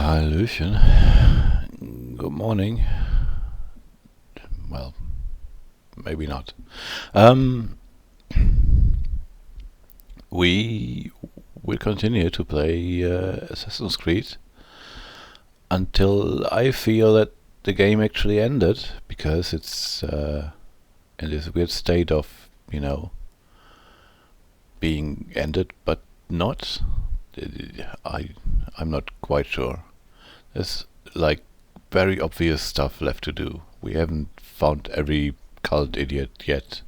Hallöchen. Good morning. Well, maybe not. Um, we will continue to play Assassin's Creed until I feel that the game actually ended, because it's in this weird state of, being ended, but not. I'm not quite sure. There's like very obvious stuff left to do. We haven't found every cult idiot yet.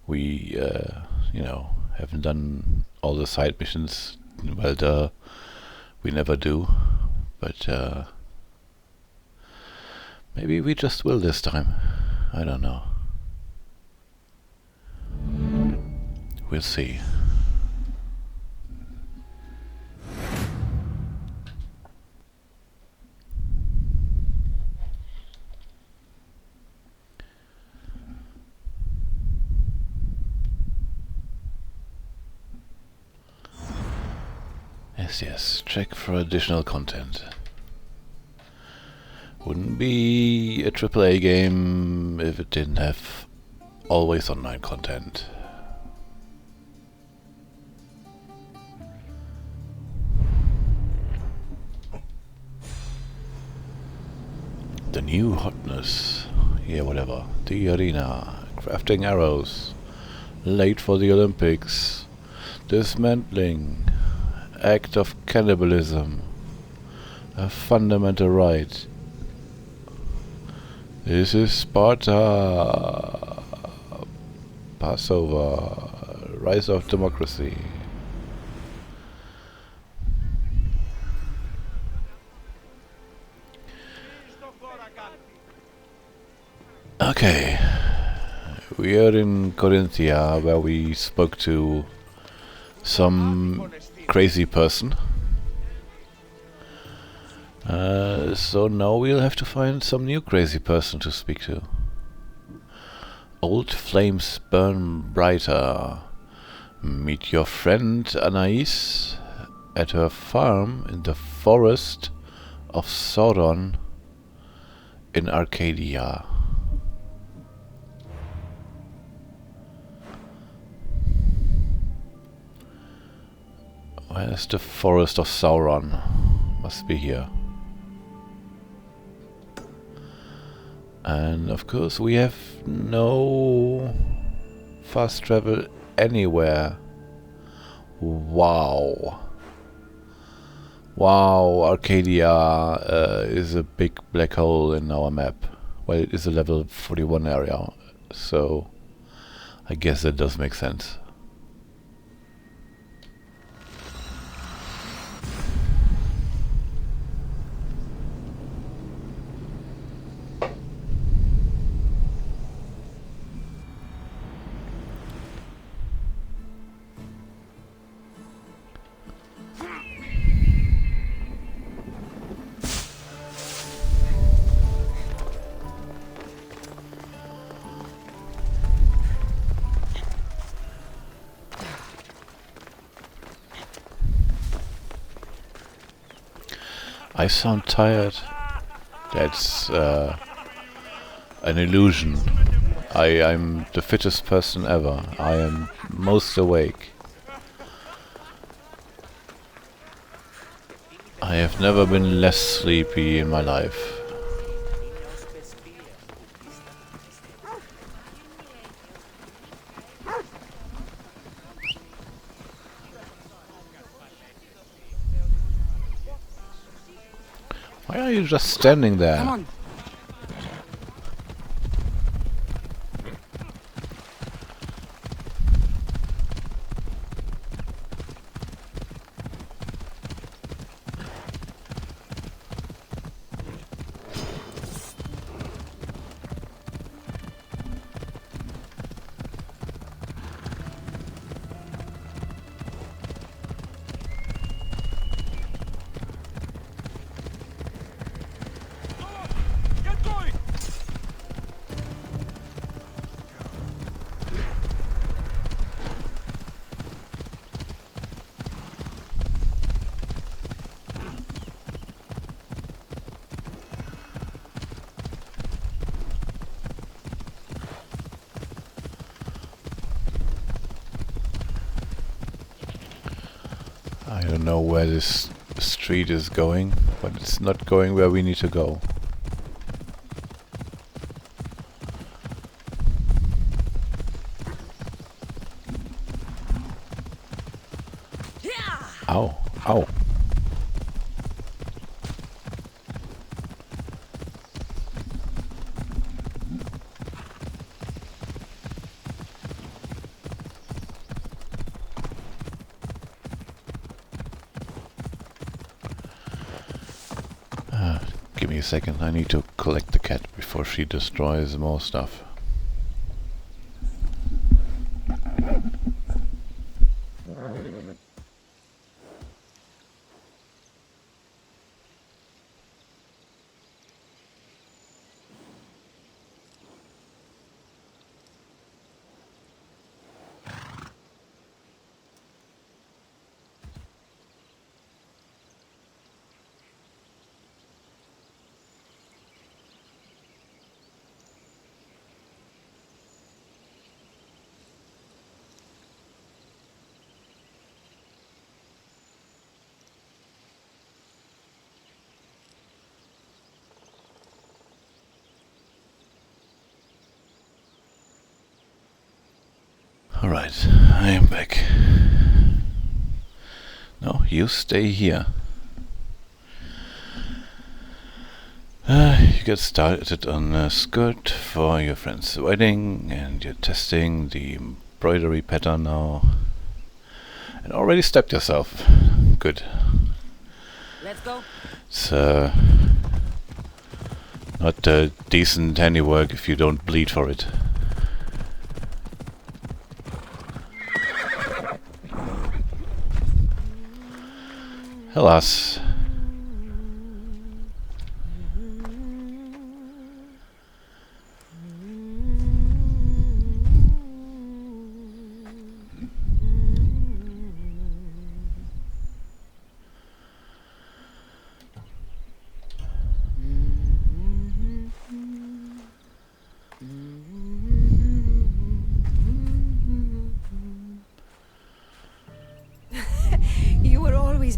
We, haven't done all the side missions. Well, we never do. But maybe we just will this time. I don't know. We'll see. Yes, check for additional content. Wouldn't be a AAA game if it didn't have always online content. The new hotness. Yeah, whatever. The arena. Crafting arrows. Late for the Olympics. Dismantling. Act of cannibalism. A fundamental right. This is Sparta. Passover. Rise of democracy. Okay. We are in Corinthia, where we spoke to some crazy person. So now we'll have to find some new crazy person to speak to. Old flames burn brighter. Meet your friend Anais at her farm in the forest of Sauron in Arcadia. Where's the forest of Sauron? Must be here. And of course we have no fast travel anywhere. Wow. Wow, Arcadia is a big black hole in our map. Well, it is a level 41 area, so I guess that does make sense. I sound tired. That's an illusion. I'm the fittest person ever. I am most awake. I have never been less sleepy in my life. Why are you just standing there? Come on. don't know where this street is going, but it's not going where we need to go. Ow, ow. Give me a second, I need to collect the cat before she destroys more stuff. Alright, I am back. No, you stay here. You get started on a skirt for your friend's wedding, and you're testing the embroidery pattern now. And already stepped yourself. Good. Let's go. It's not decent handiwork if you don't bleed for it. Alas.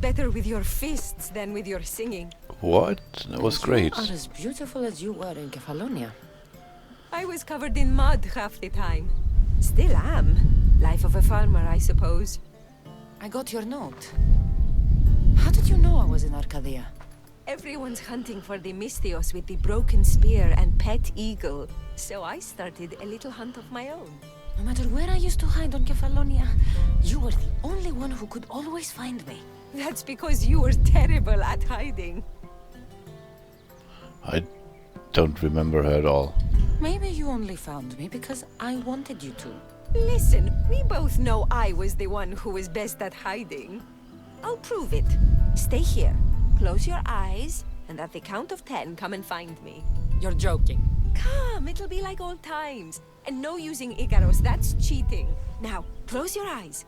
Better with your fists than with your singing. What? That was great. You are as beautiful as you were in Kefalonia. I was covered in mud half the time. Still am. Life of a farmer, I suppose. I got your note. How did you know I was in Arcadia? Everyone's hunting for the Mystios with the broken spear and pet eagle. So I started a little hunt of my own. No matter where I used to hide on Kefalonia, you were the only one who could always find me. That's because you were terrible at hiding. I don't remember her at all. Maybe you only found me because I wanted you to. Listen, we both know I was the one who was best at hiding. I'll prove it. Stay here, close your eyes, and at the count of 10, come and find me. You're joking. Come, it'll be like old times. And no using Icaros, that's cheating. Now, close your eyes.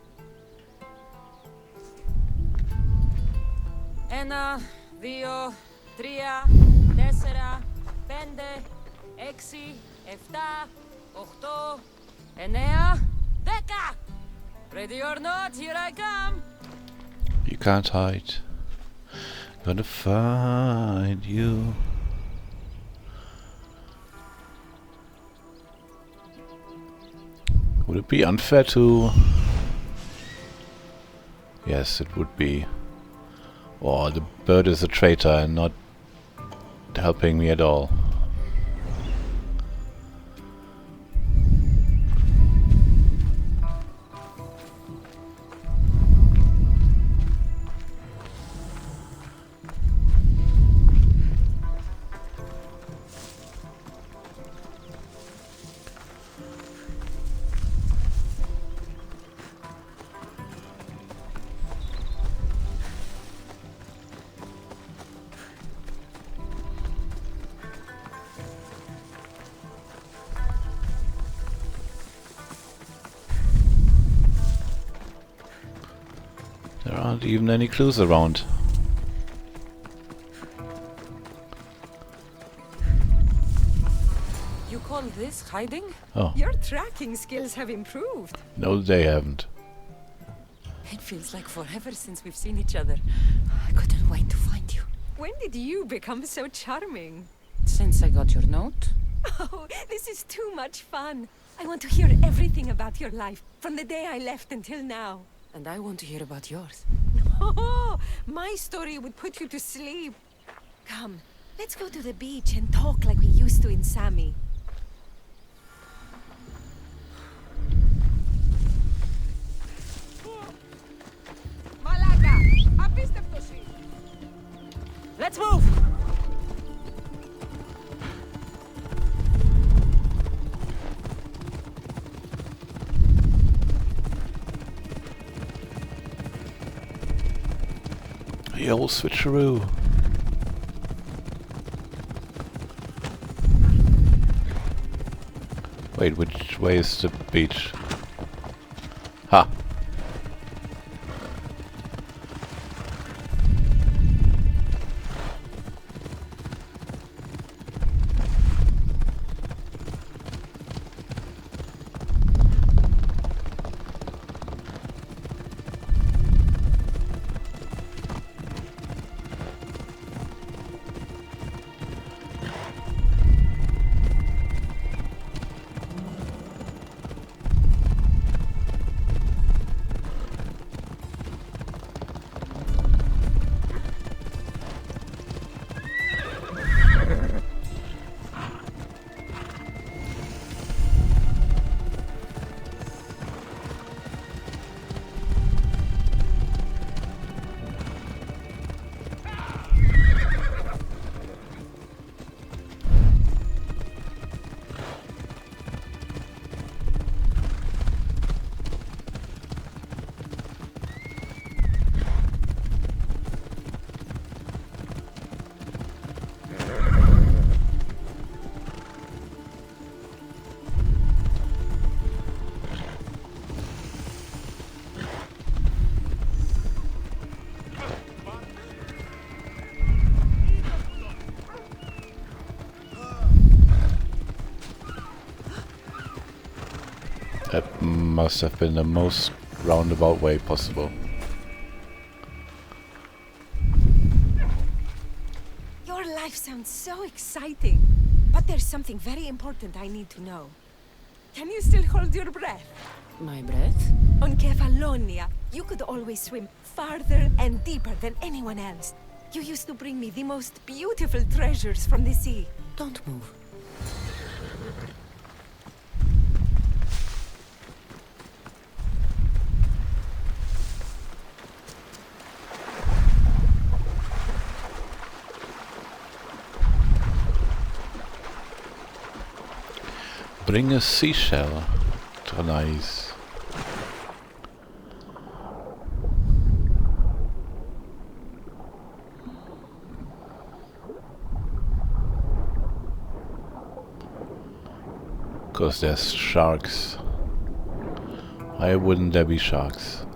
Ένα, δύο, τρία, τέσσερα, πέντε, έξι, εφτά, οχτώ, εννέα, δέκα! Ready or not, here I come! You can't hide. Gonna find you. Would it be unfair to... Yes, it would be. Oh, the bird is a traitor and not helping me at all. There aren't even any clues around. You call this hiding? Oh. Your tracking skills have improved. No, they haven't. It feels like forever since we've seen each other. I couldn't wait to find you. When did you become so charming? Since I got your note? Oh, this is too much fun. I want to hear everything about your life, from the day I left until now. And I want to hear about yours. Oh, my story would put you to sleep. Come, let's go to the beach and talk like we used to in Sami. Let's move! The old switcheroo. Wait, which way is the beach? Ha! That must have been the most roundabout way possible. Your life sounds so exciting, but there's something very important I need to know. Can you still hold your breath? My breath? On Kefalonia, you could always swim farther and deeper than anyone else. You used to bring me the most beautiful treasures from the sea. Don't move. Bring a seashell. Nice. Cause there's sharks. Why wouldn't there be sharks?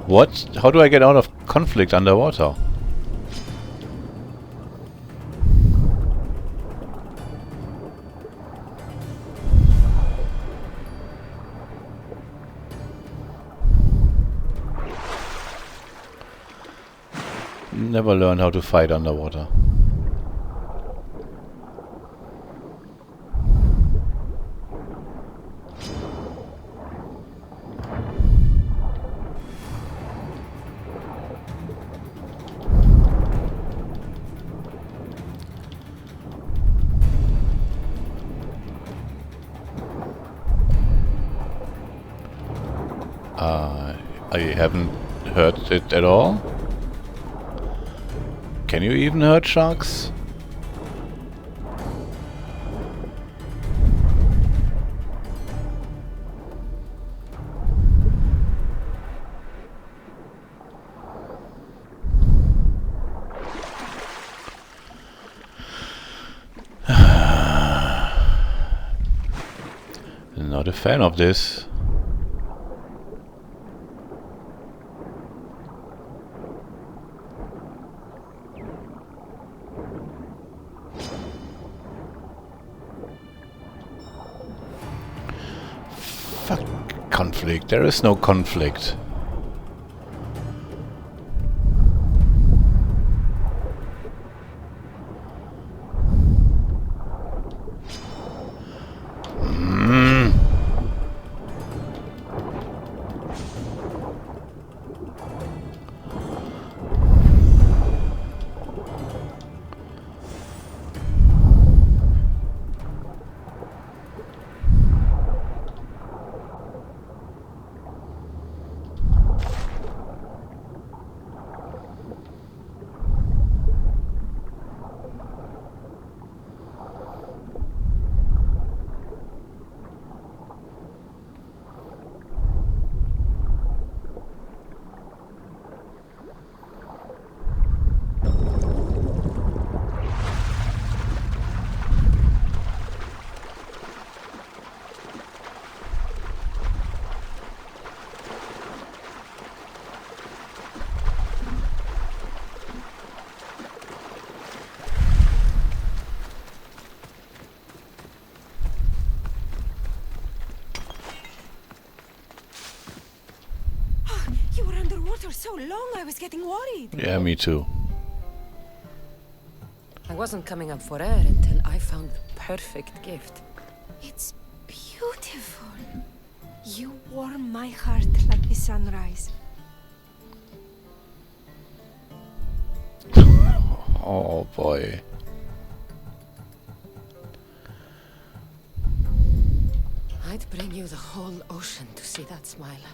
What? How do I get out of conflict underwater? Never learned how to fight underwater. I haven't heard it at all. Can you even hurt sharks? Not a fan of this. conflict. There is no conflict. You were underwater so long, I was getting worried. Yeah, me too. I wasn't coming up for air until I found the perfect gift. It's beautiful. You warm my heart like the sunrise. Oh boy. I'd bring you the whole ocean to see that smile.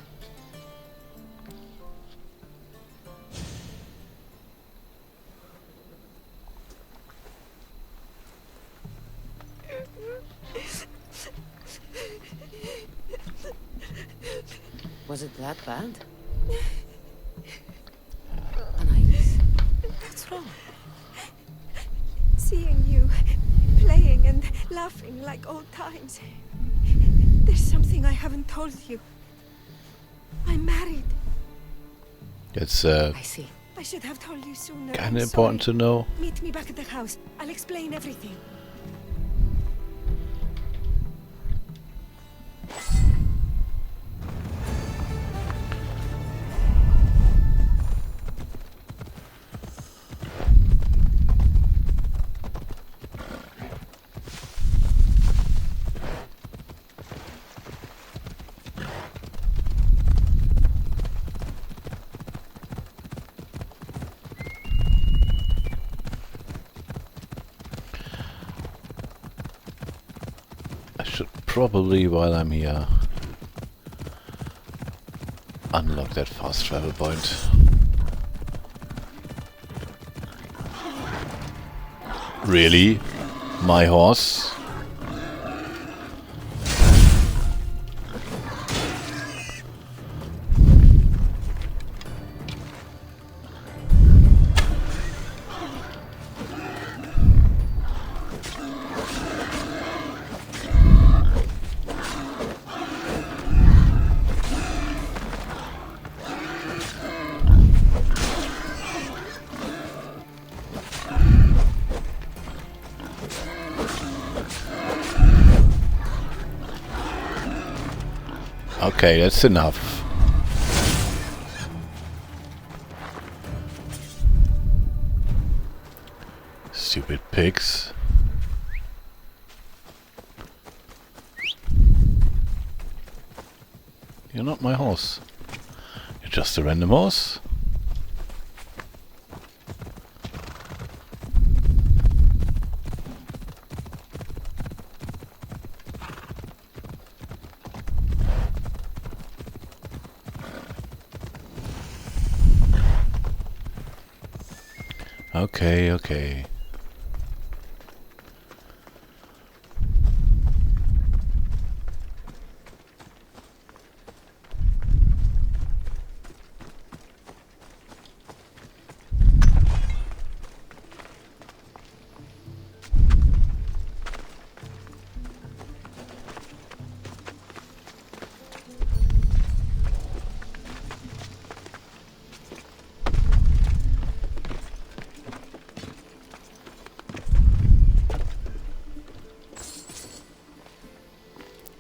Was it that bad? Anais, what's wrong? Seeing you playing and laughing like old times. There's something I haven't told you. I'm married. It's I see. I should have told you sooner. kind of important to know. Meet me back at the house. I'll explain everything. Probably while I'm here, unlock that fast travel point. Really? My horse? Okay, that's enough. Stupid pigs. You're not my horse. You're just a random horse. Okay, okay.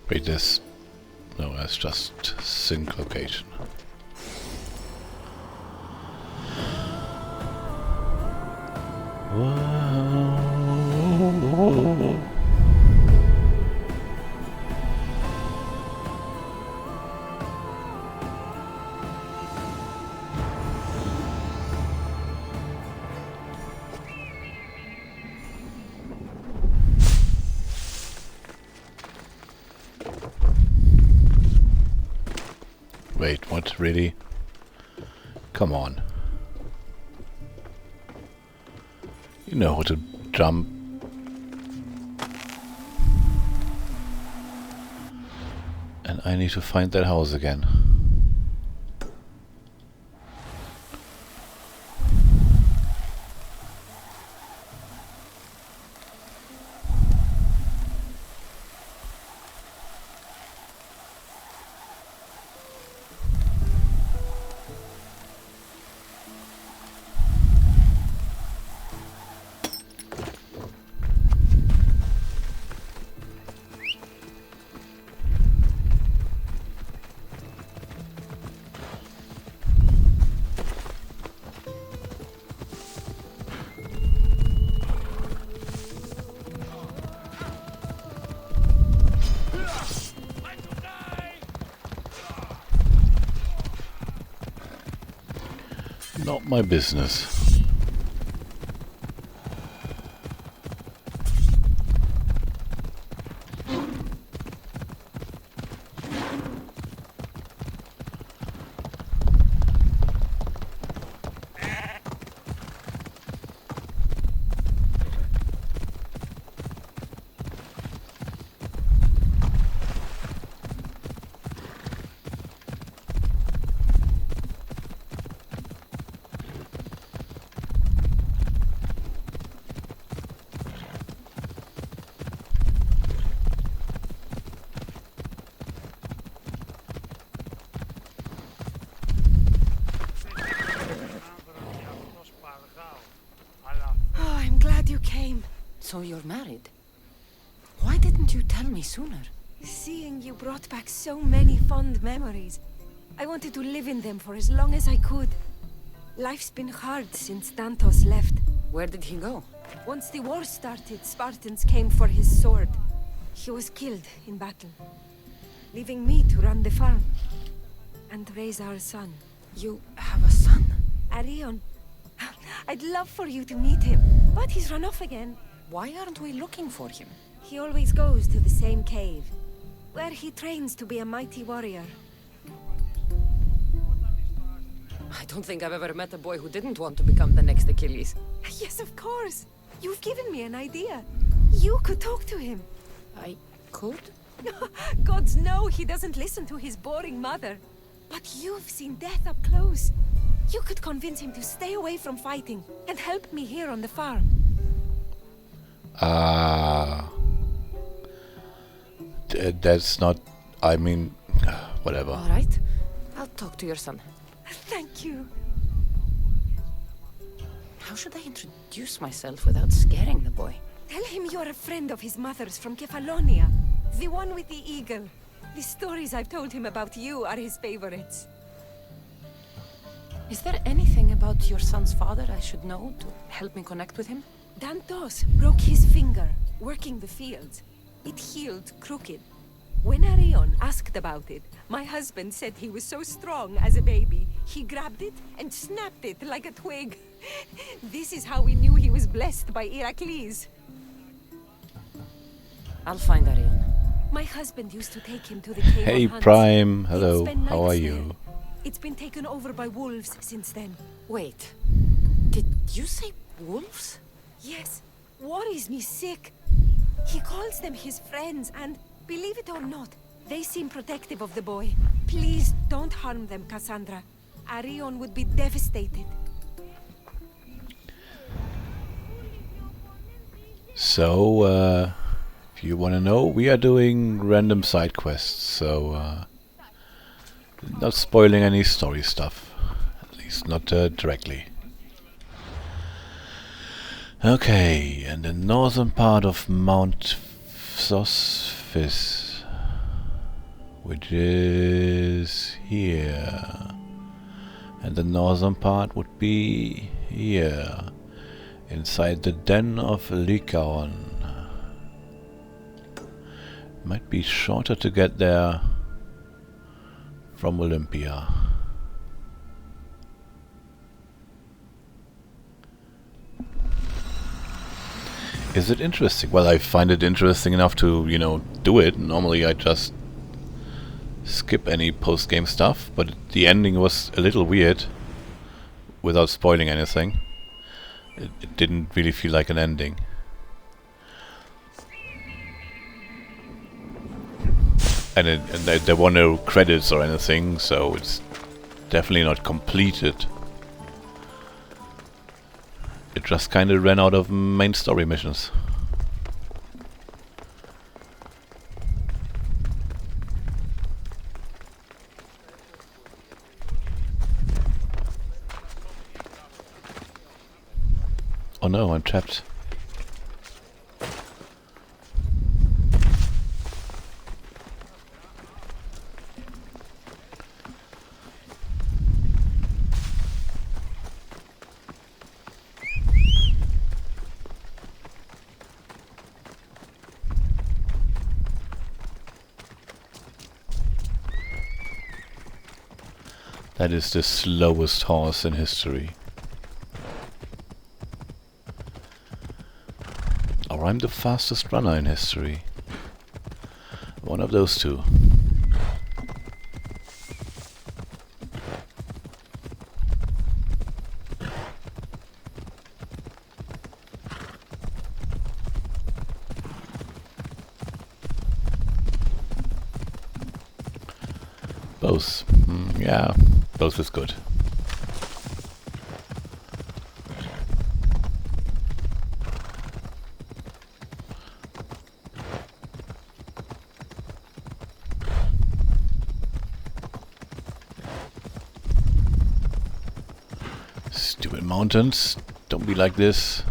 Wait, there's No, that's just sync location. Whoa. Wait, what? Really? Come on. You know how to jump. And I need to find that house again. Not my business. Oh, I'm glad you came. So you're married? Why didn't you tell me sooner? Seeing you brought back so many fond memories. I wanted to live in them for as long as I could. Life's been hard since Dantos left. Where did he go? Once the war started, Spartans came for his sword. He was killed in battle, leaving me to run the farm and raise our son. You have a son? Arion. I'd love for you to meet him, but he's run off again. Why aren't we looking for him? He always goes to the same cave, where he trains to be a mighty warrior. I don't think I've ever met a boy who didn't want to become the next Achilles. Yes, of course. You've given me an idea. You could talk to him. I could? Gods know he doesn't listen to his boring mother. But you've seen death up close. You could convince him to stay away from fighting and help me here on the farm. That's not... I mean... whatever. All right. I'll talk to your son. Thank you. How should I introduce myself without scaring the boy? Tell him you're a friend of his mother's from Kefalonia. The one with the eagle. The stories I've told him about you are his favorites. Is there anything about your son's father I should know to help me connect with him? Dantos broke his finger working the fields. It healed crooked. When Arion asked about it, my husband said he was so strong as a baby, he grabbed it and snapped it like a twig. This is how we knew he was blessed by Heracles. I'll find Arion. My husband used to take him to the cave Hey on hunts. Prime, He'd hello, spend how are nights you? there. It's been taken over by wolves since then. Wait. Did you say wolves? Yes, worries me sick. He calls them his friends and, believe it or not, they seem protective of the boy. Please don't harm them, Cassandra. Arion would be devastated. So, if you want to know, we are doing random side quests, so not spoiling any story stuff, at least not directly. Okay, and the northern part of Mount Sospis. which is here. And the northern part would be here, inside the den of Lycaon. Might be shorter to get there from Olympia. Is it interesting? Well, I find it interesting enough to, you know, do it. Normally I just skip any post-game stuff, but the ending was a little weird, without spoiling anything. It didn't really feel like an ending. And there were no credits or anything, so it's definitely not completed. It just kind of ran out of main story missions. Oh no, I'm trapped. That is the slowest horse in history. Or I'm the fastest runner in history. One of those two. Both. Yeah, both is good. Stupid mountains. Don't be like this.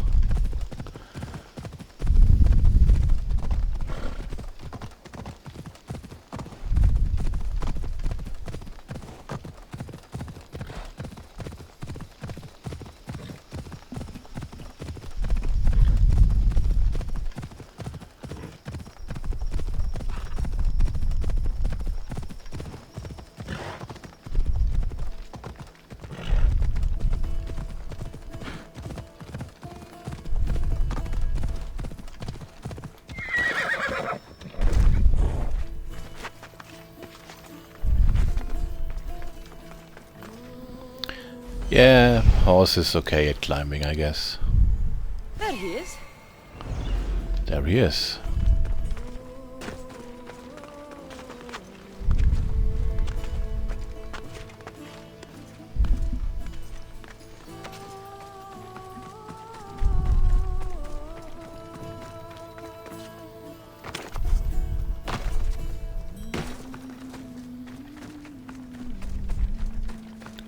Yeah, horse is okay at climbing, I guess. There he is. There he is.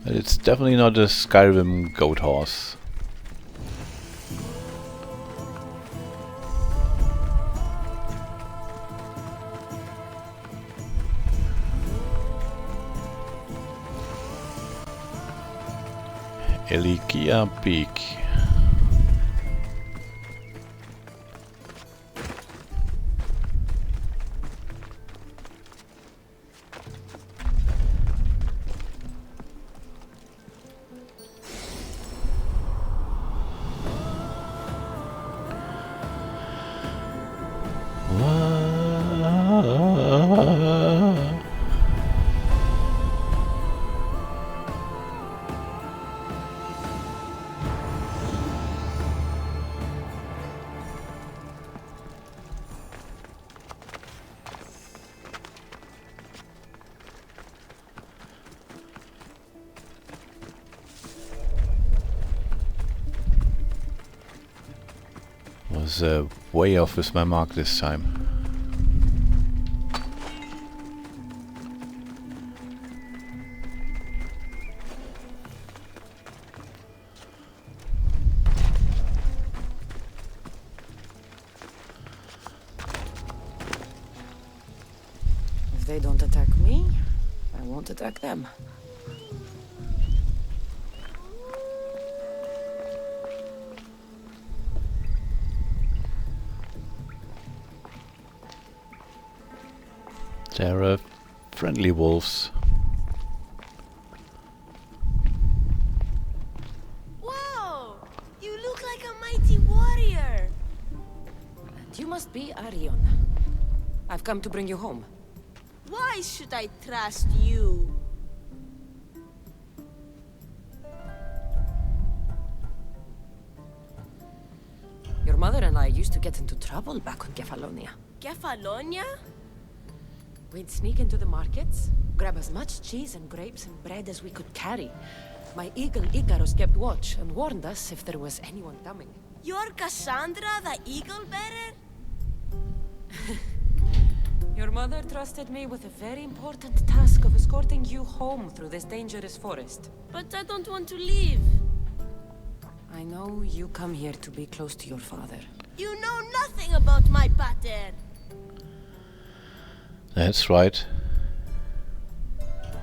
It's definitely not a Skyrim goat horse. Elikia Peak. Was way off with my mark this time. If they don't attack me, I won't attack them. There are friendly wolves. Whoa! You look like a mighty warrior! And you must be Arion. I've come to bring you home. Why should I trust you? Your mother and I used to get into trouble back on Kefalonia. Kefalonia? We'd sneak into the markets, grab as much cheese and grapes and bread as we could carry. My eagle Icarus kept watch and warned us if there was anyone coming. You're Cassandra, the eagle bearer? Your mother trusted me with a very important task of escorting you home through this dangerous forest. But I don't want to leave. I know you come here to be close to your father. You know nothing about my pater. That's right.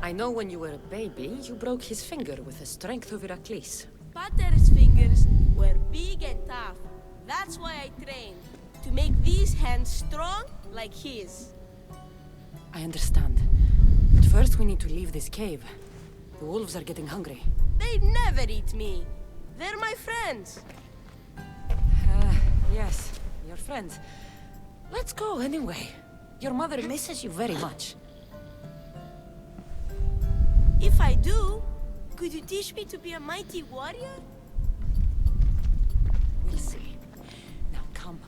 I know when you were a baby, you broke his finger with the strength of Heracles. Pater's fingers were big and tough. That's why I trained. To make these hands strong like his. I understand. But first we need to leave this cave. The wolves are getting hungry. They never eat me. They're my friends. Yes, your friends. Let's go anyway. Your mother misses you very much. If I do, could you teach me to be a mighty warrior? We'll see. Now come.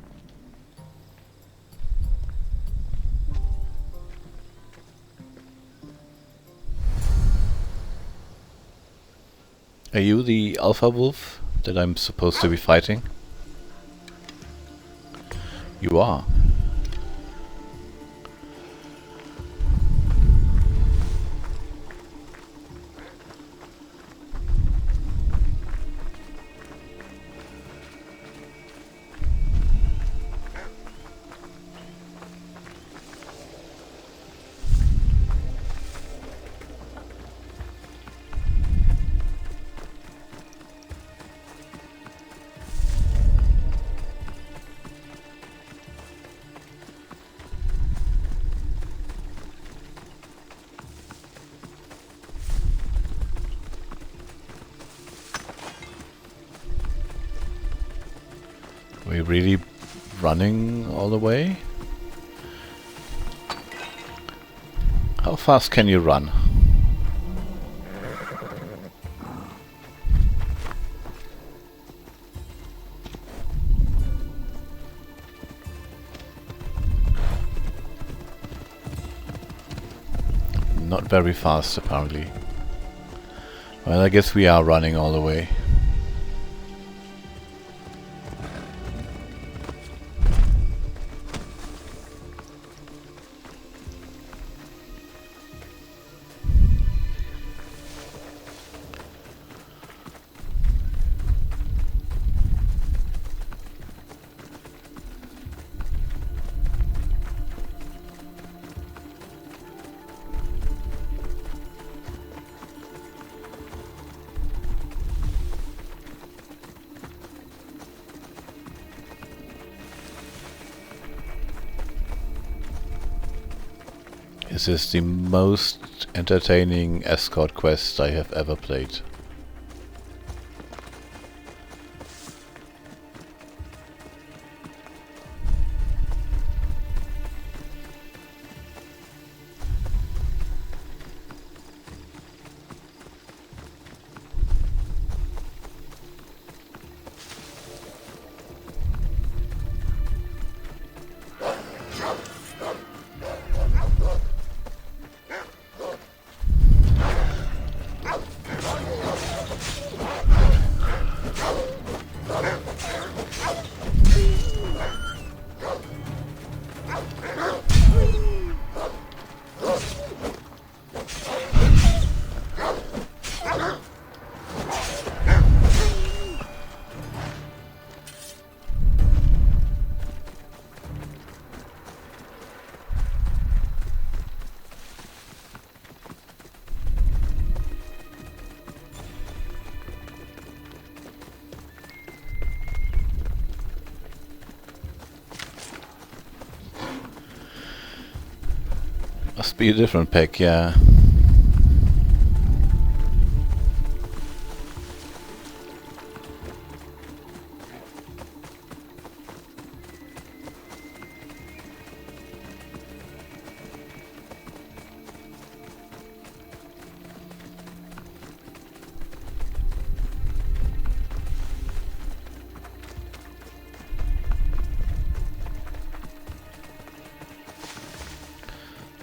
Are you the alpha wolf that I'm supposed to be fighting? You are. We're really running all the way? How fast can you run? Not very fast, apparently. Well, I guess we are running all the way. This is the most entertaining escort quest I have ever played. must be a different pack, yeah.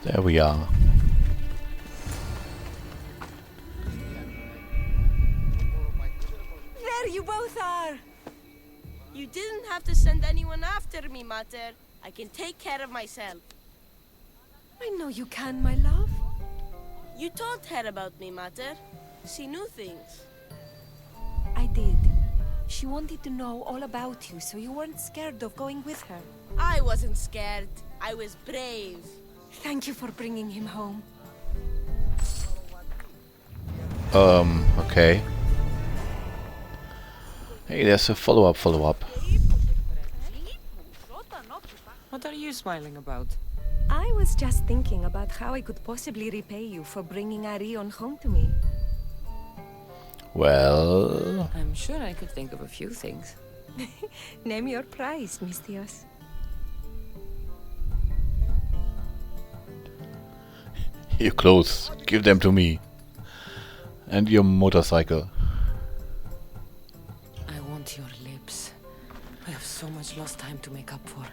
There we are. There you both are! You didn't have to send anyone after me, Mater. I can take care of myself. I know you can, my love. You told her about me, Mater. She knew things. I did. She wanted to know all about you, so you weren't scared of going with her. I wasn't scared. I was brave. Thank you for bringing him home. Okay. Hey, there's a follow-up. What are you smiling about? I was just thinking about how I could possibly repay you for bringing Arion home to me. Well... I'm sure I could think of a few things. Name your price, Mistios. Your clothes, give them to me. And your motorcycle. I want your lips. I have so much lost time to make up for.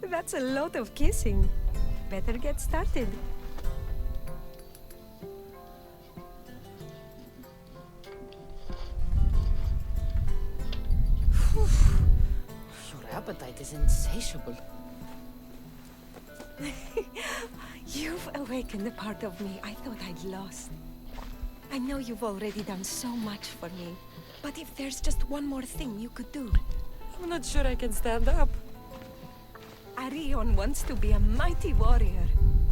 That's a lot of kissing. Better get started. Your appetite is insatiable. You've awakened a part of me I thought I'd lost. I know you've already done so much for me, but if there's just one more thing you could do. I'm not sure I can stand up. Arion wants to be a mighty warrior,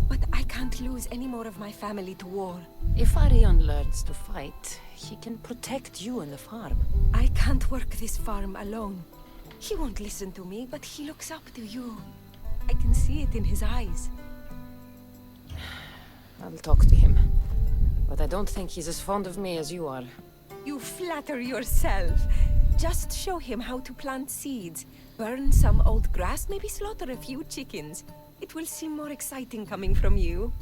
but I can't lose any more of my family to war. If Arion learns to fight, he can protect you and the farm. I can't work this farm alone. He won't listen to me, but he looks up to you. I can see it in his eyes. I'll talk to him. But I don't think he's as fond of me as you are. You flatter yourself. Just show him how to plant seeds. Burn some old grass, maybe slaughter a few chickens. It will seem more exciting coming from you.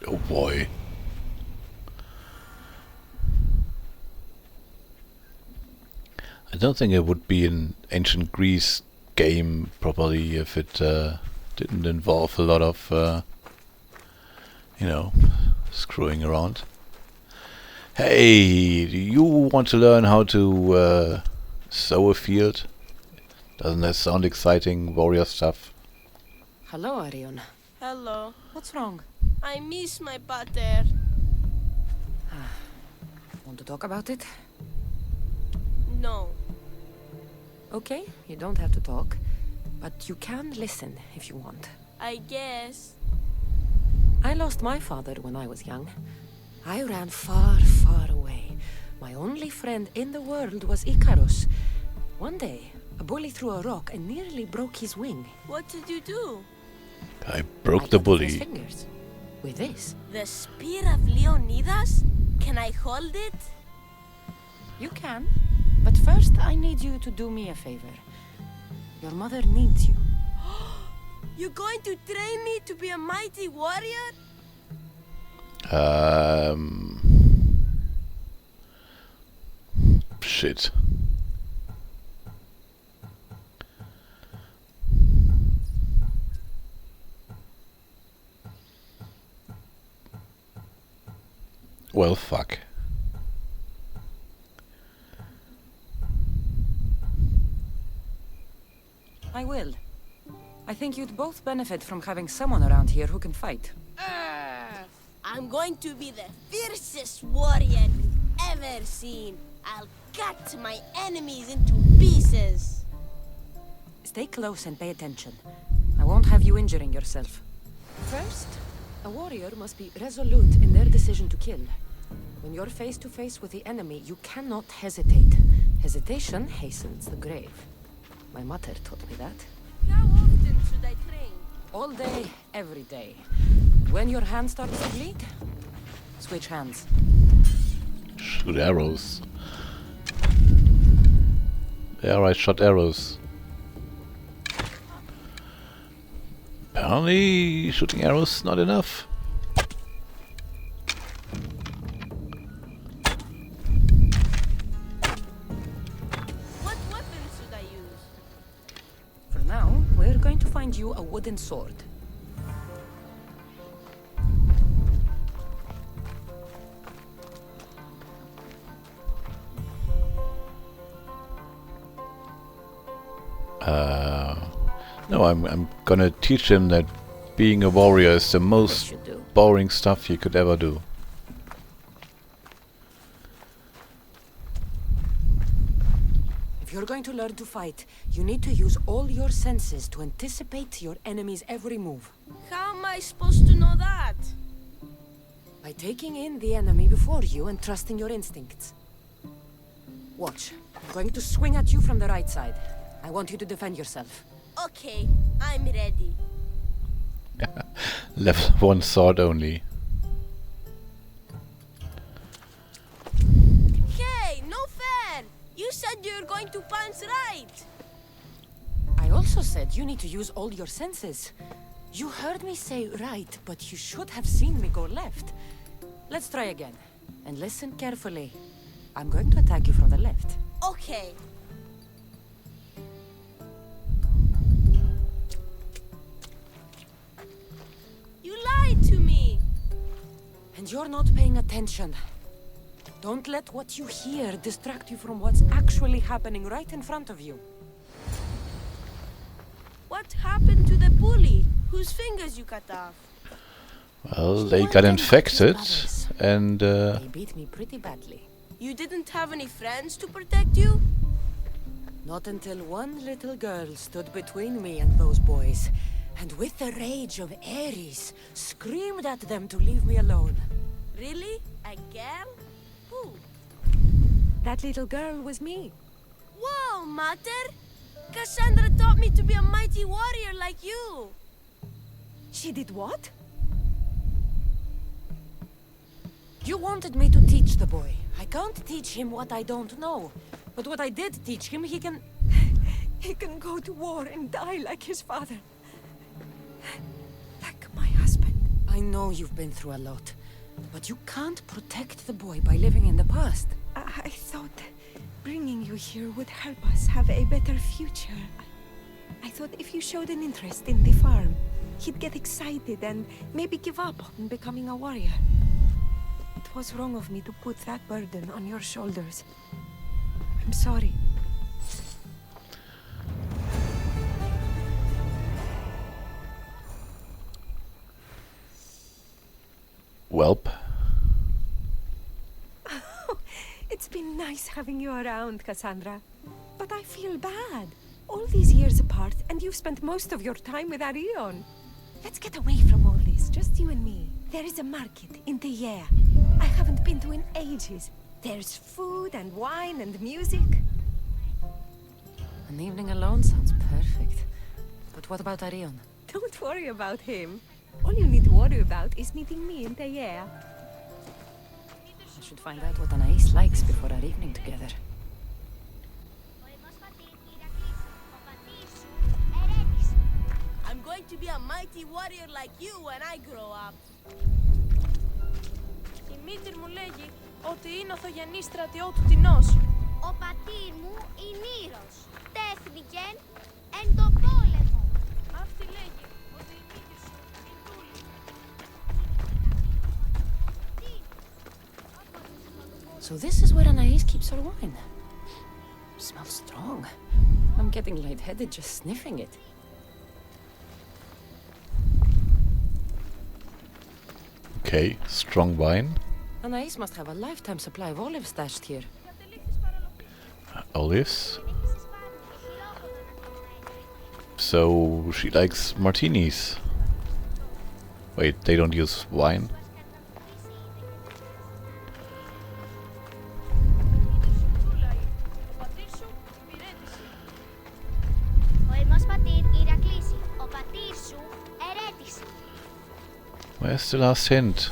Oh boy. I don't think it would be an ancient Greece game properly if it didn't involve a lot of, you know, screwing around. Hey, do you want to learn how to sow a field? Doesn't that sound exciting, warrior stuff? Hello, Arion. Hello. What's wrong? I miss my pater. Want to talk about it? No. Okay, you don't have to talk. But you can listen if you want. I guess. I lost my father when I was young. I ran far, far away. My only friend in the world was Icarus. One day, a bully threw a rock and nearly broke his wing. What did you do? I I broke the cut off his bully. fingers. With this. The spear of Leonidas? Can I hold it? You can. But first, I need you to do me a favor. Your mother needs you. You're going to train me to be a mighty warrior? Shit. Well, fuck. I will. I think you'd both benefit from having someone around here who can fight. I'm going to be the fiercest warrior you've ever seen. I'll cut my enemies into pieces. Stay close and pay attention. I won't have you injuring yourself. First, a warrior must be resolute in their decision to kill. When you're face to face with the enemy, you cannot hesitate. Hesitation hastens the grave. My mother taught me that. How often should I train? All day, every day. When your hand starts to bleed, switch hands. Shoot arrows. Yeah, I shot arrows. Apparently, shooting arrows not enough. What weapon should I use? For now, we're going to find you a wooden sword. No, I'm gonna teach him that being a warrior is the most You do. boring stuff you could ever do. If you're going to learn to fight, you need to use all your senses to anticipate your enemy's every move. How am I supposed to know that? By taking in the enemy before you and trusting your instincts. Watch. I'm going to swing at you from the right side. I want you to defend yourself. Okay, I'm ready. Level 1 sword only. Hey, no fair! You said you were going to punch right! I also said you need to use all your senses. You heard me say right, but you should have seen me go left. Let's try again. And listen carefully. I'm going to attack you from the left. Okay. You lied to me! And you're not paying attention. Don't let what you hear distract you from what's actually happening right in front of you. What happened to the bully whose fingers you cut off? Well, they got infected, and They beat me pretty badly. You didn't have any friends to protect you? Not until one little girl stood between me and those boys, and with the rage of Ares, screamed at them to leave me alone. Really? A girl? Who? That little girl was me. Whoa, Mater! Cassandra taught me to be a mighty warrior like you! She did what? You wanted me to teach the boy. I can't teach him what I don't know. But what I did teach him, he can... He can go to war and die like his father. Like my husband. I know you've been through a lot. But you can't protect the boy by living in the past. I thought bringing you here would help us have a better future. I thought if you showed an interest in the farm, he'd get excited and maybe give up on becoming a warrior. It was wrong of me to put that burden on your shoulders. I'm sorry. Welp. It's been nice having you around, Cassandra. But I feel bad. All these years apart, and you've spent most of your time with Arion. Let's get away from all this, just you and me. There is a market in the air. I haven't been to in ages. There's food and wine and music. An evening alone sounds perfect. But what about Arion? Don't worry about him. All you need to worry about is meeting me in the air. I should find out what Anais likes before our evening together. I'm going to be a mighty warrior like you when I grow up. Η μήτηρ μου λέγει ότι είναι ο θογενής στρατιώτου Τινός. Ο πατήρ μου είναι Ήρος. Τέχνικεν εν το πόλεμο. Αυτή λέγει ότι η μήτηρ σου είναι Τούλη. So this is where Anais keeps her wine. Smells strong. I'm getting lightheaded just sniffing it. Okay, strong wine. Anais must have a lifetime supply of olives stashed here. Olives. So she likes martinis. Wait, they don't use wine? Ο ερμός πατήρ Ηρακλήση. Ο πατήρ σου Where's the last hint?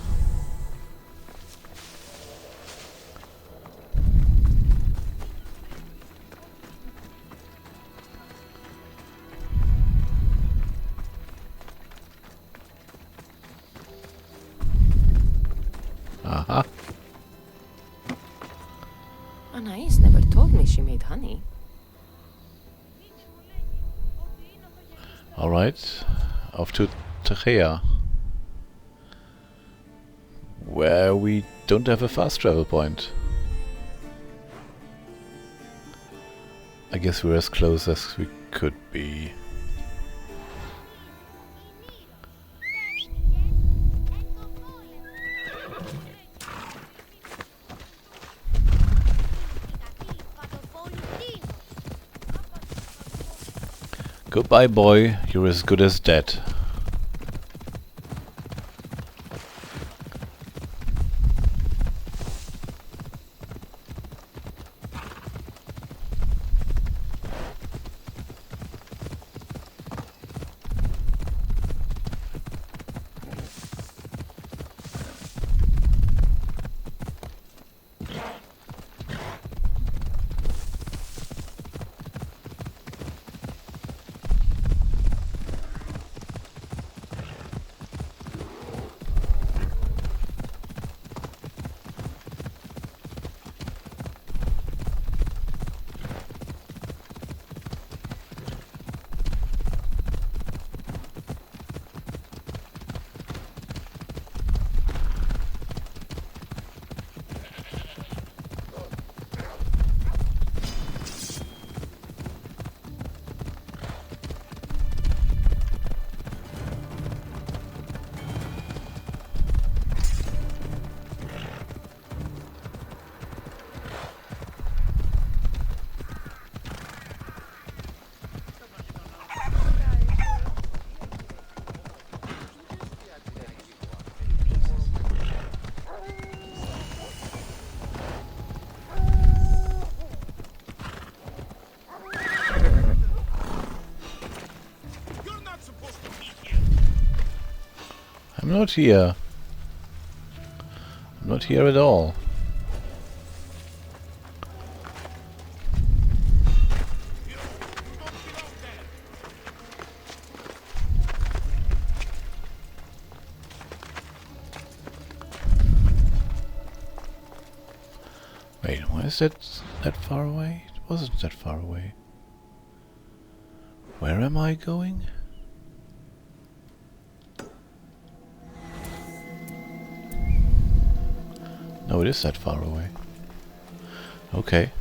Aha. Anais never told me she made honey. Alright. Off to Techea. Where we don't have a fast travel point. I guess we're as close as we could be. Goodbye, boy. You're as good as dead. I'm not here. I'm not here at all. Wait, why is that far away? It wasn't that far away. Where am I going? No, it is that far away. Okay.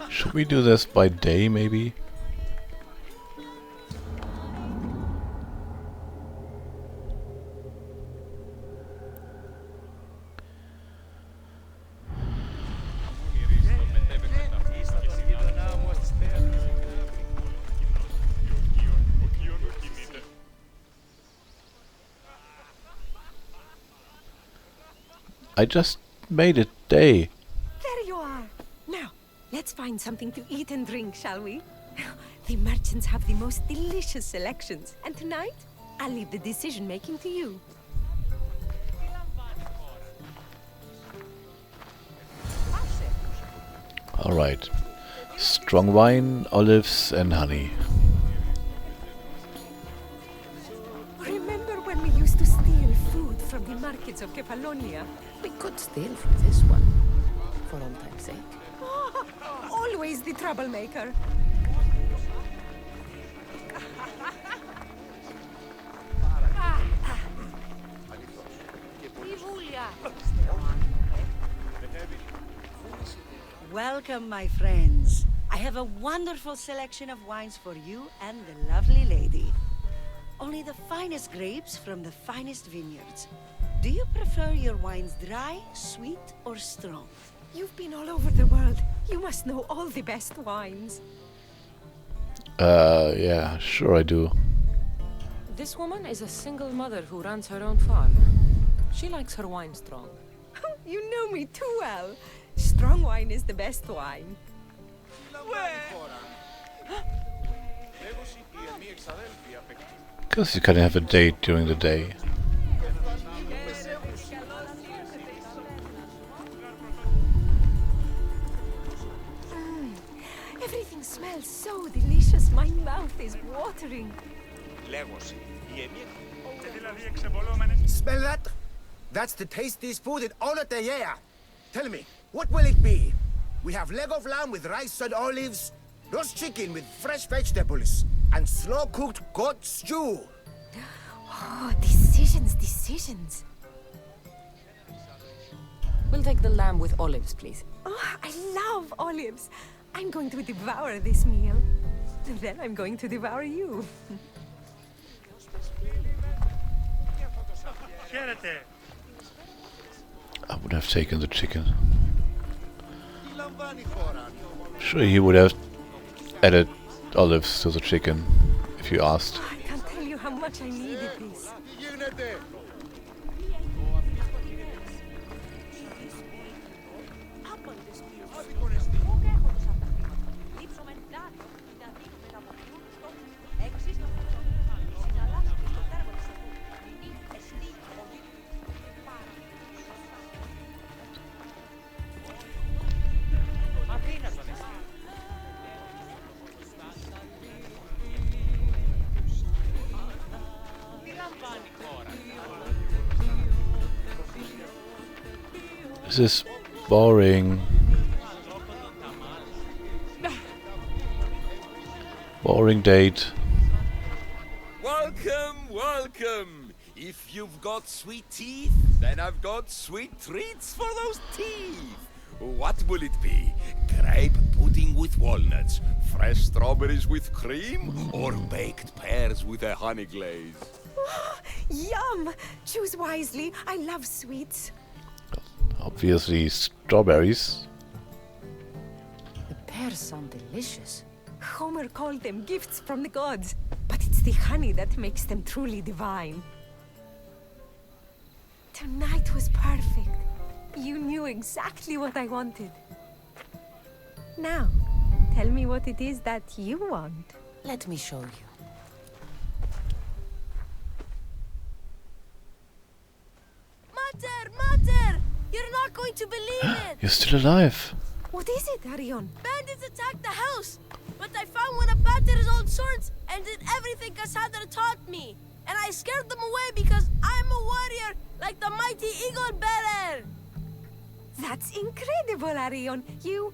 Should we do this by day, maybe? I just made it day. There you are. Now, let's find something to eat and drink, shall we? The merchants have the most delicious selections. And tonight, I'll leave the decision-making to you. Alright. Strong wine, olives and honey. Remember when we used to steal food from the markets of Kefalonia? We could steal from this one, for old time's sake. Always the troublemaker. Welcome, my friends. I have a wonderful selection of wines for you and the lovely lady. Only the finest grapes from the finest vineyards. Do you prefer your wines dry, sweet, or strong? You've been all over the world. You must know all the best wines. Yeah, sure I do. This woman is a single mother who runs her own farm. She likes her wine strong. You know me too well. Strong wine is the best wine. Because you can have a date during the day. Everything smells so delicious. My mouth is watering. Smell that? That's the tastiest food in all of the year. Tell me, what will it be? We have leg of lamb with rice and olives, roast chicken with fresh vegetables, and slow-cooked goat stew. Oh, decisions. We'll take the lamb with olives, please. Oh, I love olives. I'm going to devour this meal. And then I'm going to devour you. I would have taken the chicken. Sure, he would have added olives to the chicken if you asked. I can't tell you how much I needed this. This is boring. Boring date. Welcome! If you've got sweet teeth, then I've got sweet treats for those teeth. What will it be? Grape pudding with walnuts, fresh strawberries with cream, or baked pears with a honey glaze? Yum! Choose wisely. I love sweets. Obviously strawberries. The pears sound delicious. Homer called them gifts from the gods. But it's the honey that makes them truly divine. Tonight was perfect. You knew exactly what I wanted. Now, tell me what it is that you want. Let me show you. Mater! You're not going to believe it! You're still alive. What is it, Arion? Bandits attacked the house! But I found one of Pater's old swords and did everything Cassandra taught me. And I scared them away because I'm a warrior like the mighty eagle bearer! That's incredible, Arion. You...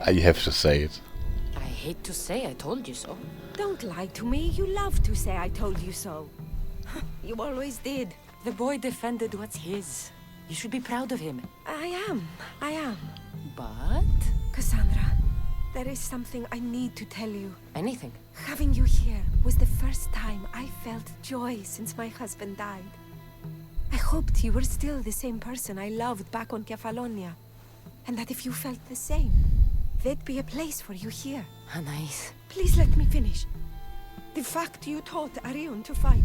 I have to say it. I hate to say I told you so. Don't lie to me. You love to say I told you so. You always did. The boy defended what's his. You should be proud of him. I am. But... Cassandra, there is something I need to tell you. anything. Having you here was the first time I felt joy since my husband died. I hoped you were still the same person I loved back on Kefalonia. And that if you felt the same, there'd be a place for you here. Anais. Please let me finish. The fact you taught Arion to fight,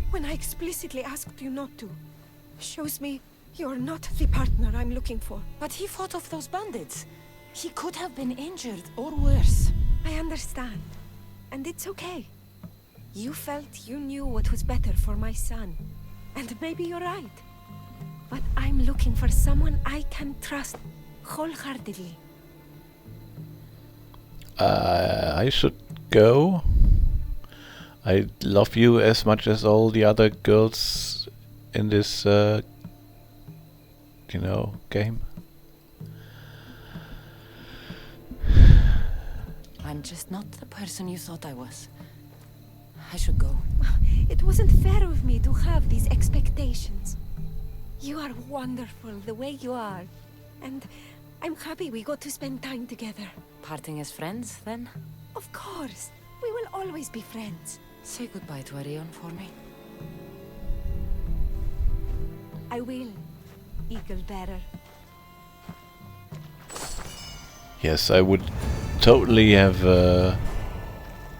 when I explicitly asked you not to, shows me you're not the partner I'm looking for. But he fought off those bandits. He could have been injured, or worse. I understand. And it's okay. You felt you knew what was better for my son. And maybe you're right. But I'm looking for someone I can trust wholeheartedly. I should go. I love you as much as all the other girls in this, game. I'm just not the person you thought I was. I should go. It wasn't fair of me to have these expectations. You are wonderful the way you are. And I'm happy we got to spend time together. Parting as friends, then? Of course. We will always be friends. Say goodbye to Arion for me. I will, Eagle Bearer. Yes, I would totally have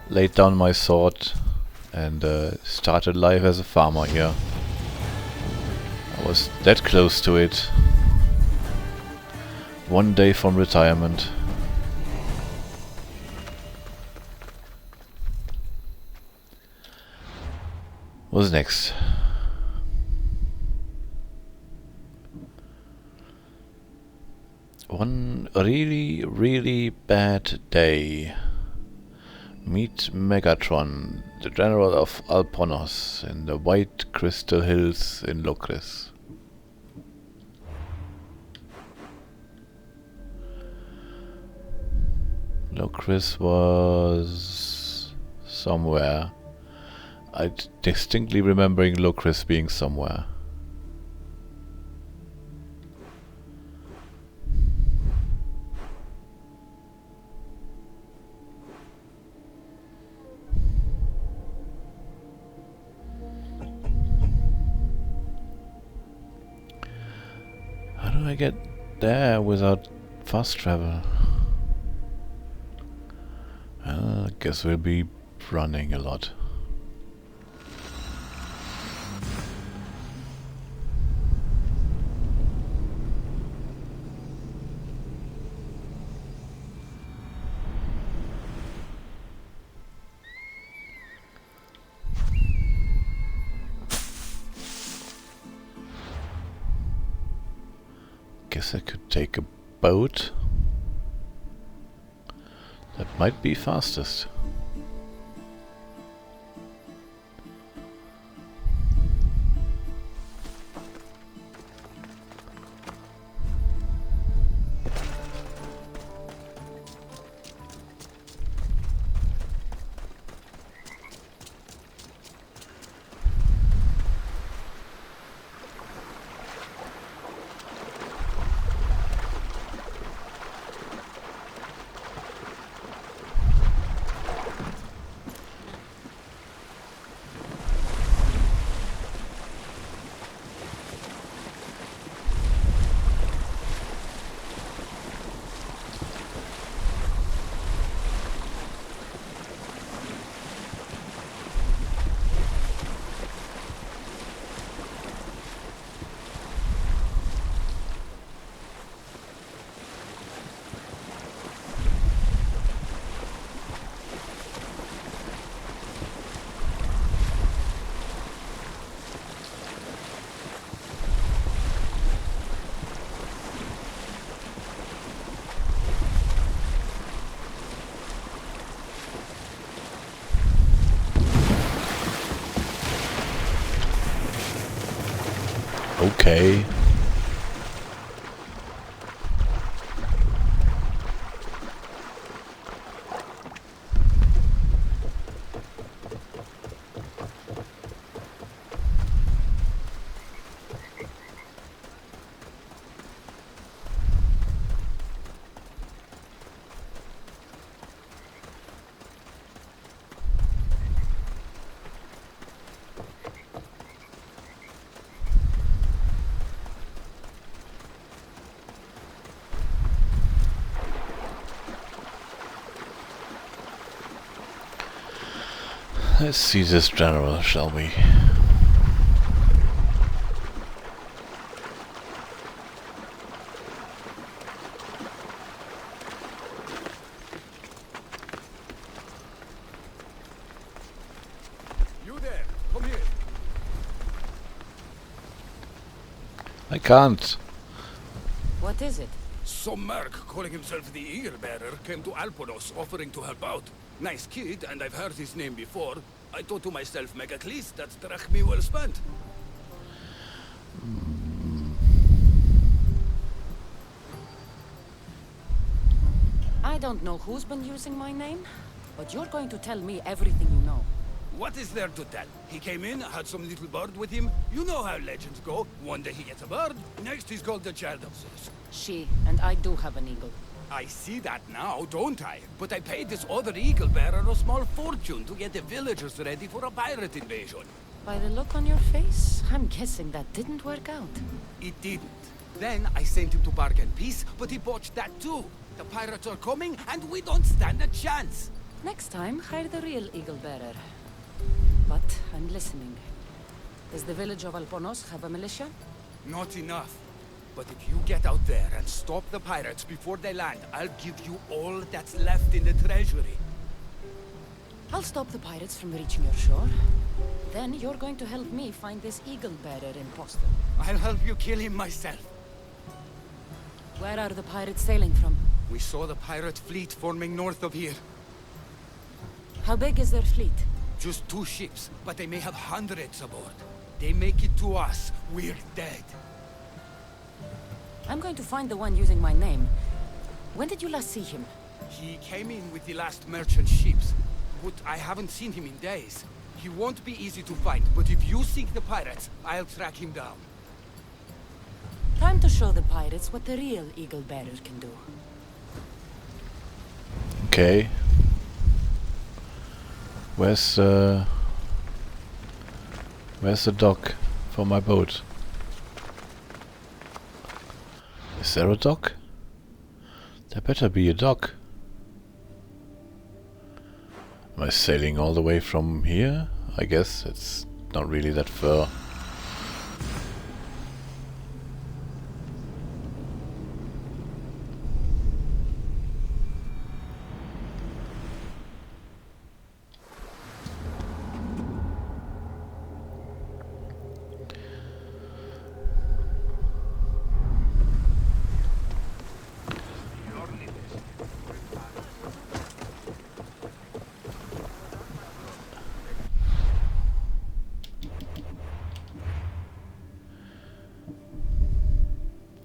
laid down my sword and started life as a farmer here. I was that close to it. One day from retirement. What's next? One really, really bad day. Meet Megatron, the general of Alponos, in the White Crystal Hills in Locris. Locris was somewhere. I distinctly remembering Locris being somewhere. How do I get there without fast travel? I guess we'll be running a lot. Guess I could take a boat. That might be fastest. Okay. Let's see this general, shall we? You there, come here. I can't. What is it? Some merc calling himself the Eagle Bearer came to Alponos offering to help out. Nice kid, and I've heard his name before. I thought to myself, Megacles, that's drachmi well spent. I don't know who's been using my name, but you're going to tell me everything you know. What is there to tell? He came in, had some little bird with him. You know how legends go. One day he gets a bird, next he's called the child of Zeus. She and I do have an eagle. I see that now, don't I? But I paid this other eagle bearer a small fortune to get the villagers ready for a pirate invasion. By the look on your face, I'm guessing that didn't work out. It didn't. Then I sent him to bargain peace, but he botched that too. The pirates are coming, and we don't stand a chance. Next time, hire the real eagle bearer. But I'm listening. Does the village of Alponos have a militia? Not enough. But if you get out there and stop the pirates before they land, I'll give you all that's left in the treasury. I'll stop the pirates from reaching your shore. Then you're going to help me find this eagle bearer imposter. I'll help you kill him myself. Where are the pirates sailing from? We saw the pirate fleet forming north of here. How big is their fleet? Just 2 ships, but they may have hundreds aboard. They make it to us, we're dead. I'm going to find the one using my name. When did you last see him? He came in with the last merchant ships, but I haven't seen him in days. He won't be easy to find, but if you sink the pirates, I'll track him down. Time to show the pirates what the real eagle bearer can do. Okay. Where's the dock for my boat? Is there a dock? There better be a dock. Am I sailing all the way from here? I guess it's not really that far.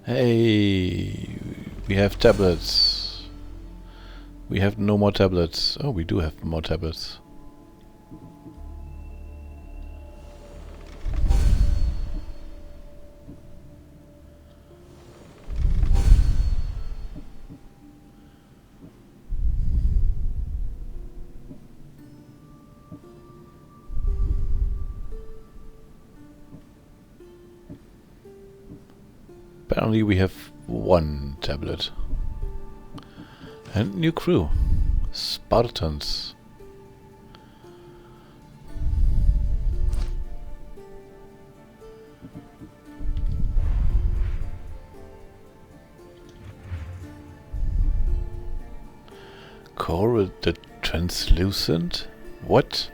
Hey, we have tablets. We have no more tablets. Oh, we do have more tablets. Apparently we have 1 tablet. And new crew. Spartans. Coral the translucent? What?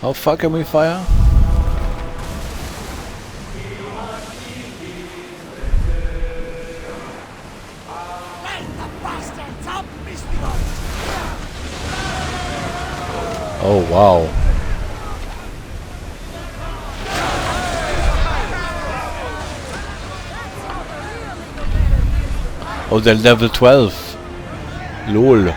How far can we fire? Oh wow. Oh, they're level 12. Lol.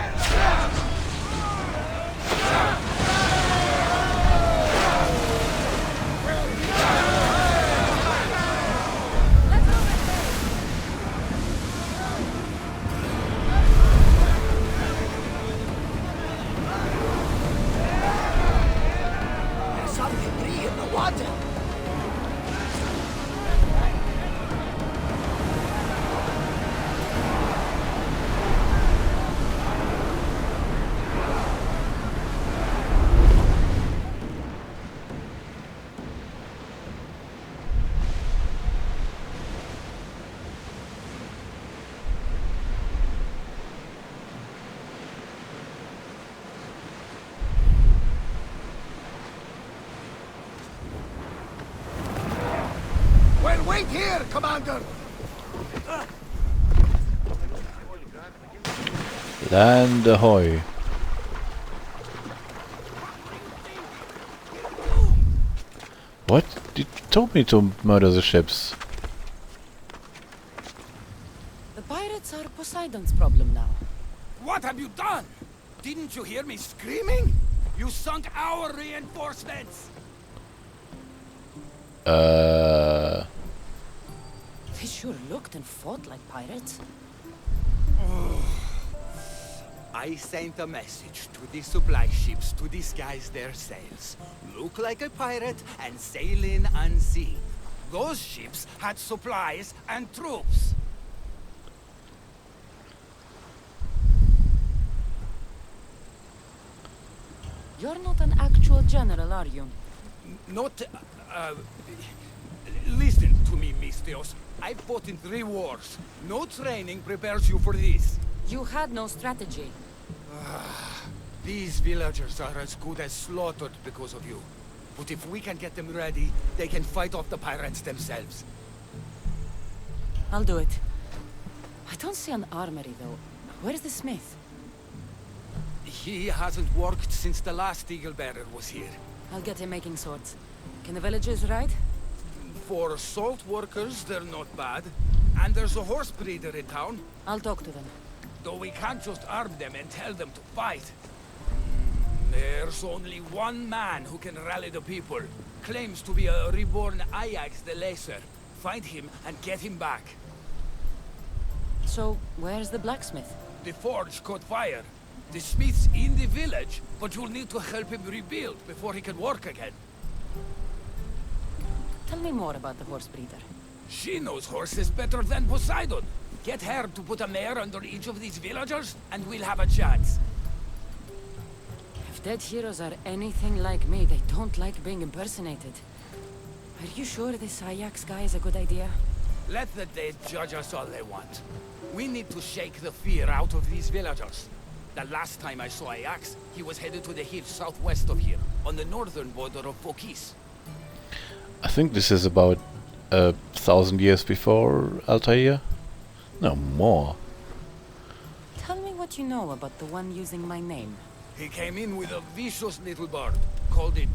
Wait here, Commander! Land ahoy. What? You told me to murder the ships. The pirates are Poseidon's problem now. What have you done? Didn't you hear me screaming? You sunk our reinforcements! They sure looked and fought like pirates. I sent a message to the supply ships to disguise their sails. Look like a pirate and sail in unseen. Those ships had supplies and troops. You're not an actual general, are you? Not... listen to me, Mistios. I've fought in 3 wars. No training prepares you for this. You had no strategy. These villagers are as good as slaughtered because of you. But if we can get them ready, they can fight off the pirates themselves. I'll do it. I don't see an armory, though. Where's the smith? He hasn't worked since the last Eagle Bearer was here. I'll get him making swords. Can the villagers ride? For salt workers, they're not bad. And there's a horse breeder in town. I'll talk to them. Though we can't just arm them and tell them to fight. There's only one man who can rally the people. Claims to be a reborn Ajax the Lesser. Find him and get him back. So, where's the blacksmith? The forge caught fire. The smith's in the village, but you'll need to help him rebuild before he can work again. Tell me more about the horse breeder. She knows horses better than Poseidon. Get her to put a mare under each of these villagers, and we'll have a chance. If dead heroes are anything like me, they don't like being impersonated. Are you sure this Ajax guy is a good idea? Let the dead judge us all they want. We need to shake the fear out of these villagers. The last time I saw Ajax, he was headed to the hills southwest of here, on the northern border of Phokis. I think this is about 1,000 years before Altair. No, more. Tell me what you know about the one using my name. He came in with a vicious little bird. Called it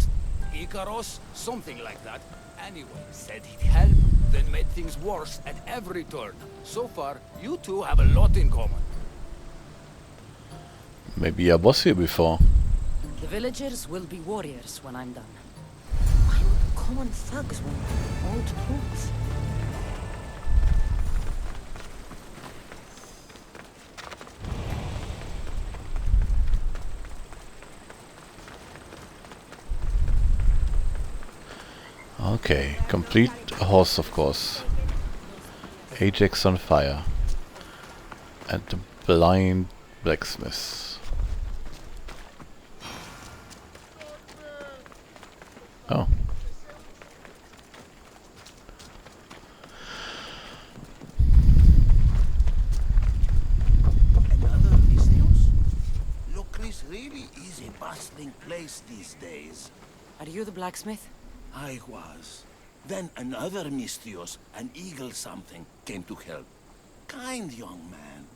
Icaros, something like that. Anyway, said he'd help, then made things worse at every turn. So far, you two have a lot in common. Maybe I was here before. The villagers will be warriors when I'm done. Why would common thugs want old boots? Okay, complete a horse, of course. Ajax on fire. And the blind blacksmith. Oh. Another Mistios? Locris really is a bustling place these days. Are you the blacksmith? I was. Then another Misthios, an eagle something, came to help. Kind young man.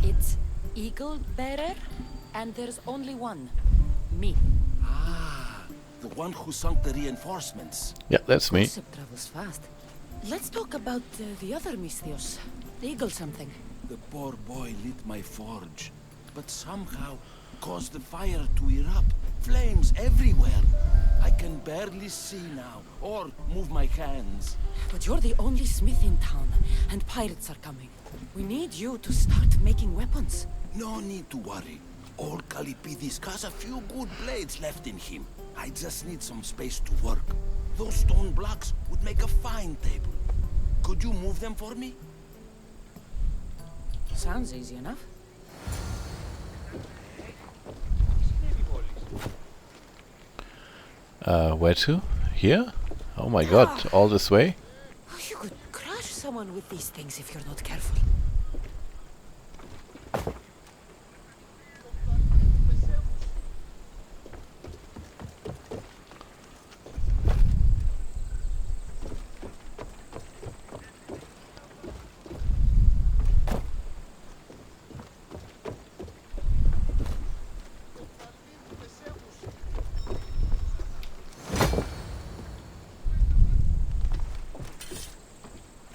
It's Eagle Bearer, and there's only one. Me. Ah, the one who sunk the reinforcements. Yeah, that's me. Gossip travels fast. Let's talk about the other Misthios. Eagle something. The poor boy lit my forge, but somehow caused the fire to erupt. Flames everywhere. I can barely see now, or move my hands. But you're the only smith in town, and pirates are coming. We need you to start making weapons. No need to worry. Old Kalipidis has a few good blades left in him. I just need some space to work. Those stone blocks would make a fine table. Could you move them for me? Sounds easy enough. Where to? Here? Oh my god, all this way? Oh, you could crush someone with these things if you're not careful.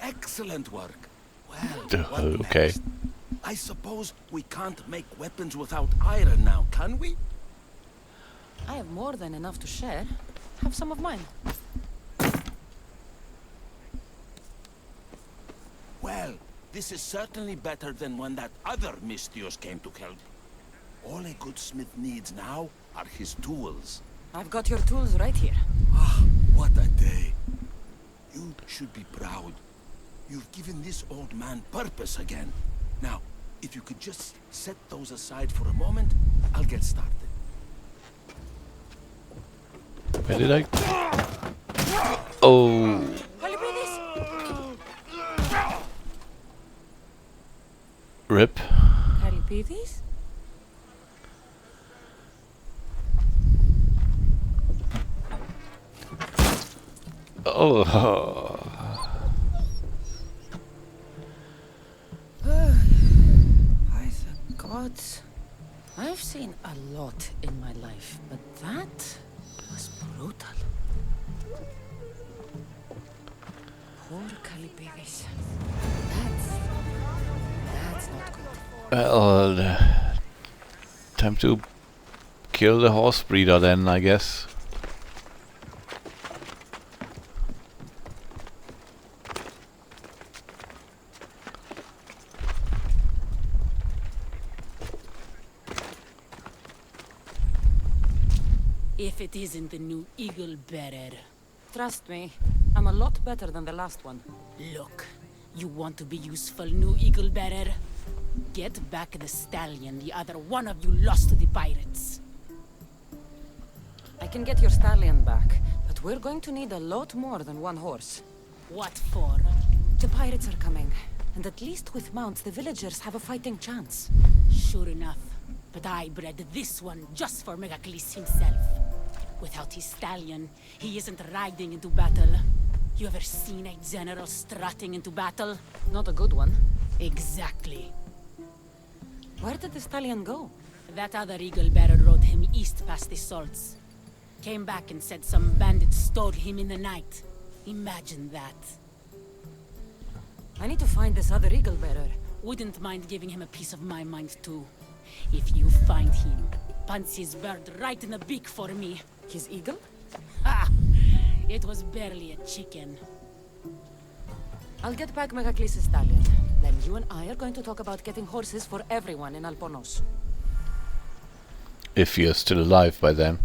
Excellent work. Well, what okay. next? I suppose we can't make weapons without iron now, can we? I have more than enough to share. Have some of mine. Well, this is certainly better than when that other Misthios came to help. All a good smith needs now are his tools. I've got your tools right here. Ah, what a day. You should be proud. You've given this old man purpose again. Now, if you could just set those aside for a moment, I'll get started. Where did I... Oh... Rip. Kalipidis? Oh... By the gods. I've seen a lot in my life, but that was brutal. Poor Kalipidis. That's not good. Well, time to kill the horse breeder then, I guess. If it isn't the new Eagle Bearer. Trust me, I'm a lot better than the last one. Look, you want to be useful, new Eagle Bearer? Get back the stallion the other one of you lost to the pirates. I can get your stallion back, but we're going to need a lot more than one horse. What for? The pirates are coming, and at least with mounts, the villagers have a fighting chance. Sure enough, but I bred this one just for Megacles himself. Without his stallion, he isn't riding into battle. You ever seen a general strutting into battle? Not a good one. Exactly. Where did the stallion go? That other eagle bearer rode him east past the salts. Came back and said some bandits stole him in the night. Imagine that. I need to find this other eagle bearer. Wouldn't mind giving him a piece of my mind too. If you find him, punch his bird right in the beak for me. His eagle? Ha! It was barely a chicken. I'll get back Megacles' stallion. Then you and I are going to talk about getting horses for everyone in Alponos. If you're still alive by then.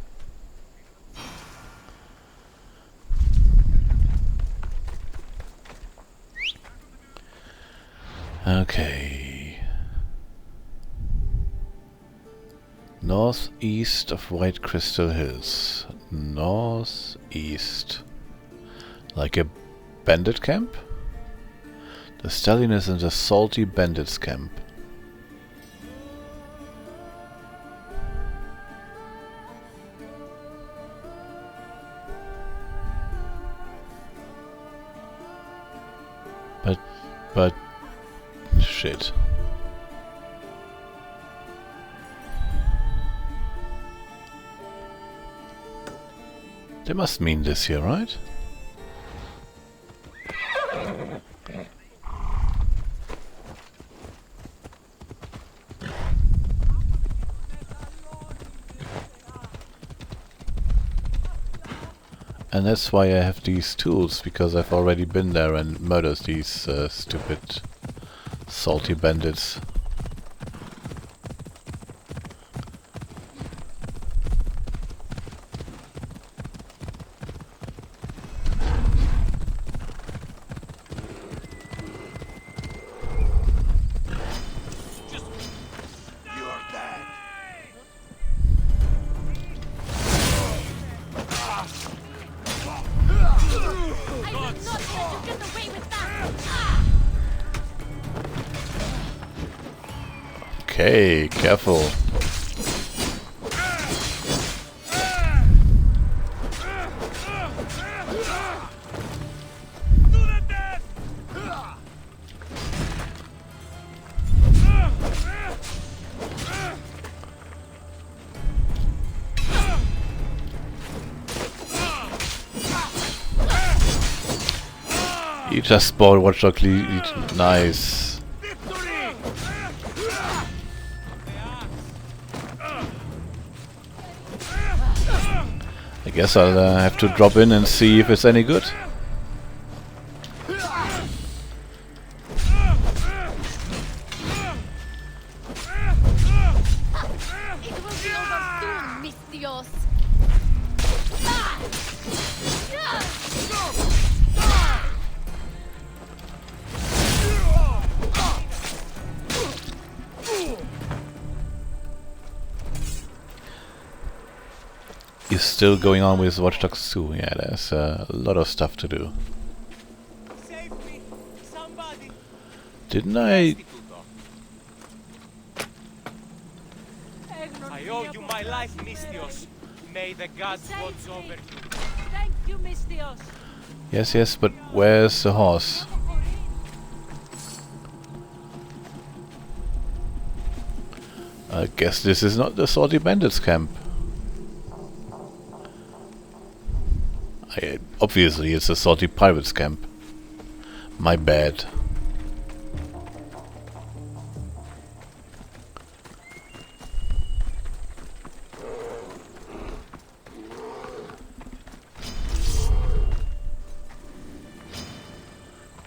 Okay. Northeast of White Crystal Hills. Northeast. Like a bandit camp? The stallion is in the salty bandits camp. But shit. They must mean this here, right? And that's why I have these tools, because I've already been there and murdered these stupid salty bandits. Okay, careful. You just spawned Watchdog Lead. Nice. I guess I'll have to drop in and see if it's any good. Is still going on with Watch Dogs 2. Yeah, there's a lot of stuff to do. Save me, somebody. Didn't I? I owe you my life, Mystios. May the gods watch over you. Thank you, Mystios. Yes, yes, but where's the horse? I guess this is not the Salty Bandits camp. Obviously, it's a Salty Pirates camp. My bad.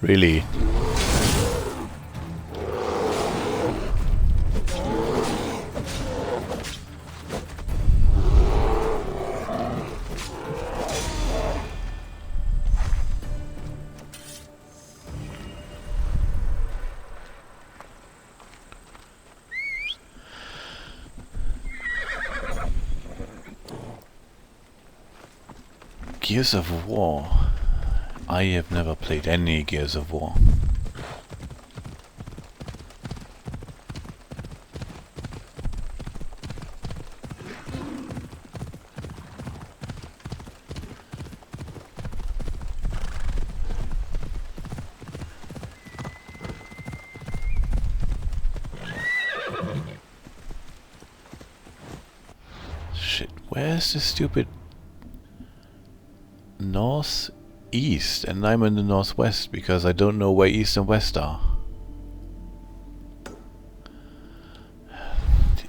Really? Gears of War. I have never played any Gears of War. Shit, where's the stupid northeast, and I'm in the northwest because I don't know where east and west are.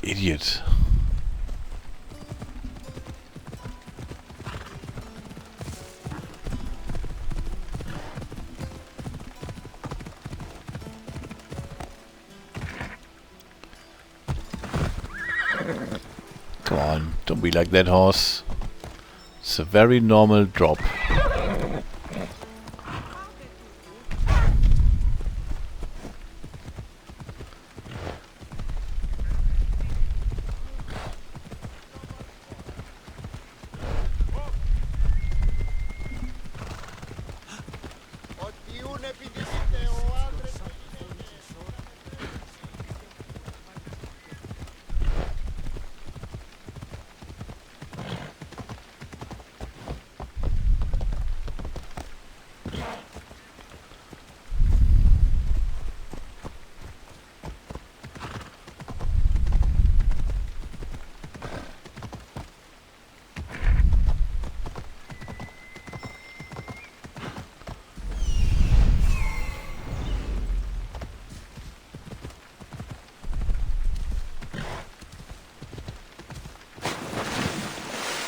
Idiot. Come on, don't be like that, horse. It's a very normal drop.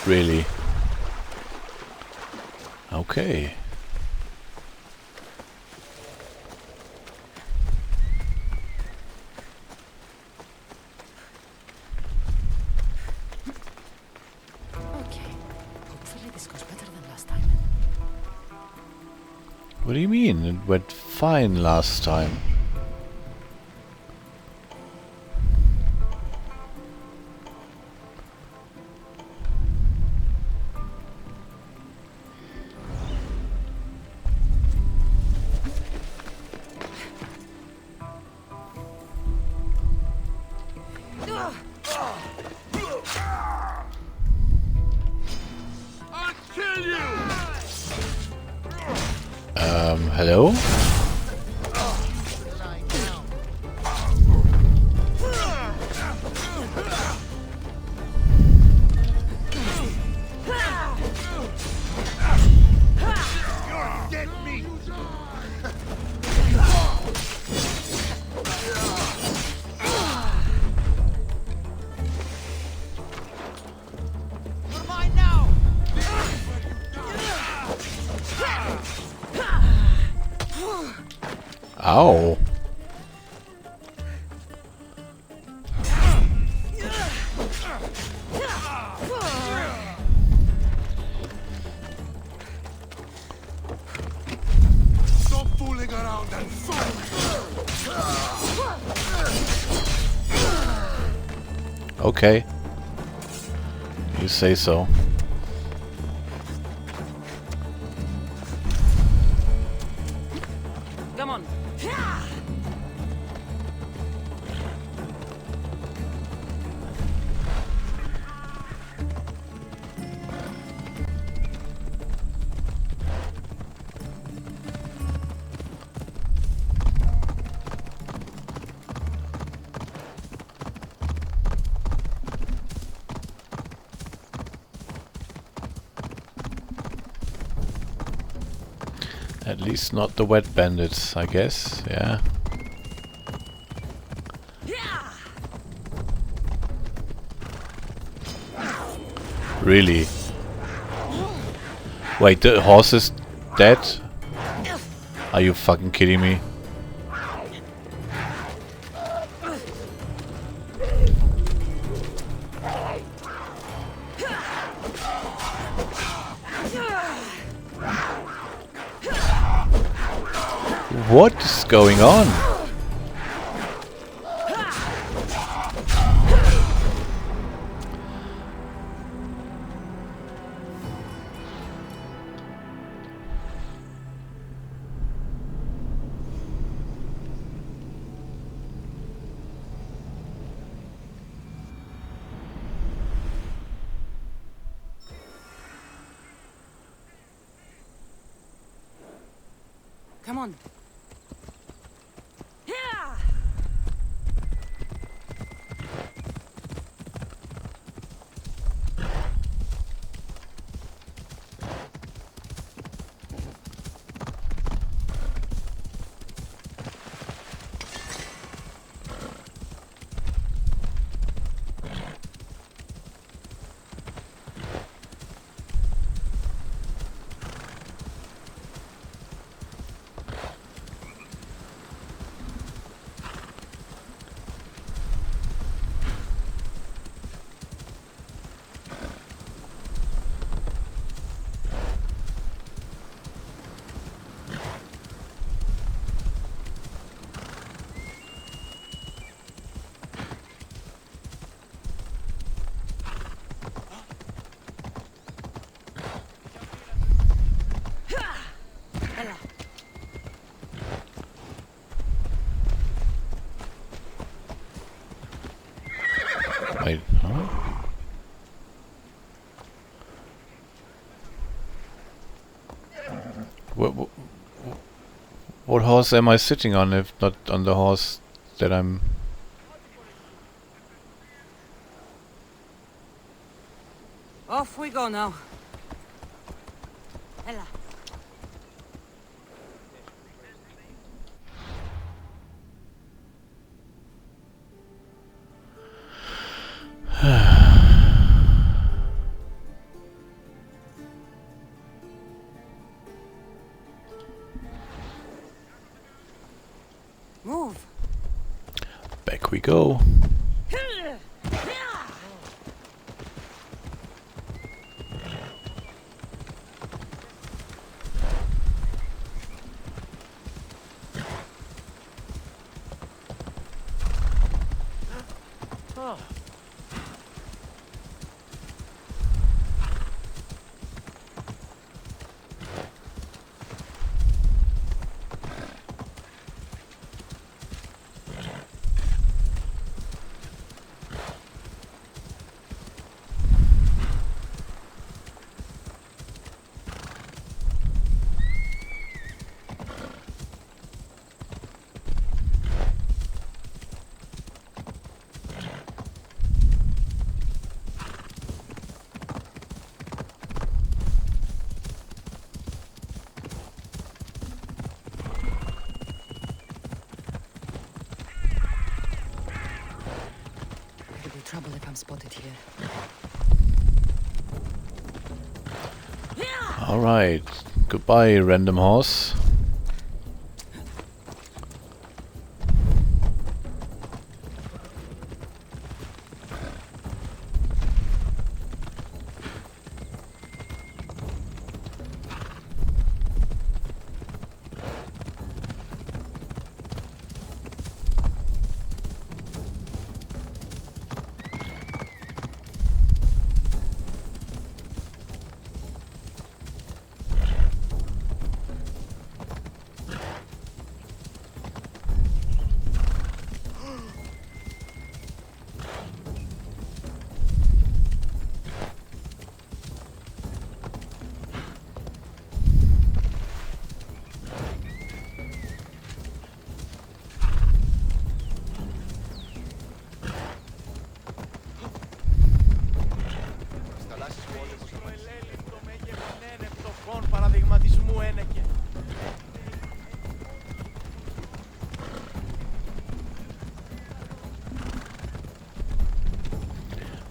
Really? Okay. Okay. Hopefully this goes better than last time. What do you mean? It went fine last time. Hello? Ow. Stop fooling around and fight! Okay. You say so. Come on. At least not the wet bandits, I guess. Yeah. Really? Wait, the horse is dead? Are you fucking kidding me? What is going on? Come on. Wait, huh? What horse am I sitting on if not on the horse that I'm... Off we go now. Ella. go. It'll be trouble if I'm spotted here. Alright. Goodbye, random horse.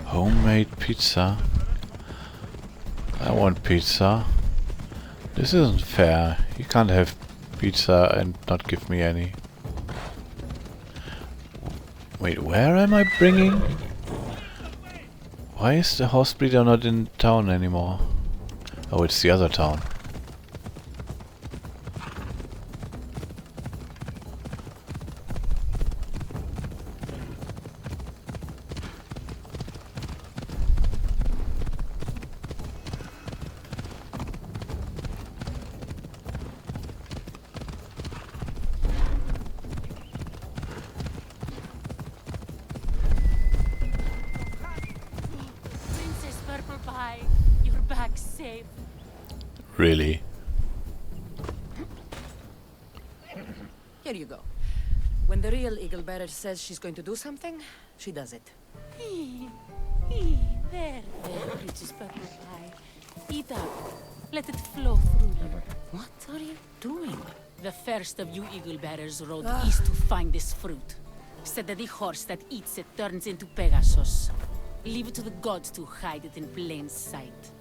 Homemade pizza. I want pizza. This isn't fair. You can't have pizza and not give me any. Wait, where am I bringing? Why is the horse breeder not in town anymore? Oh, it's the other town. Princess Purple Pie, you're back safe. Really? Here you go. When the real eagle bearer says she's going to do something, she does it. There, Princess Purple Pie. Eat up. Let it flow through you. What are you doing? The first of you eagle bearers rode east to find this fruit. Said that the horse that eats it turns into Pegasus. Leave it to the gods to hide it in plain sight.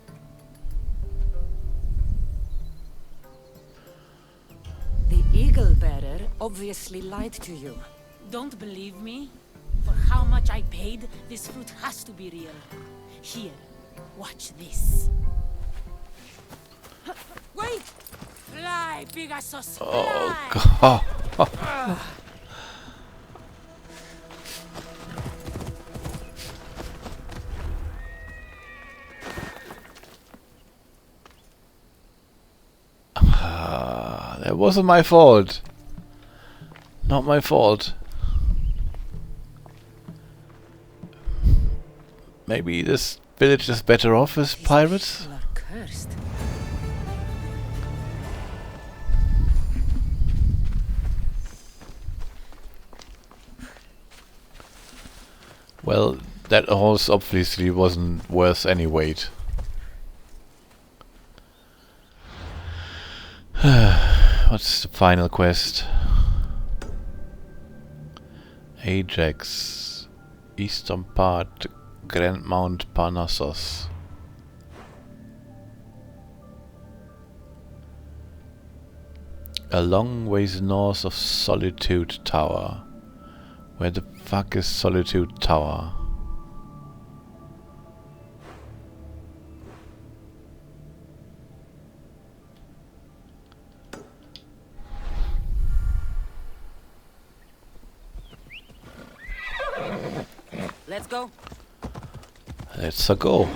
The eagle bearer obviously lied to you. Don't believe me? For how much I paid, this fruit has to be real. Here, watch this. Wait! Fly, Pegasus, fly! Oh god. That wasn't my fault. Not my fault. Maybe this village is better off as pirates? People are cursed. Well, that horse obviously wasn't worth any weight. What's the final quest? Ajax, eastern part, Grand Mount Parnassus. A long ways north of Solitude Tower, Where the fuck is Solitude Tower? Let's go. Let's go.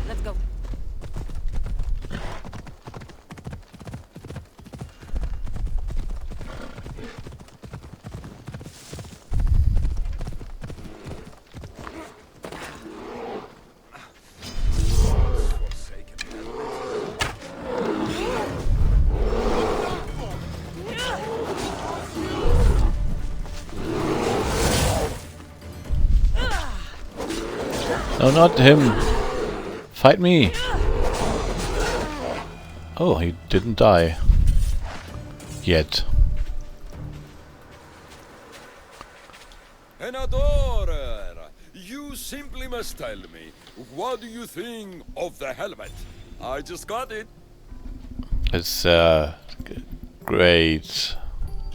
Let's go. No, not him. Fight me. Oh, he didn't die. Yet. An adorer! You simply must tell me, what do you think of the helmet? I just got it. It's great.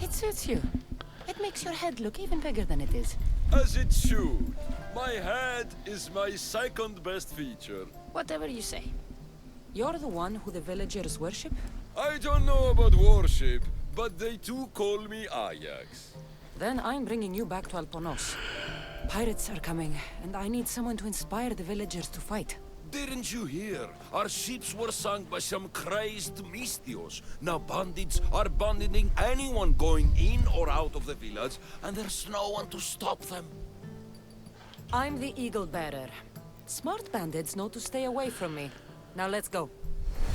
It suits you. It makes your head look even bigger than it is. As it should. My head is my second best feature. Whatever you say. You're the one who the villagers worship? I don't know about worship, but they too call me Ajax. Then I'm bringing you back to Alponos. Pirates are coming, and I need someone to inspire the villagers to fight. Didn't you hear? Our ships were sunk by some crazed Mistios. Now bandits are banditing anyone going in or out of the village, and there's no one to stop them. I'm the Eagle Bearer. Smart bandits know to stay away from me. Now let's go.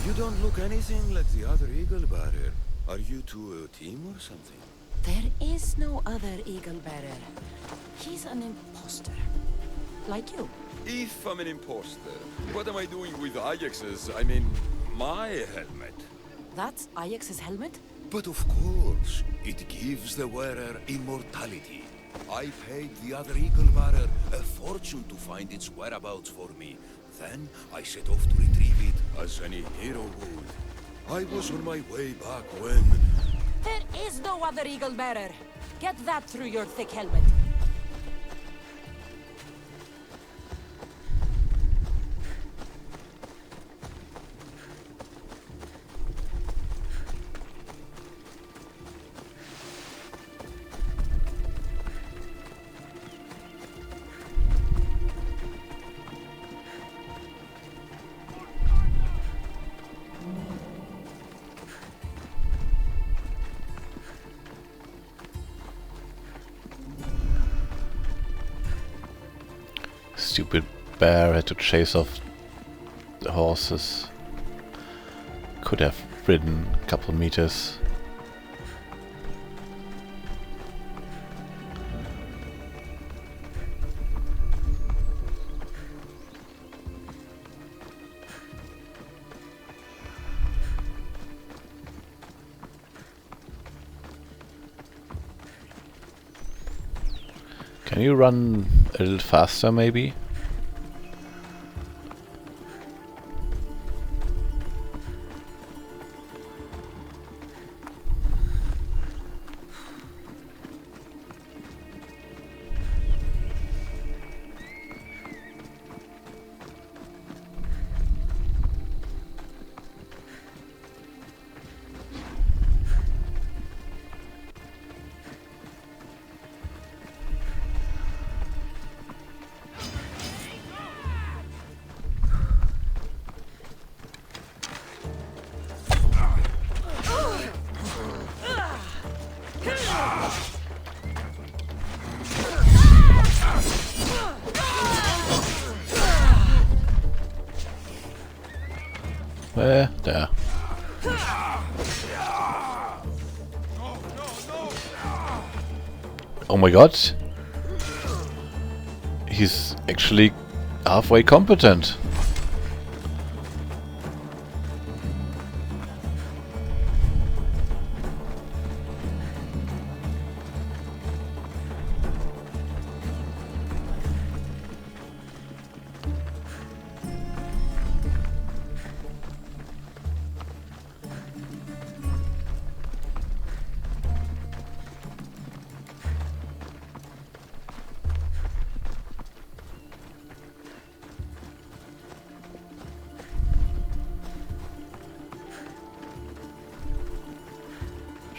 You don't look anything like the other Eagle Bearer. Are you two a team or something? There is no other Eagle Bearer. He's an imposter. Like you. If I'm an imposter, what am I doing with Ajax's, I mean, my helmet? That's Ajax's helmet? But of course, it gives the wearer immortality. I paid the other Eagle Bearer a fortune to find its whereabouts for me. Then I set off to retrieve it as any hero would. I was on my way back when... There is no other Eagle Bearer. Get that through your thick helmet. Stupid bear had to chase off the horses. Could have ridden a couple meters. Can you run a little faster, maybe? Where? There. Oh my god. he's actually halfway competent.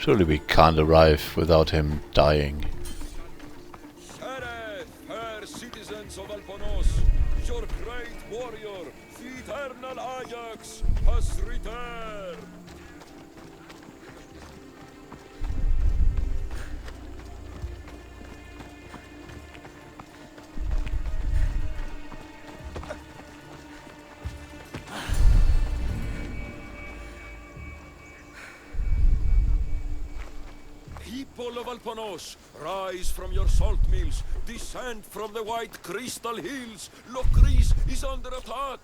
Surely we can't arrive without him dying. Sheriff, fair citizens of Alponos, your great warrior, the eternal Ajax, has returned. People of Alponos, rise from your salt mills, descend from the white crystal hills. Lokris is under attack.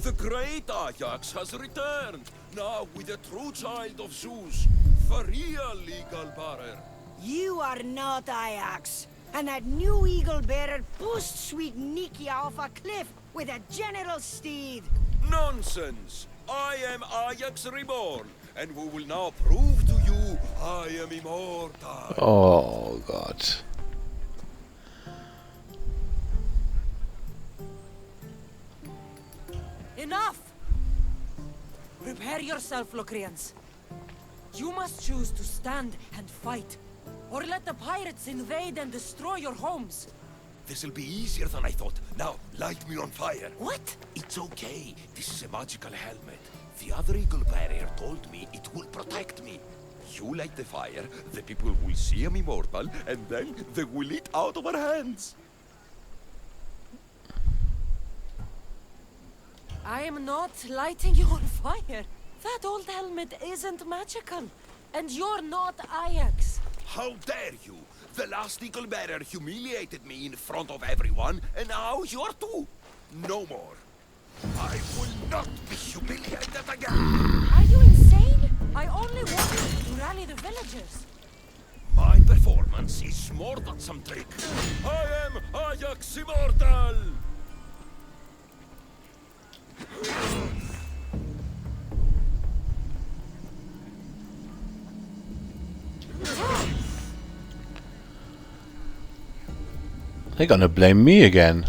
The great Ajax has returned, now with the true child of Zeus, the real eagle bearer. You are not Ajax. And that new eagle bearer pushed sweet Nikia off a cliff with a general steed. Nonsense! I am Ajax reborn, and we will now prove to you I am immortal. Oh god. Enough! Prepare yourself, Locrians. You must choose to stand and fight, or let the pirates invade and destroy your homes. This'll be easier than I thought. Now, light me on fire. What? It's okay. This is a magical helmet. The other eagle barrier told me it will protect me. You light the fire, the people will see I'm immortal, and then they will eat out of our hands. I am not lighting you on fire. That old helmet isn't magical. And you're not Ajax. How dare you! The last eagle bearer humiliated me in front of everyone, and now you're too. No more. I will not be humiliated again. Are you insane? I only wanted to rally the villagers. My performance is more than some trick. I am Ajax Immortal! They're gonna blame me again.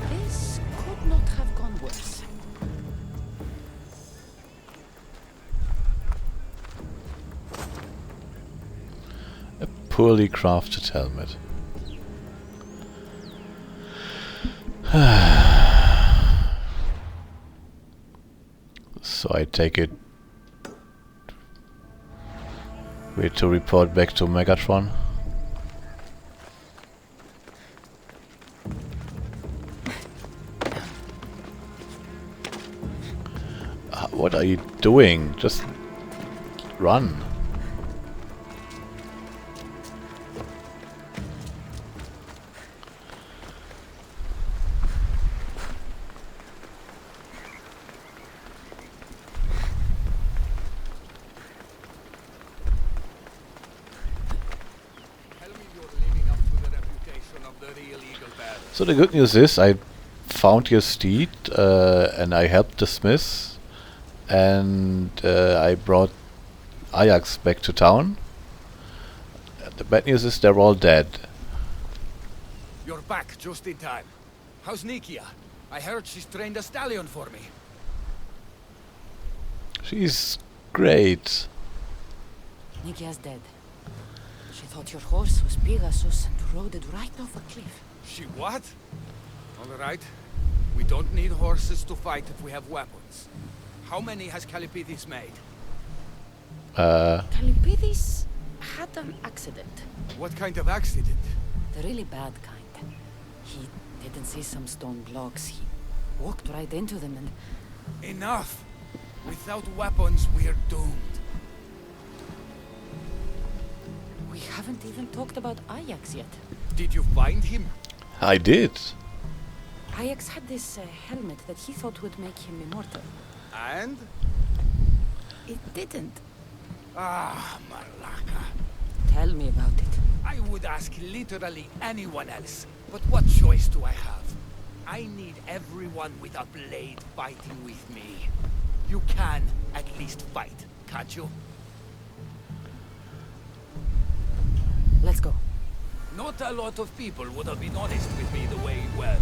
This could not have gone worse. A poorly crafted helmet. So I take it we're to report back to Megatron. What are you doing? Just run. So the good news is I found your steed and I helped the smith and I brought Ajax back to town. The bad news is they're all dead. You're back just in time. How's Nikia? I heard she's trained a stallion for me. She's great. Nikia's dead. She thought your horse was Pegasus and rode it right off a cliff. She what? All right. We don't need horses to fight if we have weapons. How many has Calipidis made? Calipidis had an accident. What kind of accident? The really bad kind. He didn't see some stone blocks. He walked right into them and... Enough! Without weapons, we're doomed. We haven't even talked about Ajax yet. Did you find him? I did. Ajax had this helmet that he thought would make him immortal. And? It didn't. Ah, Malaka. Tell me about it. I would ask literally anyone else, but what choice do I have? I need everyone with a blade fighting with me. You can at least fight, can't you? Let's go. Not a lot of people would have been honest with me the way you were.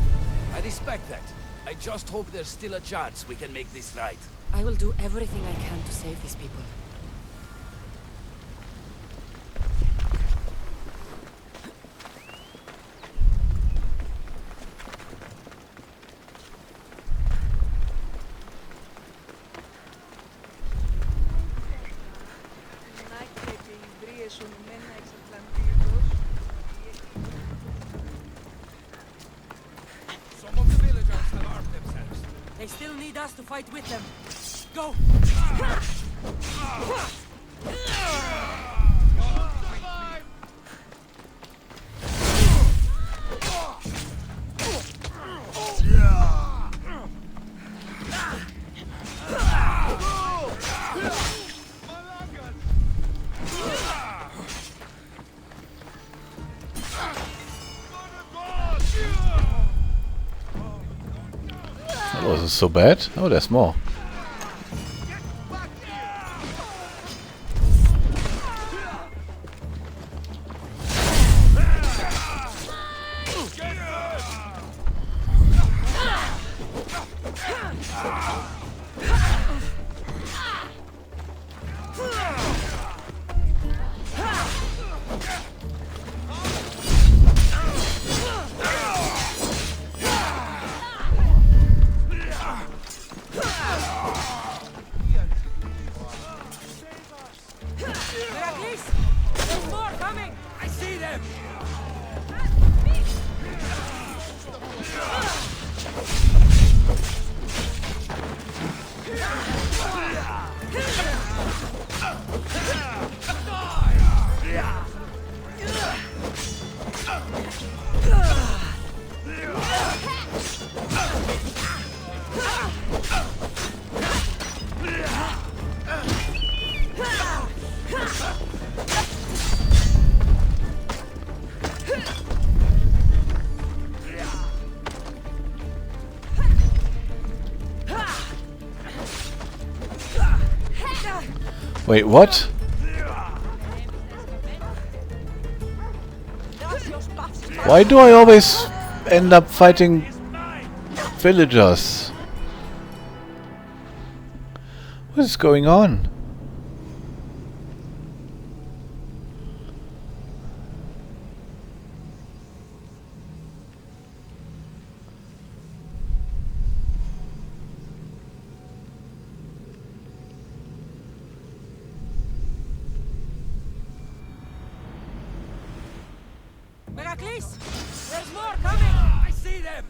I respect that. I just hope there's still a chance we can make this right. I will do everything I can to save these people. Some of the villagers have armed themselves. They still need us to fight with them. Go! That wasn't so bad. Oh, there's more. There's more coming! I see them! Wait, what? Why do I always end up fighting villagers? What is going on? Megacles! There's more coming! I see them!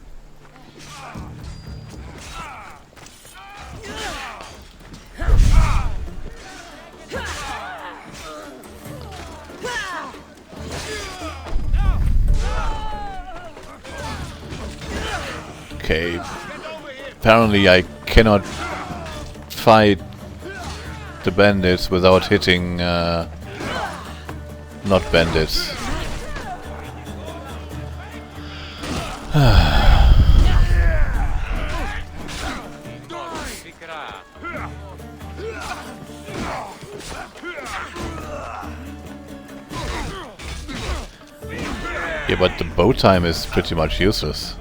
Okay. Apparently I cannot fight the bandits without hitting not bandits. Yeah, but the bow time is pretty much useless.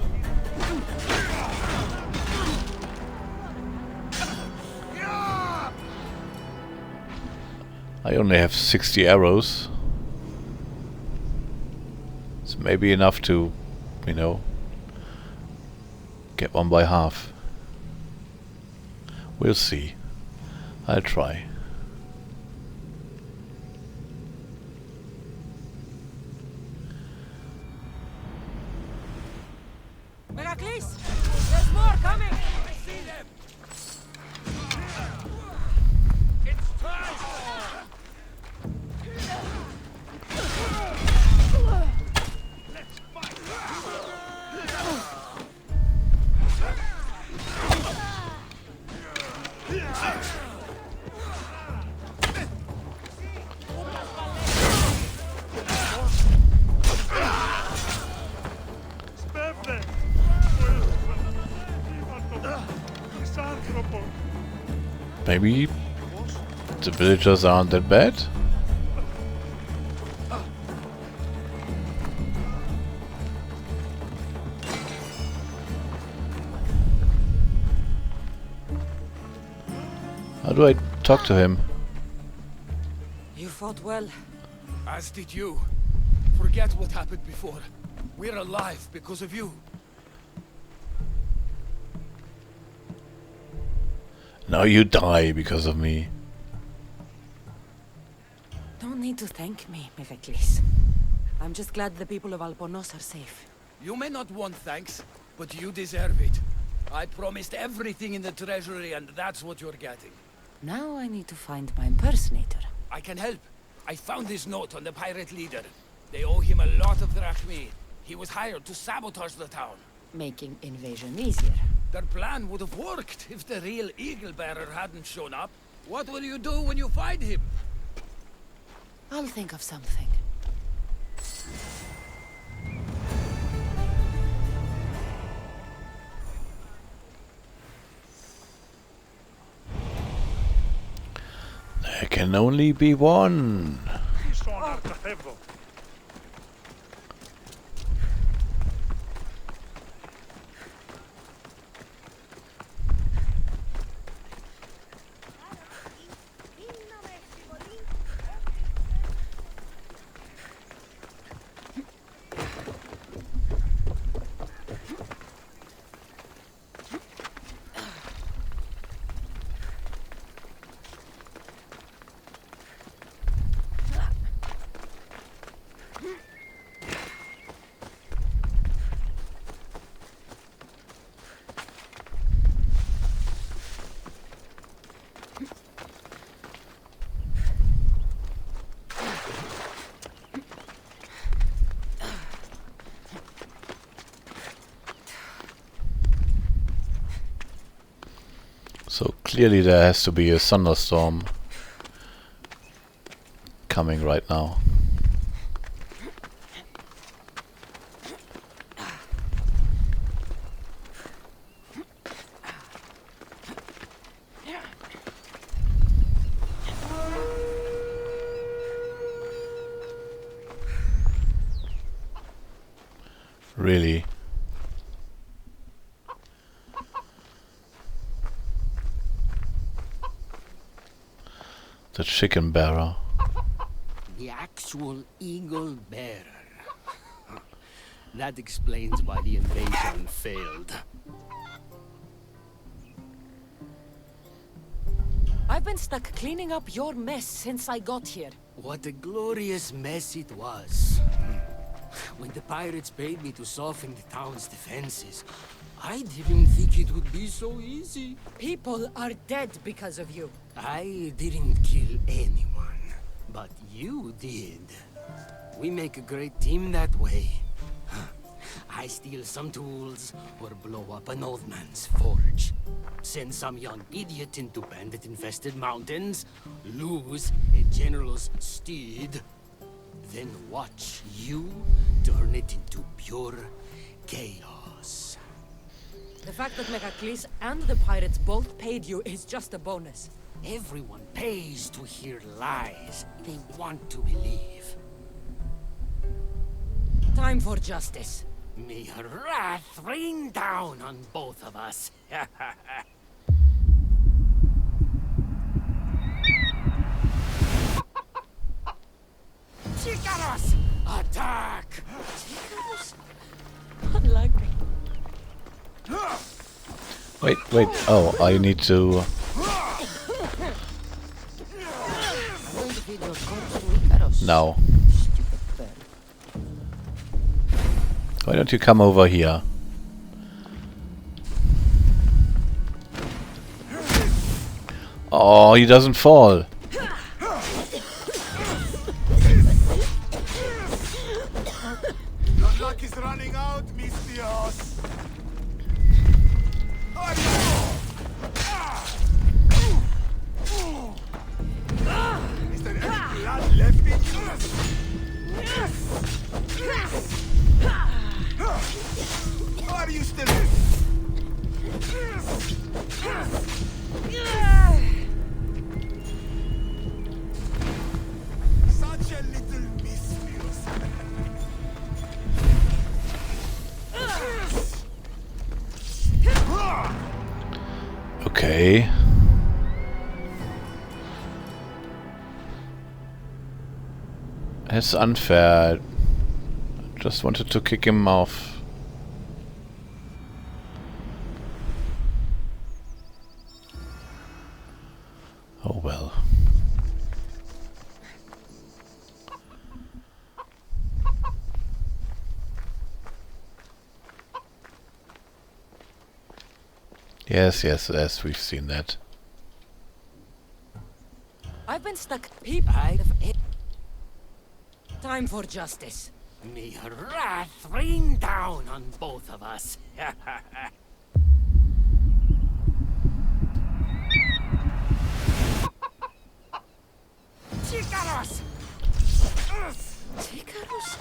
I only have 60 arrows. It's maybe enough to, you know, get one by half. We'll see. I'll try. Megacles! There's more coming! I see them! It's time! Let's fight! Maybe the villagers aren't that bad? How do I talk to him? You fought well. As did you. Forget what happened before. We're alive because of you. Now you die because of me. Don't need to thank me, Megacles. I'm just glad the people of Albornoz are safe. You may not want thanks, but you deserve it. I promised everything in the treasury, and that's what you're getting. Now I need to find my impersonator. I can help. I found this note on the pirate leader. They owe him a lot of drachmi. He was hired to sabotage the town. Making invasion easier. Their plan would have worked if the real Eagle Bearer hadn't shown up. What will you do when you find him? I'll think of something. There can only be one. So clearly there has to be a thunderstorm coming right now. Really? The chicken bearer. The actual Eagle Bearer. That explains why the invasion failed. I've been stuck cleaning up your mess since I got here. What a glorious mess it was. When the pirates paid me to soften the town's defenses, I didn't think it would be so easy. People are dead because of you. I didn't kill anyone, but you did. We make a great team that way. I steal some tools, or blow up an old man's forge. Send some young idiot into bandit-infested mountains, lose a general's steed, then watch you turn it into pure chaos. The fact that Megacles and the pirates both paid you is just a bonus. Everyone pays to hear lies they want to believe. Time for justice. May her wrath rain down on both of us. Chicaros! Attack! Chicaros? Unlikely. Wait. Oh, I need to... Now. Why don't you come over here? Oh, he doesn't fall. Your luck is running out, Mistios. Is there any blood left in you? Are you still? Such a little Mistios. Okay. It's unfair. I just wanted to kick him off. Oh well. Yes, yes, yes, we've seen that. I've been stuck. Time for justice. May wrath rain down on both of us. Chicaros! Chicaros?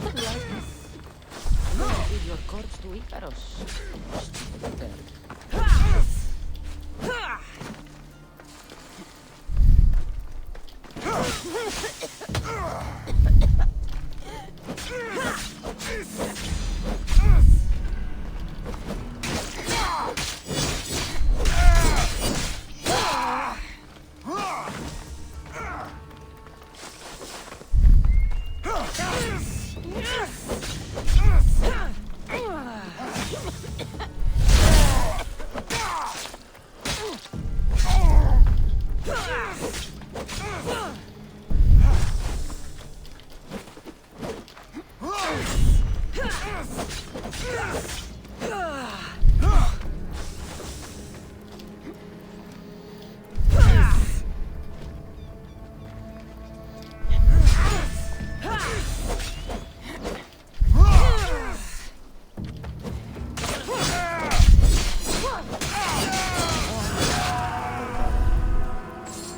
What life? Lead your corpse to Icaros.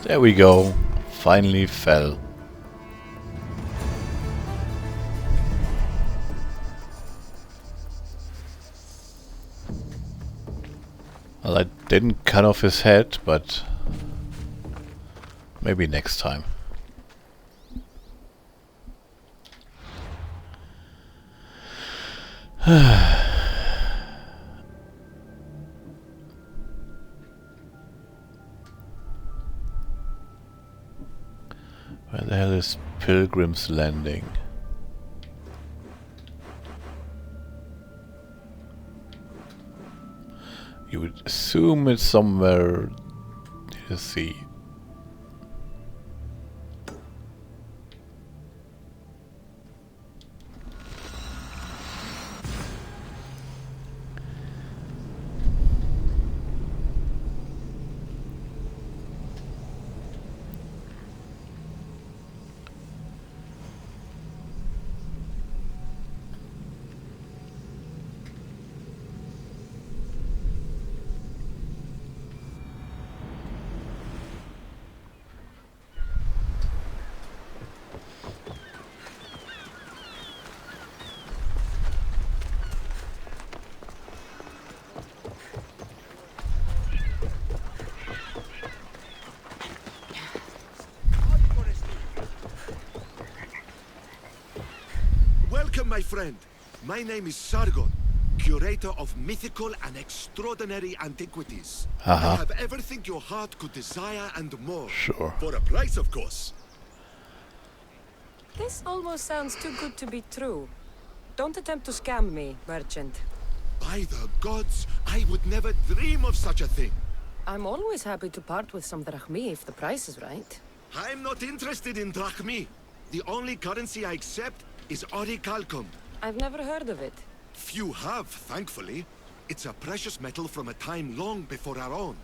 There we go. Finally fell. Well, I didn't cut off his head, but maybe next time. Where the hell is Pilgrim's Landing? You would assume it's somewhere near the sea. Welcome, my friend. My name is Sargon, curator of mythical and extraordinary antiquities. I have everything your heart could desire and more. Sure. For a price, of course. This almost sounds too good to be true. Don't attempt to scam me, merchant. By the gods, I would never dream of such a thing. I'm always happy to part with some drachmi if the price is right. I'm not interested in drachmi. The only currency I accept is orichalcum. I've never heard of it. Few have, thankfully. It's a precious metal from a time long before our own.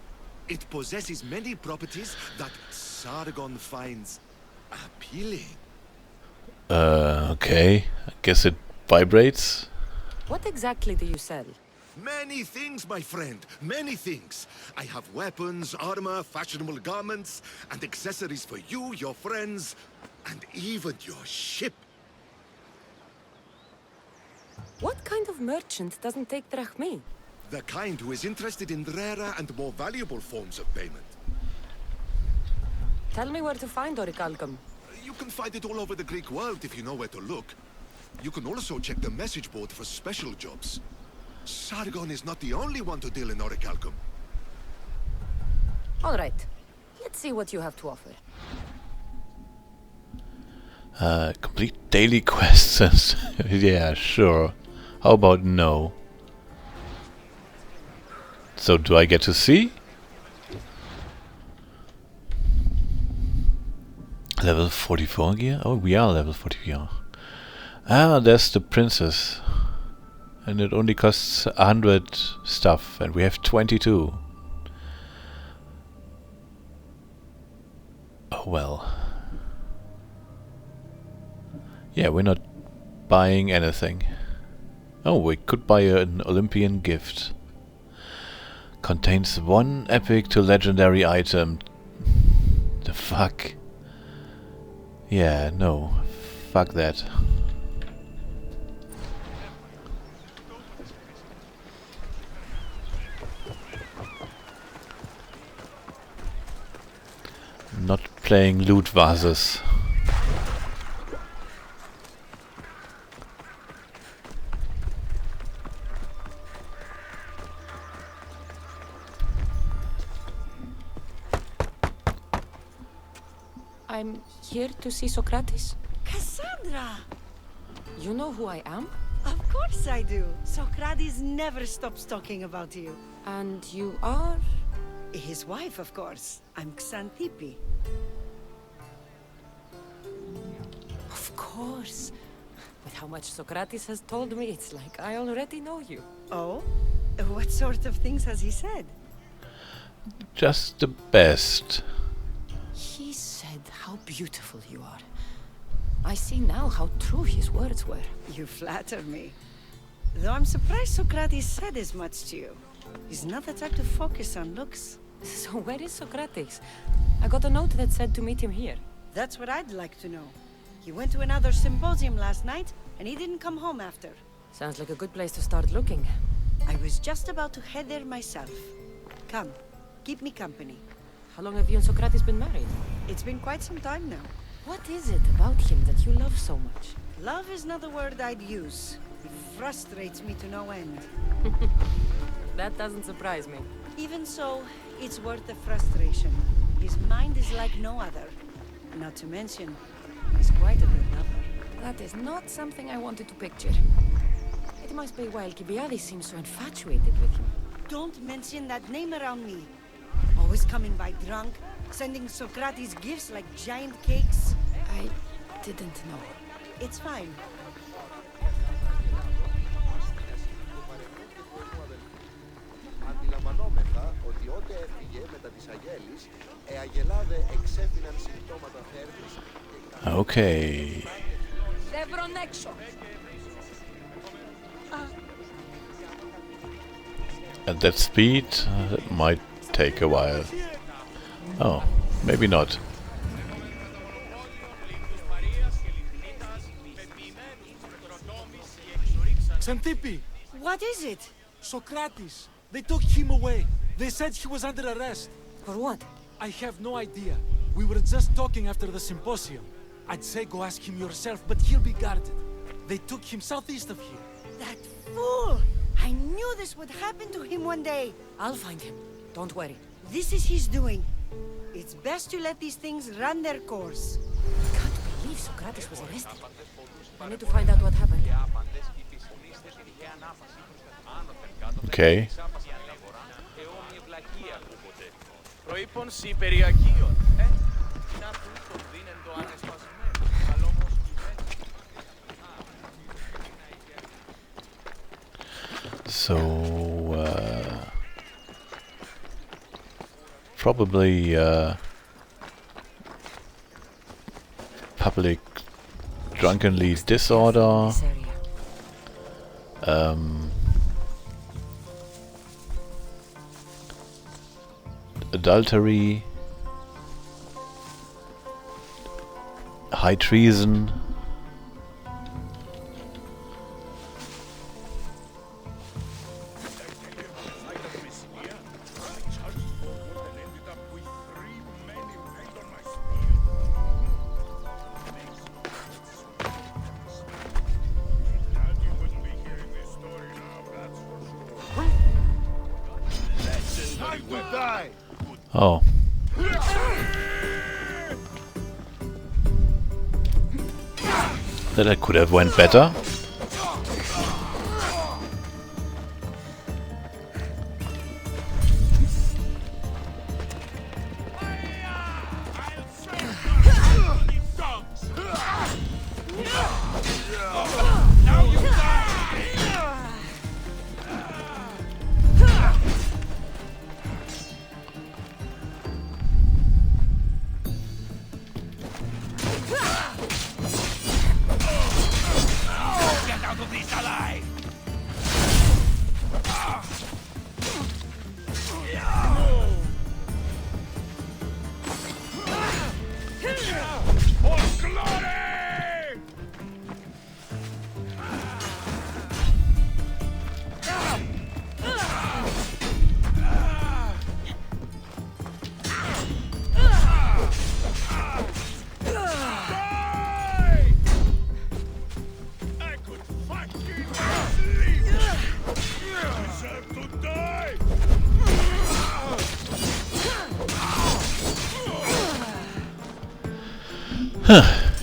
It possesses many properties that Sargon finds appealing. Okay. I guess it vibrates. What exactly do you sell? Many things, my friend, many things. I have weapons, armor, fashionable garments, and accessories for you, your friends, and even your ship. What kind of merchant doesn't take drachmi? The kind who is interested in rarer and more valuable forms of payment. Tell me where to find Orichalcum. You can find it all over the Greek world if you know where to look. You can also check the message board for special jobs. Sargon is not the only one to deal in Orichalcum. All right. Let's see what you have to offer. Complete daily quests. Yeah, sure. How about no? So do I get to see? Level 44 gear? Oh, we are level 44. Ah, there's the princess. And it only costs 100 stuff, and we have 22. Oh well. Yeah, we're not buying anything. Oh, we could buy an Olympian gift. Contains one epic to legendary item. The fuck? Yeah, no. Fuck that. Not playing loot vases. I'm here to see Socrates. Cassandra! You know who I am? Of course I do. Socrates never stops talking about you. And you are? His wife, of course. I'm Xanthippe. Of course. With how much Socrates has told me, it's like I already know you. Oh? What sort of things has he said? Just the best. He said how beautiful you are. I see now how true his words were. You flatter me. Though I'm surprised Socrates said as much to you. He's not the type to focus on looks. So where is Socrates? I got a note that said to meet him here. That's what I'd like to know. He went to another symposium last night, and he didn't come home after. Sounds like a good place to start looking. I was just about to head there myself. Come, keep me company. How long have you and Socrates been married? It's been quite some time now. What is it about him that you love so much? Love is not the word I'd use. He frustrates me to no end. That doesn't surprise me. Even so, it's worth the frustration. His mind is like no other. Not to mention, he's quite a good lover. That is not something I wanted to picture. It must be why Alcibiades seems so infatuated with him. Don't mention that name around me. Always coming by drunk, sending Socrates gifts like giant cakes. I didn't know. It's fine. Αντιλαμβανόμεθα ότι ό,τι έφυγε μετά τις αγέλης, αγελάδε εξέφυναν συμπτώματα θέρμης. Okay. At that speed, it might take a while. Oh, maybe not. Xanthippe! What is it? Socrates! They took him away. They said he was under arrest. For what? I have no idea. We were just talking after the symposium. I'd say go ask him yourself, but he'll be guarded. They took him southeast of here. That fool! I knew this would happen to him one day. I'll find him. Don't worry. This is his doing. It's best to let these things run their course. I can't believe Socrates was arrested. I need to find out what happened. Okay. Προείπων συμπεριακίων. Να τους το δίνεν το ανεσπασμένο. Καλόμως So, probably public drunkenly disorder, adultery, high treason. Oh. That could have went better.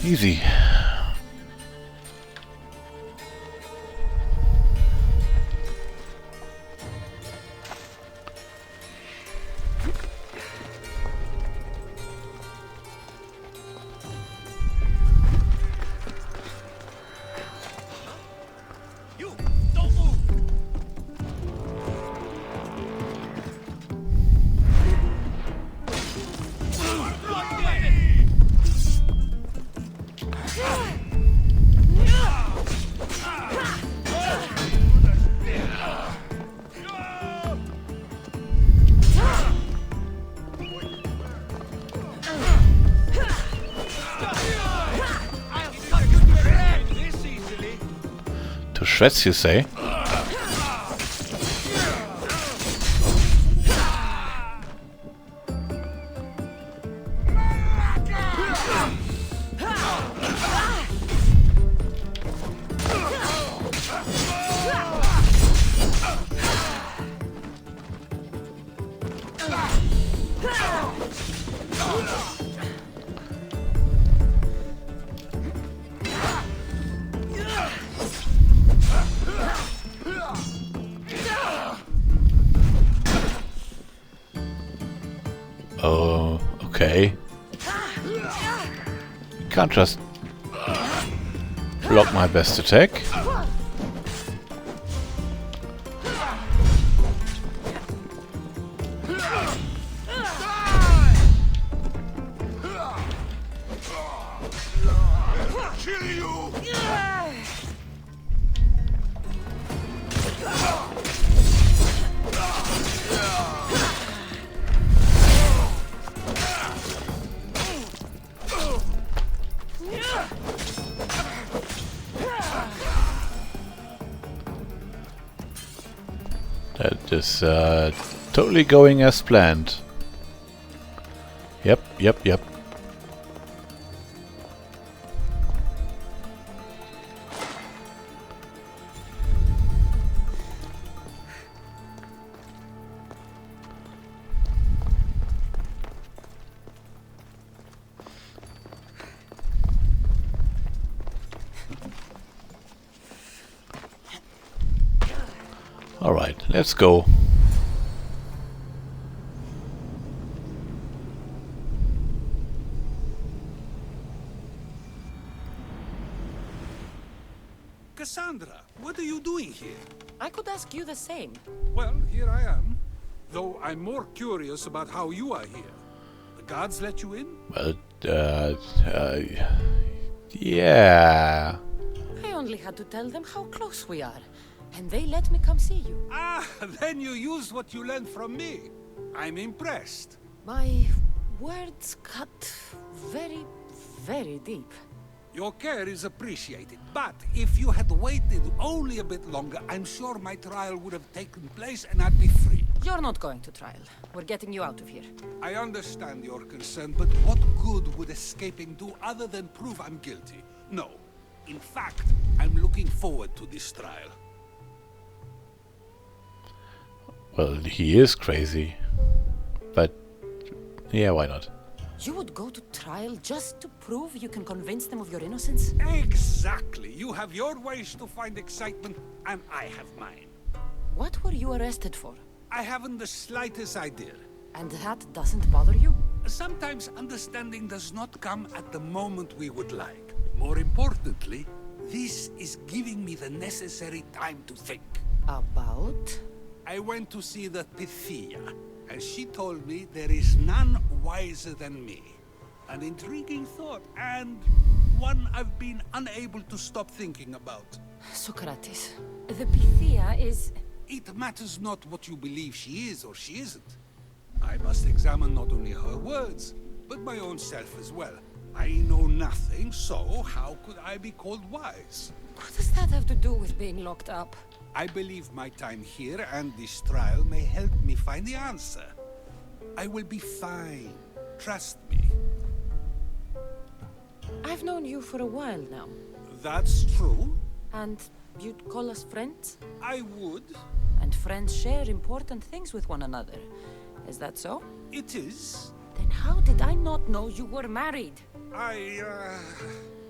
Easy. To shreds, you say? Oh, okay. Can't just block my best attack. That is totally going as planned. Yep. Alright, let's go. Cassandra, what are you doing here? I could ask you the same. Well, here I am. Though I'm more curious about how you are here. The guards let you in? Well, yeah. I only had to tell them how close we are, and they let me come see you. Ah, then you used what you learned from me. I'm impressed. My words cut very, very deep. Your care is appreciated, but if you had waited only a bit longer, I'm sure my trial would have taken place and I'd be free. You're not going to trial. We're getting you out of here. I understand your concern, but what good would escaping do other than prove I'm guilty? No. In fact, I'm looking forward to this trial. Well, he is crazy. But, yeah, why not? You would go to trial just to prove you can convince them of your innocence? Exactly. You have your ways to find excitement, and I have mine. What were you arrested for? I haven't the slightest idea. And that doesn't bother you? Sometimes understanding does not come at the moment we would like. More importantly, this is giving me the necessary time to think. About? I went to see the Pythia, and she told me there is none wiser than me. An intriguing thought, and one I've been unable to stop thinking about. Socrates. The Pythia is... It matters not what you believe she is or she isn't. I must examine not only her words, but my own self as well. I know nothing, so how could I be called wise? What does that have to do with being locked up? I believe my time here and this trial may help me find the answer. I will be fine. Trust me. I've known you for a while now. That's true. And you'd call us friends? I would. And friends share important things with one another. Is that so? It is. Then how did I not know you were married?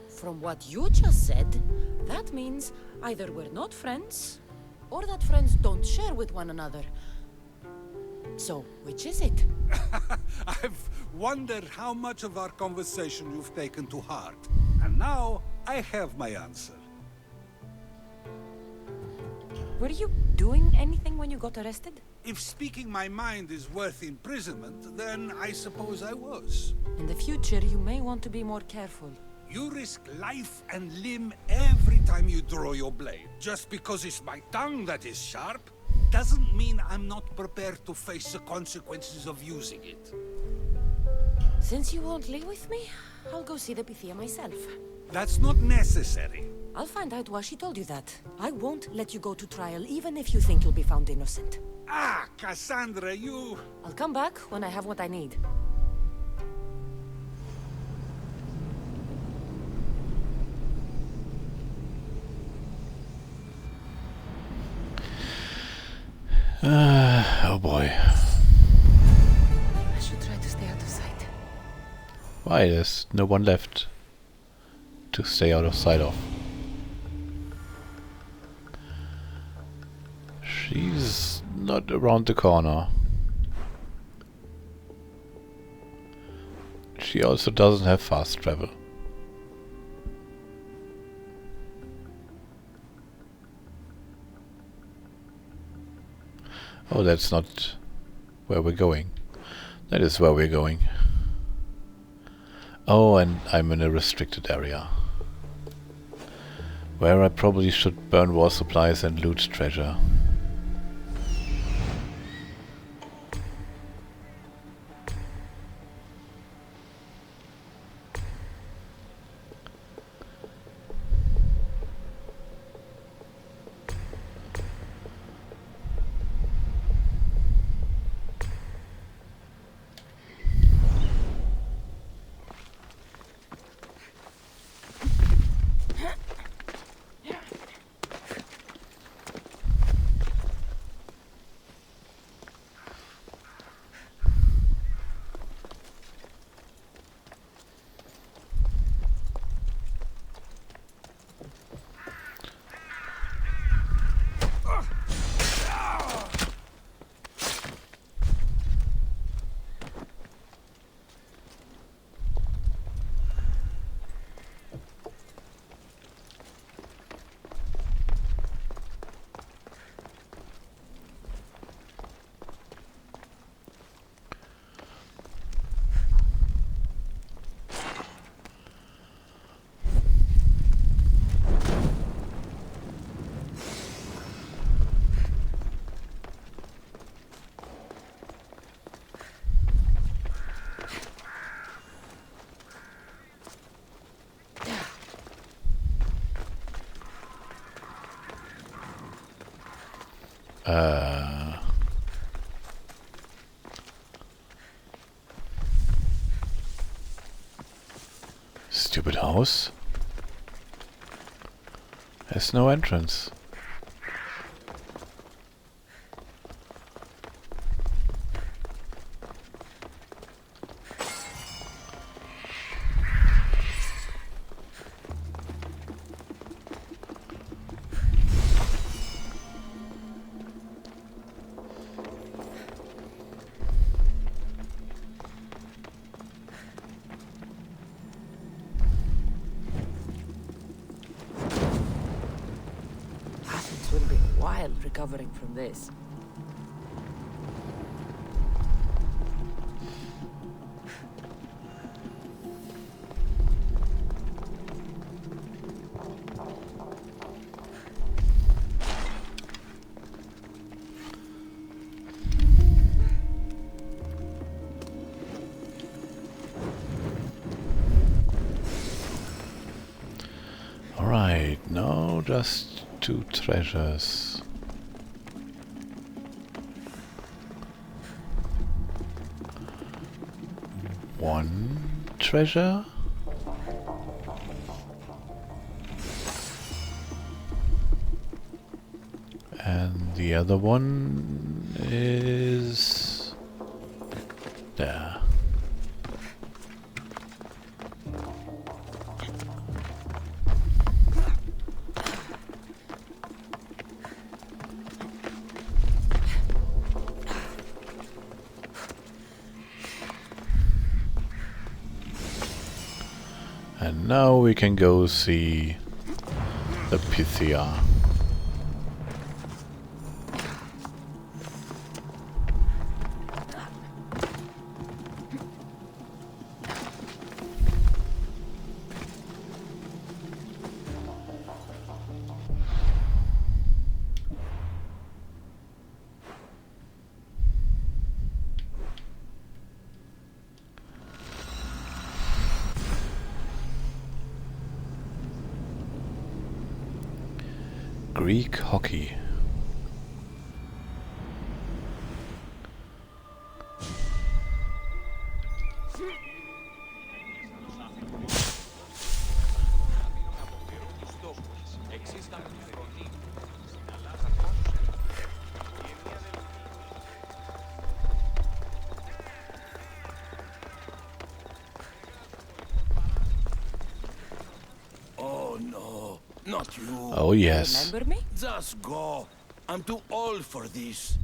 From what you just said, that means either we're not friends, or that friends don't share with one another. So, which is it? I've wondered how much of our conversation you've taken to heart. And now, I have my answer. Were you doing anything when you got arrested? If speaking my mind is worth imprisonment, then I suppose I was. In the future, you may want to be more careful. You risk life and limb every time you draw your blade. Just because it's my tongue that is sharp, doesn't mean I'm not prepared to face the consequences of using it. Since you won't leave with me, I'll go see the Pythia myself. That's not necessary. I'll find out why she told you that. I won't let you go to trial, even if you think you'll be found innocent. Ah, Cassandra, you... I'll come back when I have what I need. Oh boy. I should try to stay out of sight. Why? There's no one left to stay out of sight of. She's not around the corner. She also doesn't have fast travel. Oh, that's not where we're going. That is where we're going. Oh, and I'm in a restricted area. Where I probably should burn war supplies and loot treasure. Stupid house. Has no entrance. Athens will be wild recovering from this. Alright, now just 2 treasures. One treasure? And the other one is there. And now we can go see the Pythia. Greek hockey. Oh no, not you. Oh yes. Remember me? Just go. I'm too old for this.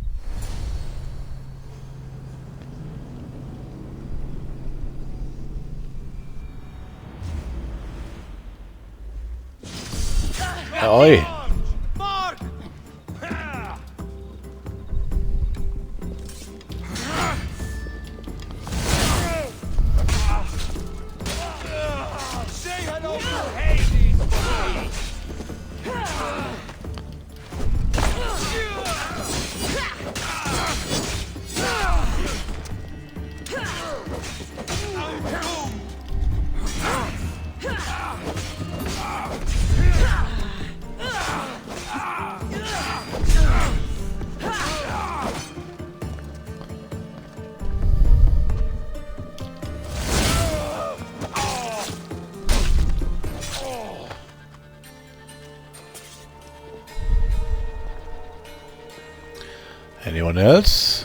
Oi. Mark! Say hello to Hades, boy! Anyone else?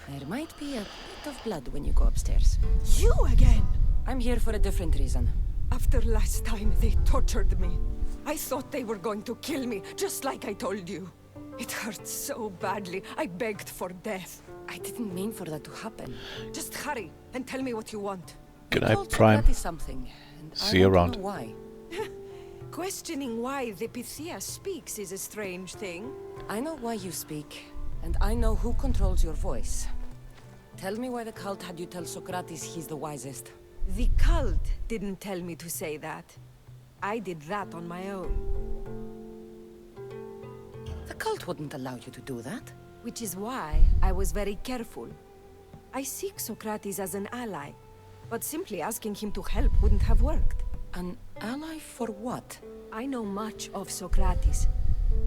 There might be a bit of blood when you go upstairs. You again! I'm here for a different reason. After last time, they tortured me. I thought they were going to kill me, just like I told you. It hurt so badly, I begged for death. I didn't mean for that to happen. Just hurry and tell me what you want. Good You night, told Prime. Socrates something, and See I you want around. to know why. Questioning why the Pythia speaks is a strange thing. I know why you speak, and I know who controls your voice. Tell me why the cult had you tell Socrates he's the wisest. The cult didn't tell me to say that. I did that on my own. The cult wouldn't allow you to do that. Which is why I was very careful. I seek Socrates as an ally, but simply asking him to help wouldn't have worked. An ally for what? I know much of Socrates.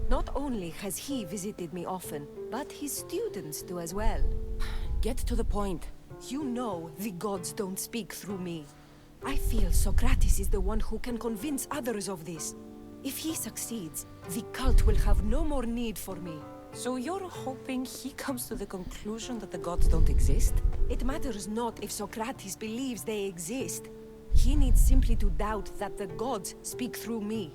Not only has he visited me often, but his students do as well. Get to the point. You know the gods don't speak through me. I feel Socrates is the one who can convince others of this. If he succeeds, the cult will have no more need for me. So you're hoping he comes to the conclusion that the gods don't exist? It matters not if Socrates believes they exist. He needs simply to doubt that the gods speak through me.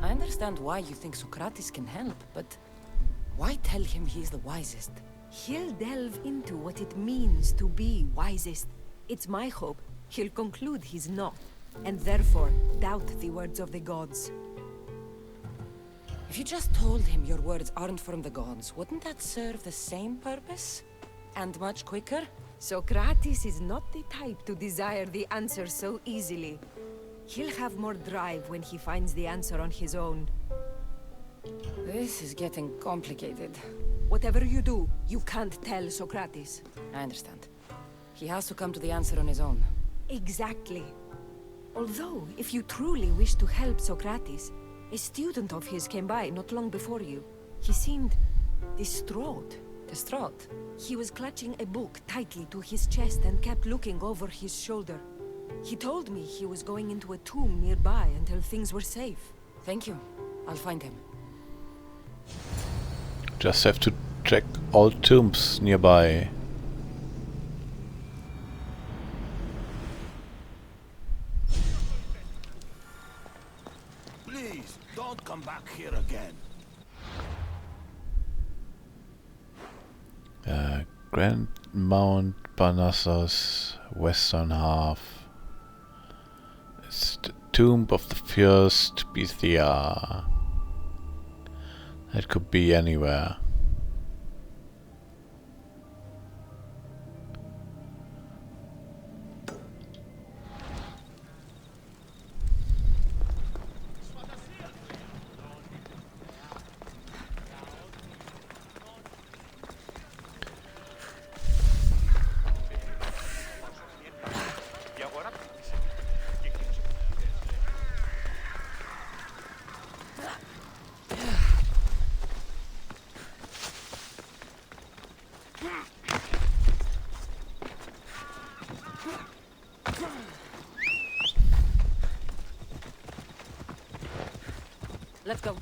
I understand why you think Socrates can help, but why tell him he's the wisest? He'll delve into what it means to be wisest. It's my hope he'll conclude he's not, and therefore doubt the words of the gods. If you just told him your words aren't from the gods, wouldn't that serve the same purpose? And much quicker? Socrates is not the type to desire the answer so easily. He'll have more drive when he finds the answer on his own. This is getting complicated. Whatever you do, you can't tell Socrates. I understand. He has to come to the answer on his own. Exactly. Although, if you truly wish to help Socrates, a student of his came by not long before you. He seemed distraught. Distraught? He was clutching a book tightly to his chest and kept looking over his shoulder. He told me he was going into a tomb nearby until things were safe. Thank you. I'll find him. Just have to check all tombs nearby. Please, don't come back here again. Grand Mount Parnassus, western half. It's the tomb of the first Pythia. It could be anywhere. Let's go.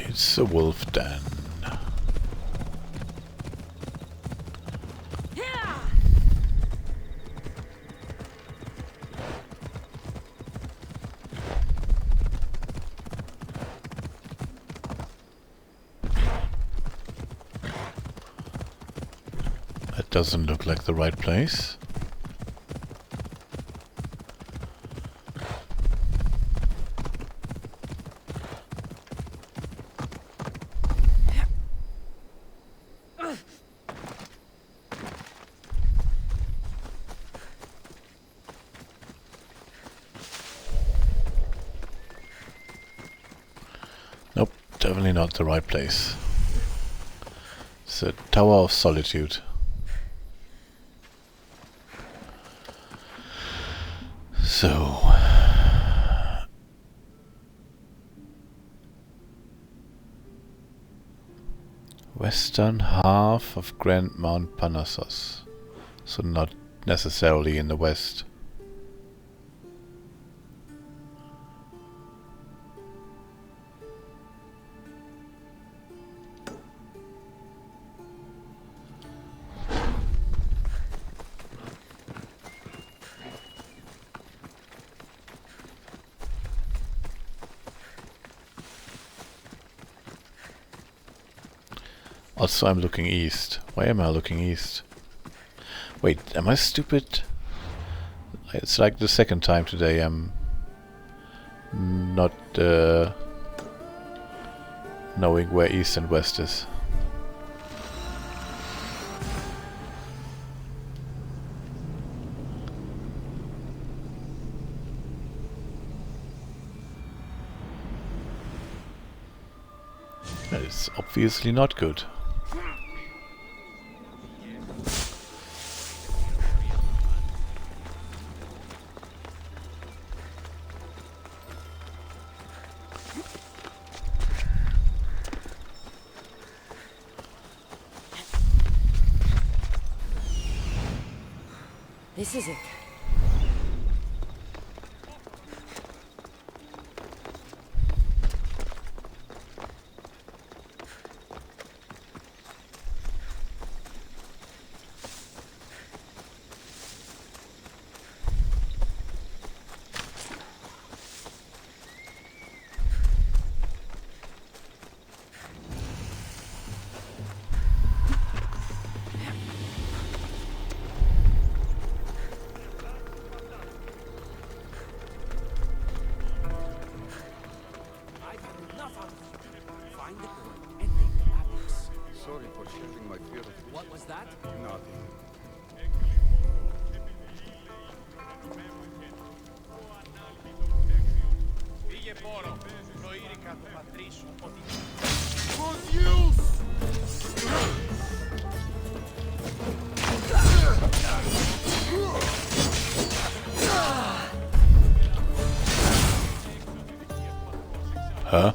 It's a wolf den. That doesn't look like the right place. Nope, definitely not the right place. It's a Tower of Solitude. So... western half of Grand Mount Parnassus. So not necessarily in the west. Also, I'm looking east. Why am I looking east? Wait, am I stupid? It's like the second time today I'm not knowing where east and west is. That is obviously not good. This is it. Sorry for sharing my fear of you. What was that? Nothing. Πήγε πόρο, νοήρικα το πατρί σου ότι... Huh?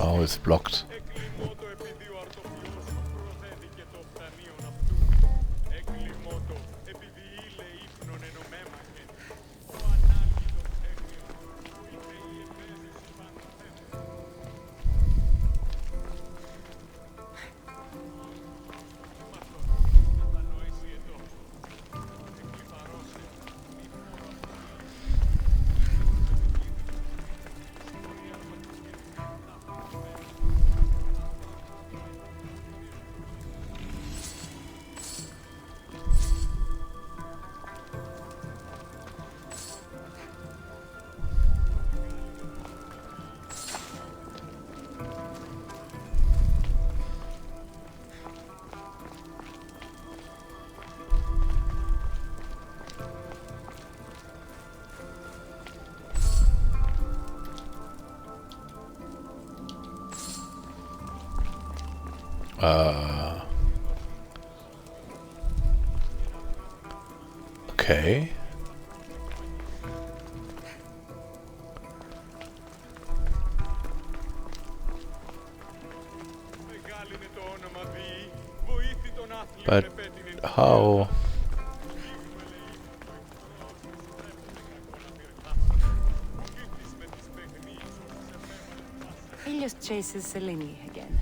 Oh, it's blocked. Okay. But how? He just chases Selene again.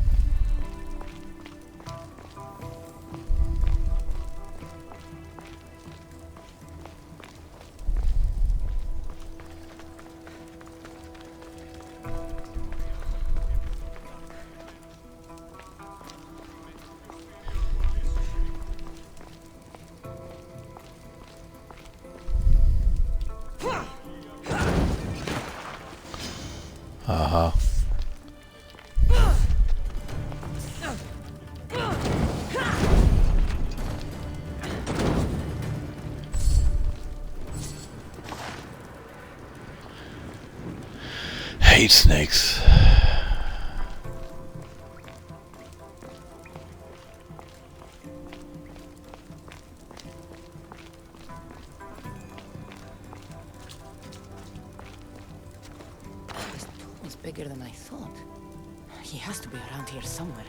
Aha. hate snakes. This tomb is bigger than I thought. He has to be around here somewhere.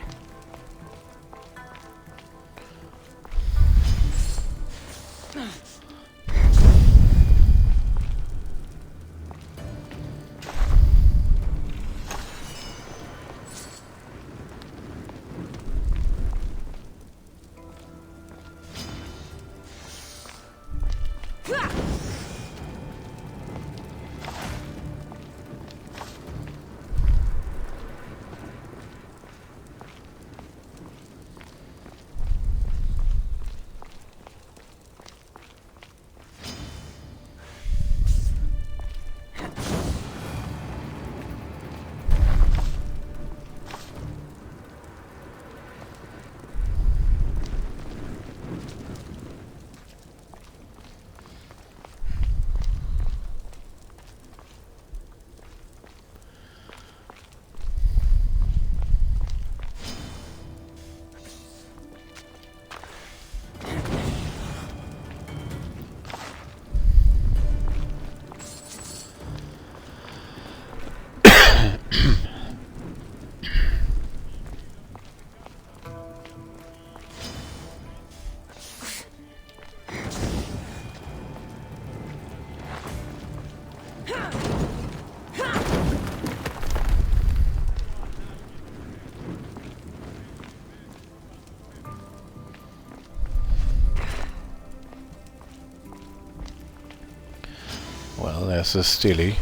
Well, there's a Stilly.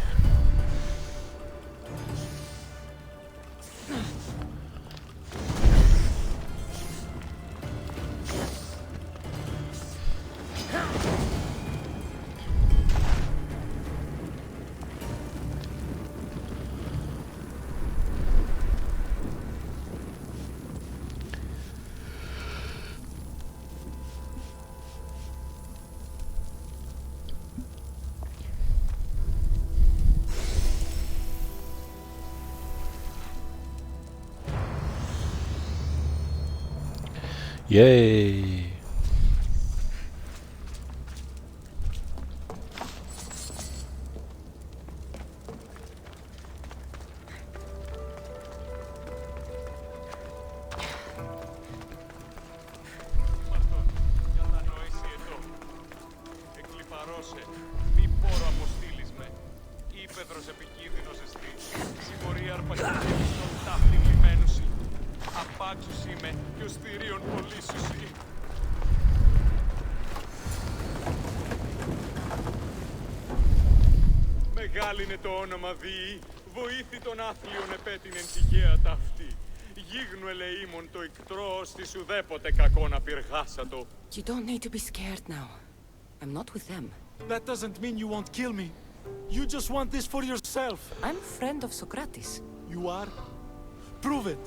Yay! Μεγάλη είναι το όνομα διή, βοήθη των άθλιων επέτεινεν τυχαία ταύτη. Γίγνου ελεήμων το ικτρό, στις ουδέποτε κακό να πυργάσατο. You don't need to be scared now. I'm not with them. That doesn't mean you won't kill me. You just want this for yourself. I'm a friend of Socrates. You are? Prove it.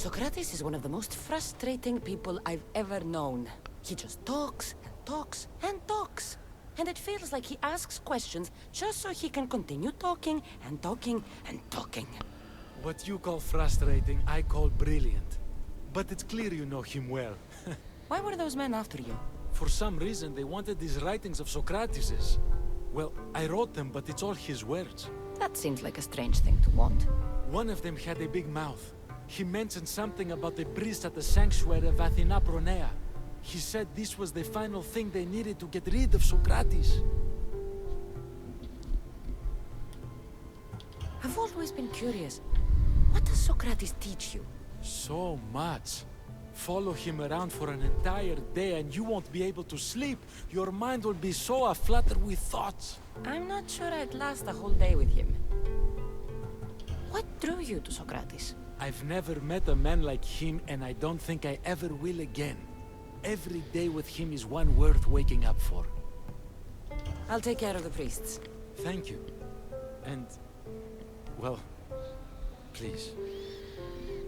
Socrates is one of the most frustrating people I've ever known. He just talks and talks and talks. And it feels like he asks questions just so he can continue talking and talking and talking. What you call frustrating, I call brilliant. But it's clear you know him well. Why were those men after you? For some reason, they wanted these writings of Socrates's. Well, I wrote them, but it's all his words. That seems like a strange thing to want. One of them had a big mouth. He mentioned something about the priest at the sanctuary of Athena Pronea. He said this was the final thing they needed to get rid of Socrates. I've always been curious. What does Socrates teach you? So much. Follow him around for an entire day and you won't be able to sleep. Your mind will be so aflutter with thoughts. I'm not sure I'd last a whole day with him. What drew you to Socrates? I've never met a man like him and I don't think I ever will again. Every day with him is one worth waking up for. I'll take care of the priests. Thank you. And, well, please,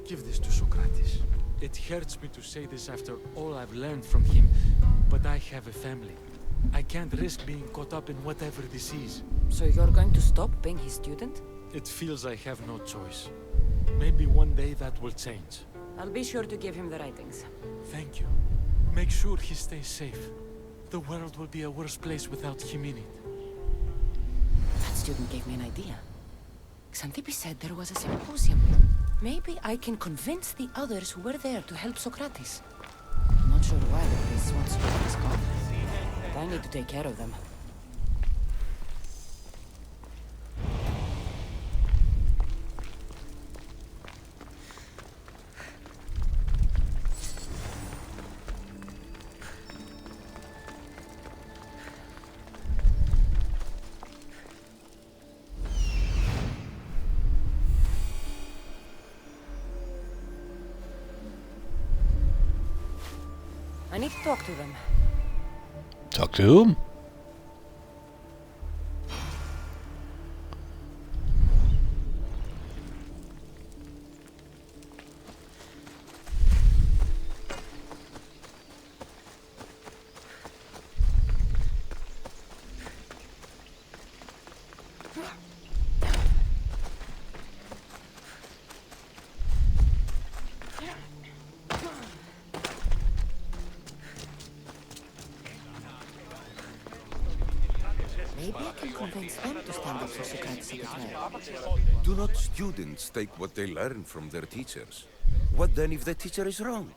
give this to Socrates. It hurts me to say this after all I've learned from him, but I have a family. I can't risk being caught up in whatever this is. So you're going to stop being his student? It feels I have no choice. Maybe one day that will change. I'll be sure to give him the writings. Thank you. Make sure he stays safe. The world will be a worse place without him in it. That student gave me an idea. Xantippe said there was a symposium. Maybe I can convince the others who were there to help Socrates. I'm not sure why the priest wants Socrates gone. But I need to take care of them. I need to talk to them. Talk to whom? Maybe I can convince them to stand up for Socrates at the trial. Do not students take what they learn from their teachers? What then if the teacher is wrong?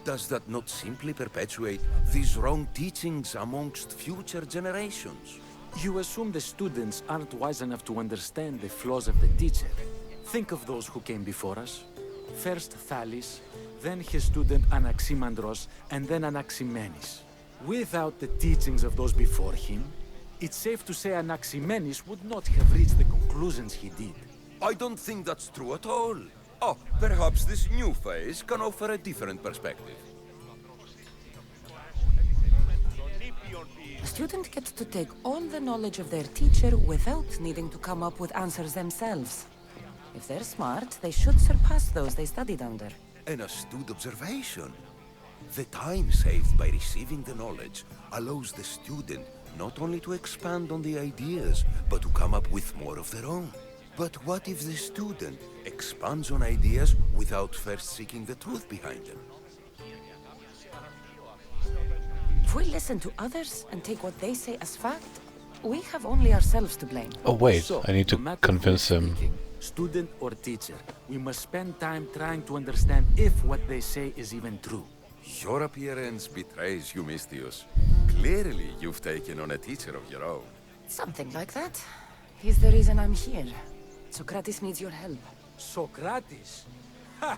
Does that not simply perpetuate these wrong teachings amongst future generations? You assume the students aren't wise enough to understand the flaws of the teacher. Think of those who came before us. First Thales, then his student Anaximandros, and then Anaximenes. Without the teachings of those before him, it's safe to say Anaximenes would not have reached the conclusions he did. I don't think that's true at all. Oh, perhaps this new phase can offer a different perspective. A student gets to take all the knowledge of their teacher without needing to come up with answers themselves. If they're smart, they should surpass those they studied under. An astute observation. The time saved by receiving the knowledge allows the student not only to expand on the ideas, but to come up with more of their own. But what if the student expands on ideas without first seeking the truth behind them? If we listen to others and take what they say as fact, we have only ourselves to blame. Oh wait, So, I need to no matter convince who is him. speaking, student or teacher, we must spend time trying to understand if what they say is even true. Your appearance betrays you, Mystius. Clearly, you've taken on a teacher of your own. Something like that. He's the reason I'm here. Socrates needs your help. Socrates? Ha!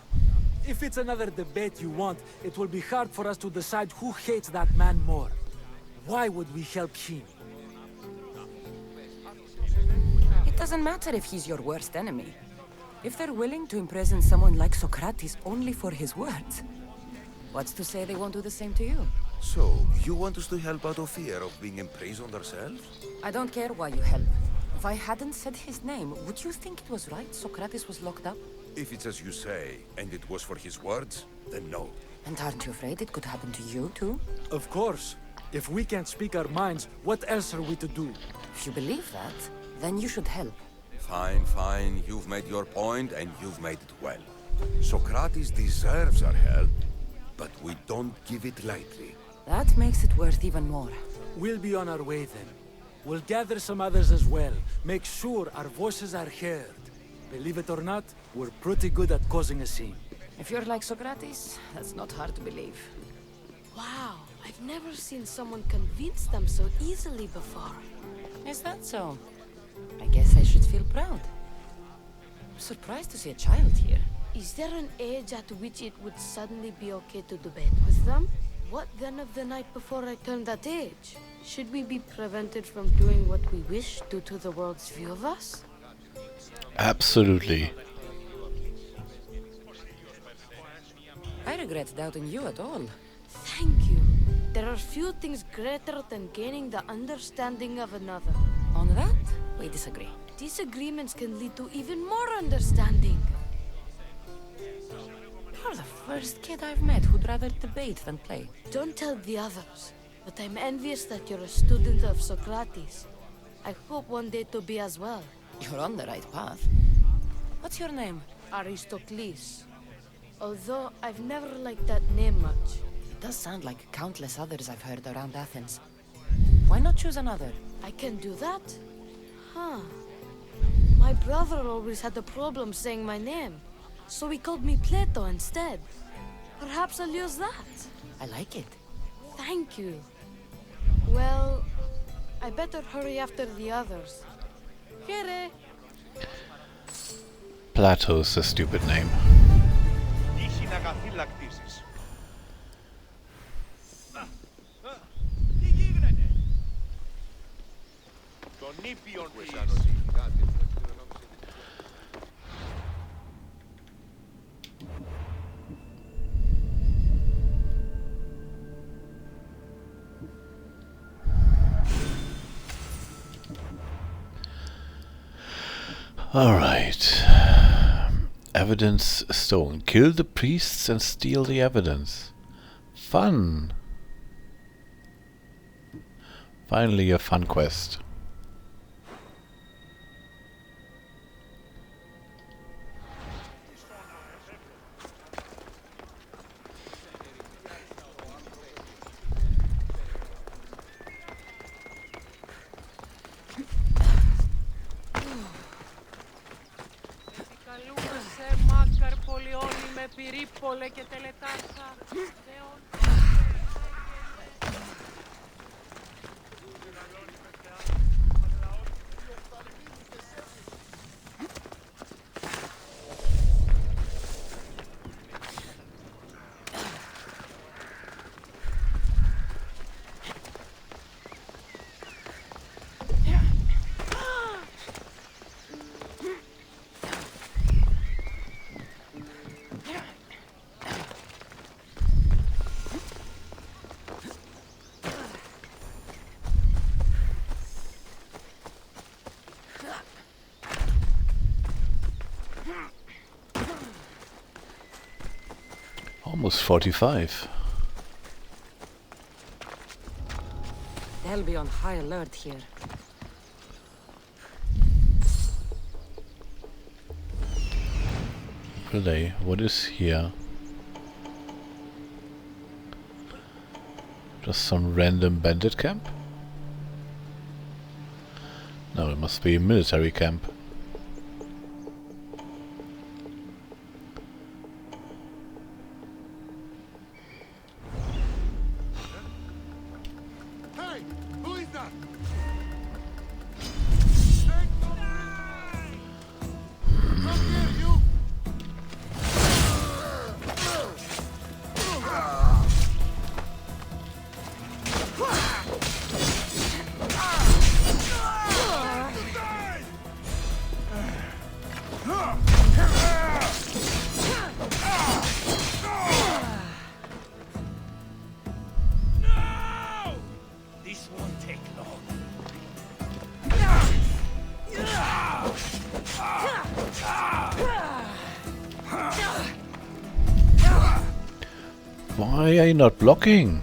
If it's another debate you want, it will be hard for us to decide who hates that man more. Why would we help him? It doesn't matter if he's your worst enemy. If they're willing to imprison someone like Socrates only for his words, what's to say they won't do the same to you? So, you want us to help out of fear of being imprisoned ourselves? I don't care why you help. If I hadn't said his name, would you think it was right Socrates was locked up? If it's as you say, and it was for his words, then no. And aren't you afraid it could happen to you, too? Of course. If we can't speak our minds, what else are we to do? If you believe that, then you should help. Fine, fine. You've made your point, and you've made it well. Socrates deserves our help, but we don't give it lightly. That makes it worth even more. We'll be on our way then. We'll gather some others as well. Make sure our voices are heard. Believe it or not, we're pretty good at causing a scene. If you're like Socrates, that's not hard to believe. Wow, I've never seen someone convince them so easily before. Is that so? I guess I should feel proud. I'm surprised to see a child here. Is there an age at which it would suddenly be okay to debate with them? What then of the night before I turned that age? Should we be prevented from doing what we wish due to the world's view of us? Absolutely. I regret doubting you at all. Thank you. There are few things greater than gaining the understanding of another. On that, we disagree. Disagreements can lead to even more understanding. You're the first kid I've met who'd rather debate than play. Don't tell the others, but I'm envious that you're a student of Socrates. I hope one day to be as well. You're on the right path. What's your name? Aristocles. Although I've never liked that name much. It does sound like countless others I've heard around Athens. Why not choose another? I can do that? Huh. My brother always had a problem saying my name, so he called me Plato instead. Perhaps I'll use that. I like it. Thank you. Well, I better hurry after the others. Here. Plato's a stupid name. Alright. Evidence stolen. Kill the priests and steal the evidence. Fun! Finally a fun quest. Almost 45. They'll be on high alert here. Relay, what is here? Just some random bandit camp? No, it must be a military camp. Why are you not blocking?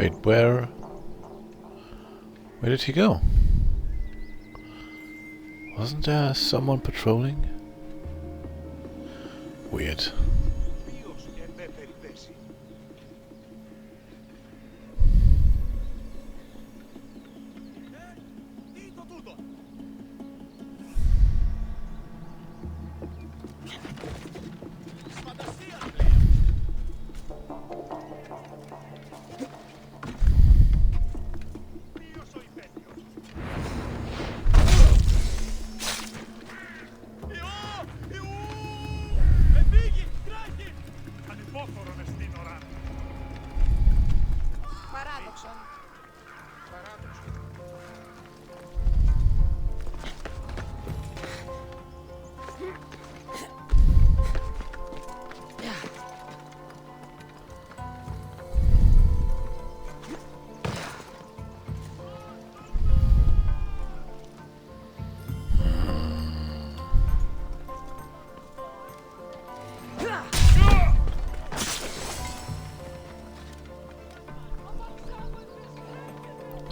Wait, where did he go? Wasn't there someone patrolling? Weird.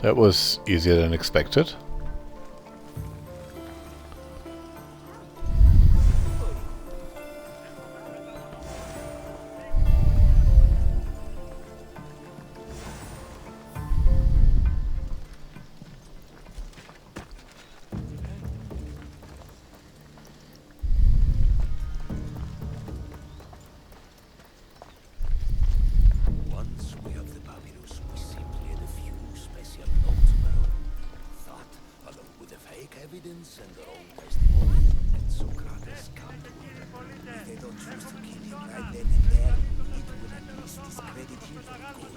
That was easier than expected. Once we have the papyrus, we simply add a few special notes of our own. Thought, along with the fake evidence and their own testimony, and Socrates come to it. If they don't choose to kill him right then and there, it will at least discredit him for good.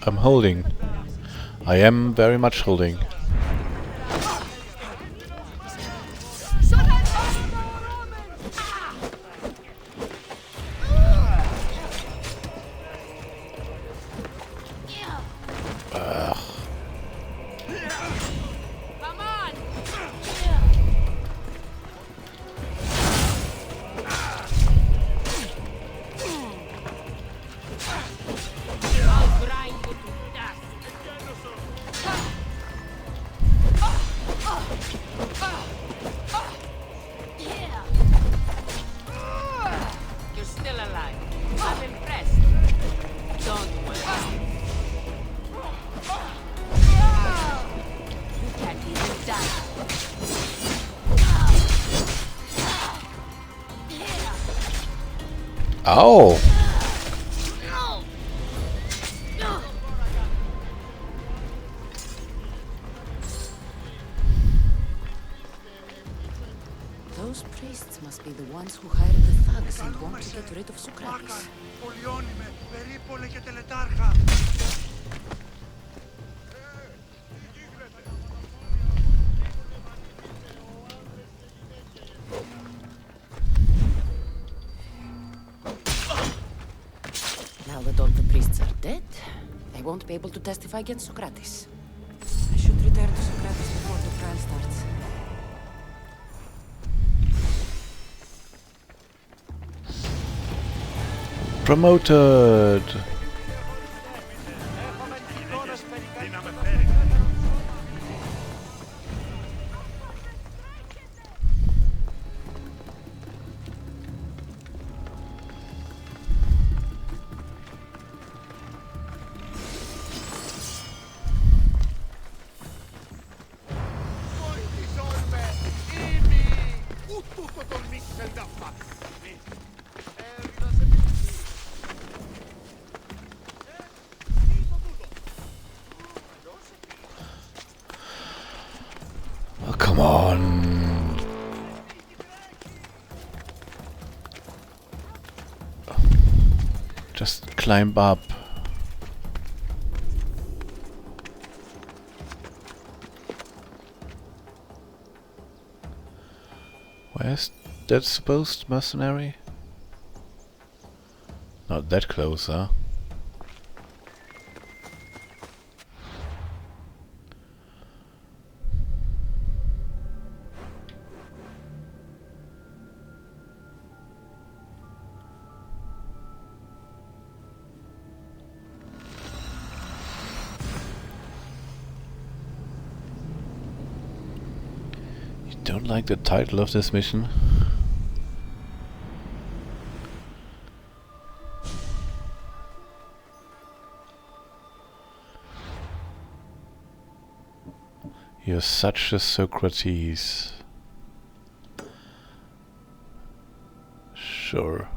I'm holding. I am very much holding. You're still alive. I'm impressed. Don't worry. You can't even die. Ow! Those priests must be the ones who hired the thugs and want to get rid of Socrates. Now that all the priests are dead, they won't be able to testify against Socrates. I should return to Socrates before the trial starts. Promoted! Oh, come on. Just climb up. Where's that supposed mercenary? Not that close, huh? You don't like the title of this mission? You're such a Socrates. Sure.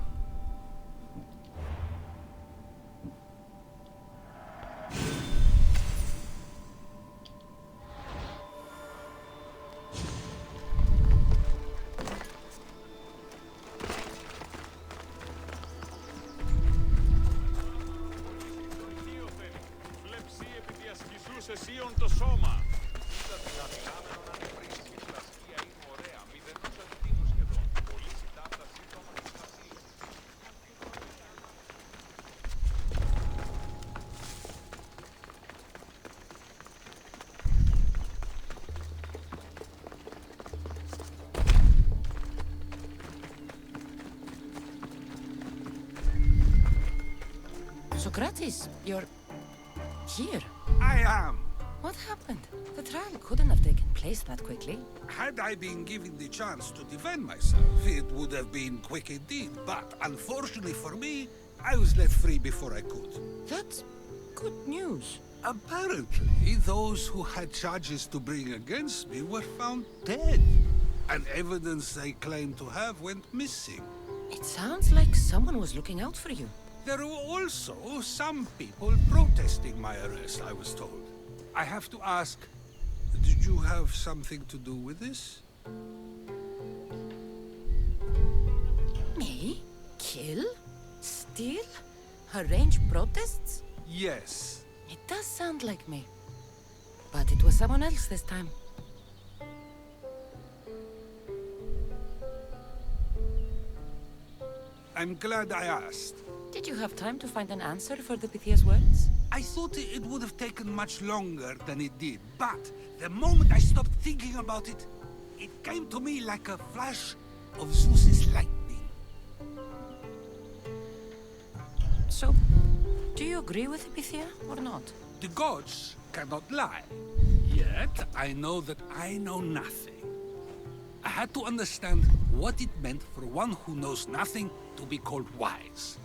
Socrates, you're here. I am. What happened? The trial couldn't have taken place that quickly. Had I been given the chance to defend myself, it would have been quick indeed. But unfortunately for me, I was let free before I could. That's good news. Apparently, those who had charges to bring against me were found dead. And evidence they claimed to have went missing. It sounds like someone was looking out for you. There were also some people protesting my arrest, I was told. I have to ask, did you have something to do with this? Me? Kill? Steal? Arrange protests? Yes. It does sound like me. But it was someone else this time. I'm glad I asked. Did you have time to find an answer for the Pythia's words? I thought it would have taken much longer than it did, but the moment I stopped thinking about it, it came to me like a flash of Zeus's lightning. So, do you agree with Pythia or not? The gods cannot lie. Yet, I know that I know nothing. I had to understand what it meant for one who knows nothing to be called wise.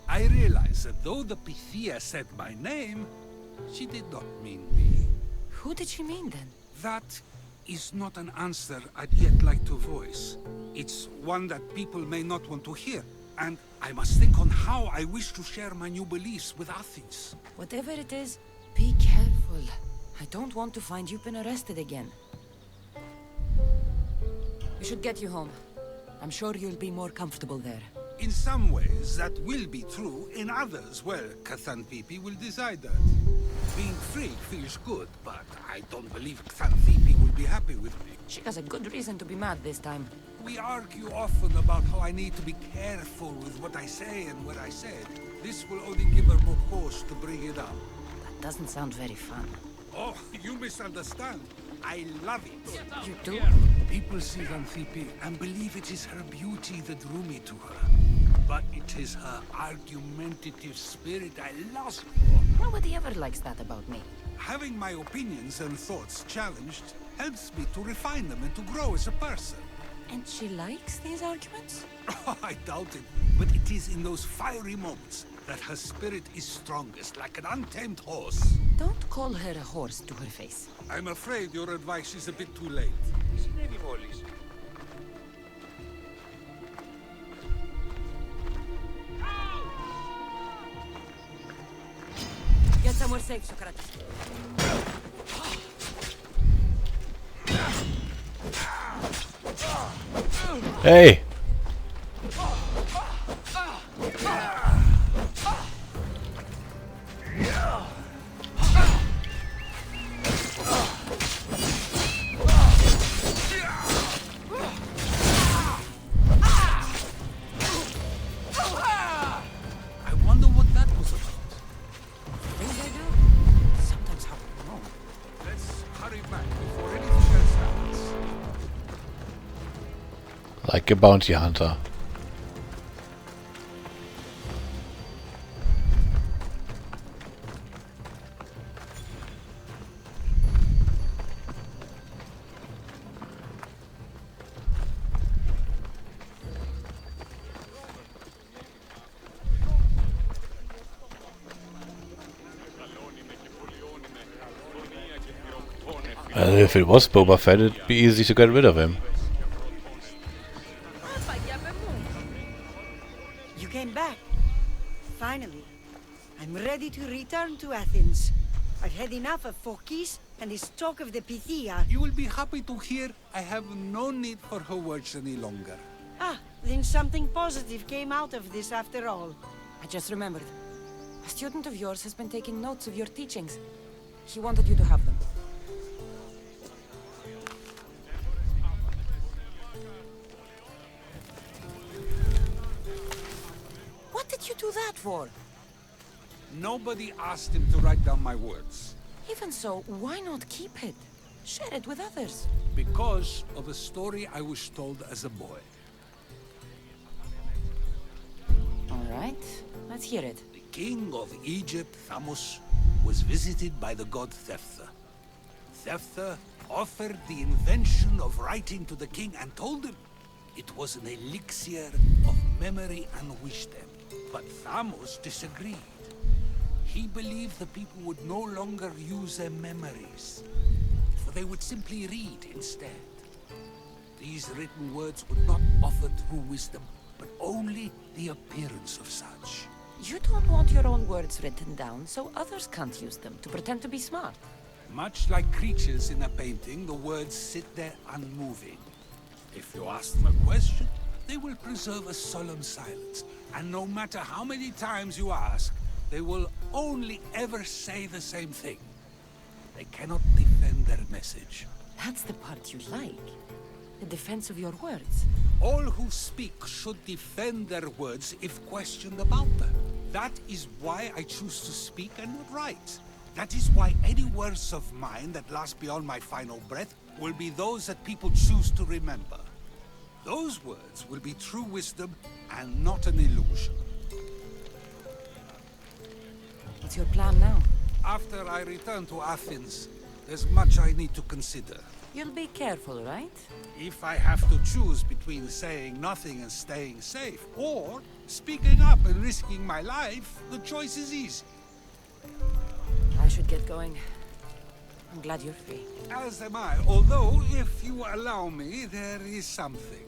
I realized that though the Pythia said my name, she did not mean me. Who did she mean then? That is not an answer I'd yet like to voice. It's one that people may not want to hear, and I must think on how I wish to share my new beliefs with Athens. Whatever it is, be careful. I don't want to find you've been arrested again. We should get you home. I'm sure you'll be more comfortable there. In some ways, that will be true. In others, well, Xanthippe will decide that. Being free feels good, but I don't believe Xanthippe will be happy with me. She has a good reason to be mad this time. We argue often about how I need to be careful with what I say and what I said. This will only give her more cause to bring it up. That doesn't sound very fun. Oh, you misunderstand. I love it. You do? People see Xanthippe and believe it is her beauty that drew me to her. But it is her argumentative spirit I lost for. Nobody ever likes that about me. Having my opinions and thoughts challenged helps me to refine them and to grow as a person. And she likes these arguments? I doubt it, but it is in those fiery moments that her spirit is strongest, like an untamed horse. Don't call her a horse to her face. I'm afraid your advice is a bit too late. Get somewhere safe, Socrates. Hey! Like a bounty hunter. If it was Boba Fett, it'd be easy to get rid of him. You came back. Finally. I'm ready to return to Athens. I've had enough of Phokis and his talk of the Pythia. You will be happy to hear I have no need for her words any longer. Ah, then something positive came out of this after all. I just remembered. A student of yours has been taking notes of your teachings. He wanted you to have them. What did you do that for? Nobody asked him to write down my words. Even so, why not keep it? Share it with others. Because of a story I was told as a boy. All right, let's hear it. The king of Egypt, Thamos, was visited by the god Thephtha. Thephtha offered the invention of writing to the king and told him it was an elixir of memory and wisdom. But Thamos disagreed. He believed the people would no longer use their memories, for they would simply read instead. These written words would not offer true wisdom, but only the appearance of such. You don't want your own words written down, so others can't use them to pretend to be smart. Much like creatures in a painting, the words sit there unmoving. If you ask them a question, they will preserve a solemn silence. And no matter how many times you ask, they will only ever say the same thing. They cannot defend their message. That's the part you like. The defense of your words. All who speak should defend their words if questioned about them. That is why I choose to speak and not write. That is why any words of mine that last beyond my final breath will be those that people choose to remember. Those words will be true wisdom and not an illusion. What's your plan now? After I return to Athens, there's much I need to consider. You'll be careful, right? If I have to choose between saying nothing and staying safe, or speaking up and risking my life, the choice is easy. I should get going. I'm glad you're free. As am I, although, if you allow me, there is something.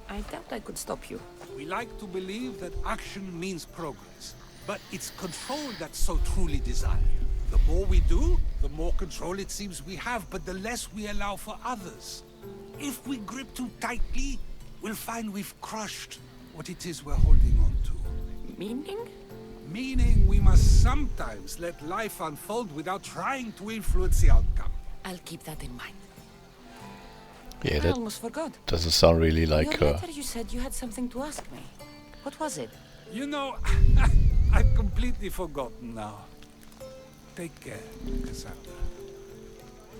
I doubt I could stop you. We like to believe that action means progress, but it's control that's so truly desired. The more we do, the more control it seems we have, but the less we allow for others. If we grip too tightly, we'll find we've crushed what it is we're holding on to. Meaning? Meaning we must sometimes let life unfold without trying to influence the outcome. I'll keep that in mind. Yeah, I that almost forgot. doesn't sound really like Your her. letter, you said you had something to ask me. What was it? You know, I've completely forgotten now. Take care, Cassandra.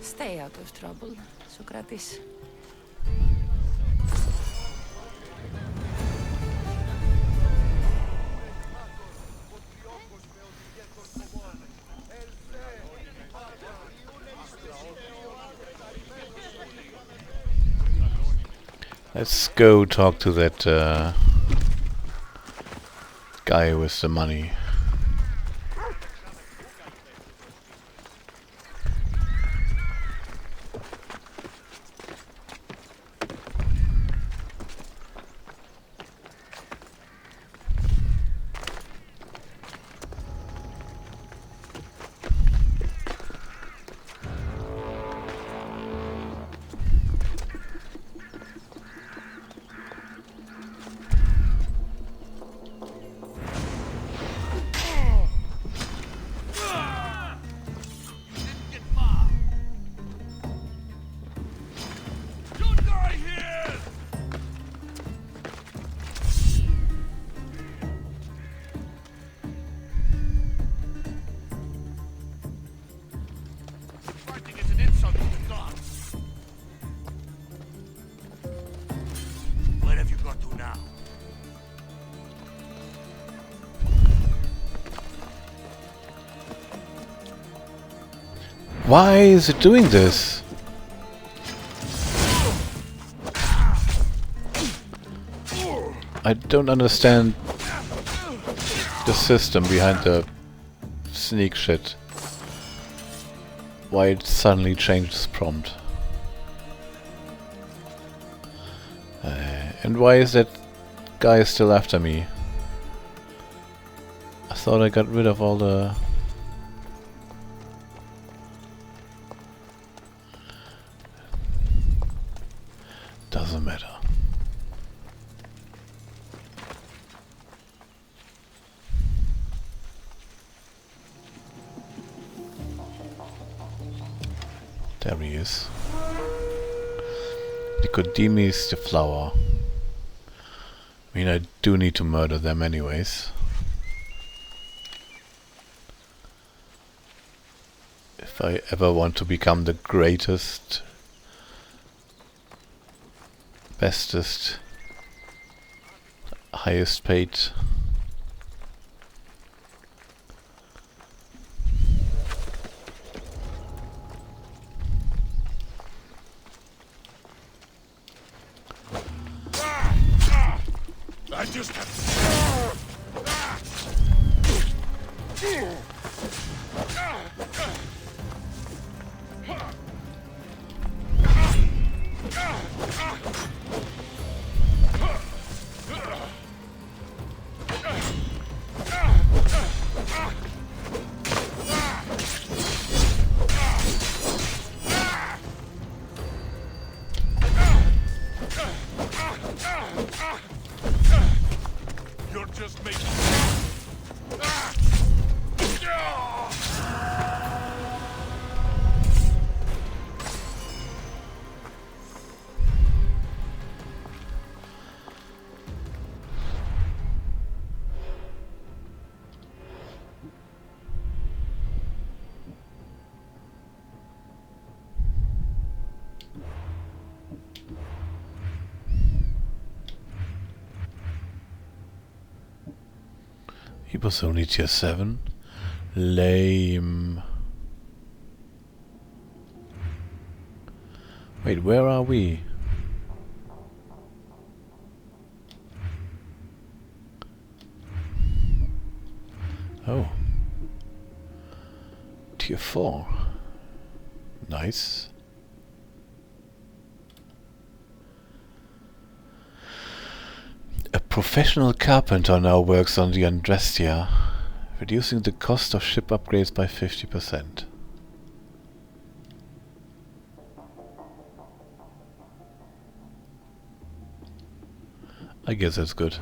Stay out of trouble, Socrates. Let's go talk to that guy with the money. Why is it doing this? I don't understand the system behind the sneak shit. Why it suddenly changed this prompt. And why is that guy still after me? I thought I got rid of all the... Doesn't matter. There he is. Nicodemus the flower. I mean, I do need to murder them anyways. If I ever want to become the greatest, bestest, highest paid. I just have You're just making... He was only tier 7. Lame. Wait, where are we? Oh. Tier 4. Nice. A professional carpenter now works on the Andrestia, reducing the cost of ship upgrades by 50%. I guess that's good.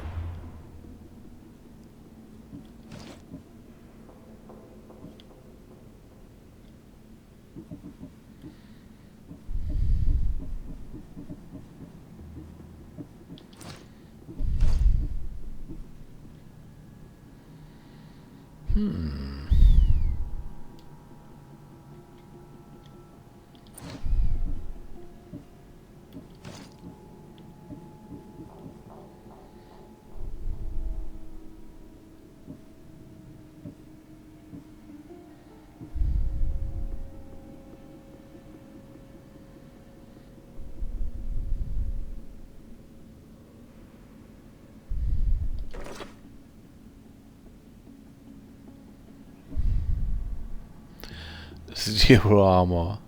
Zero armor.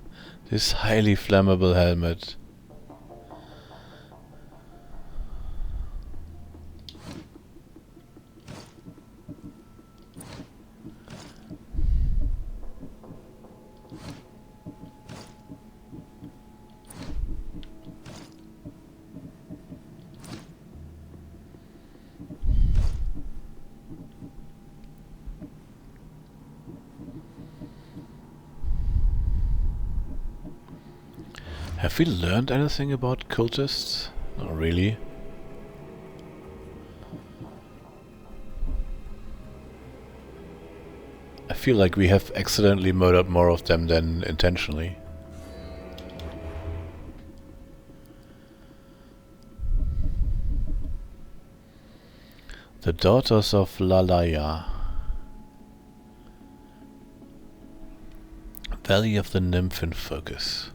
This highly flammable helmet. Have we learned anything about cultists? Not really. I feel like we have accidentally murdered more of them than intentionally. The daughters of Lalaya. Valley of the Nymph in focus.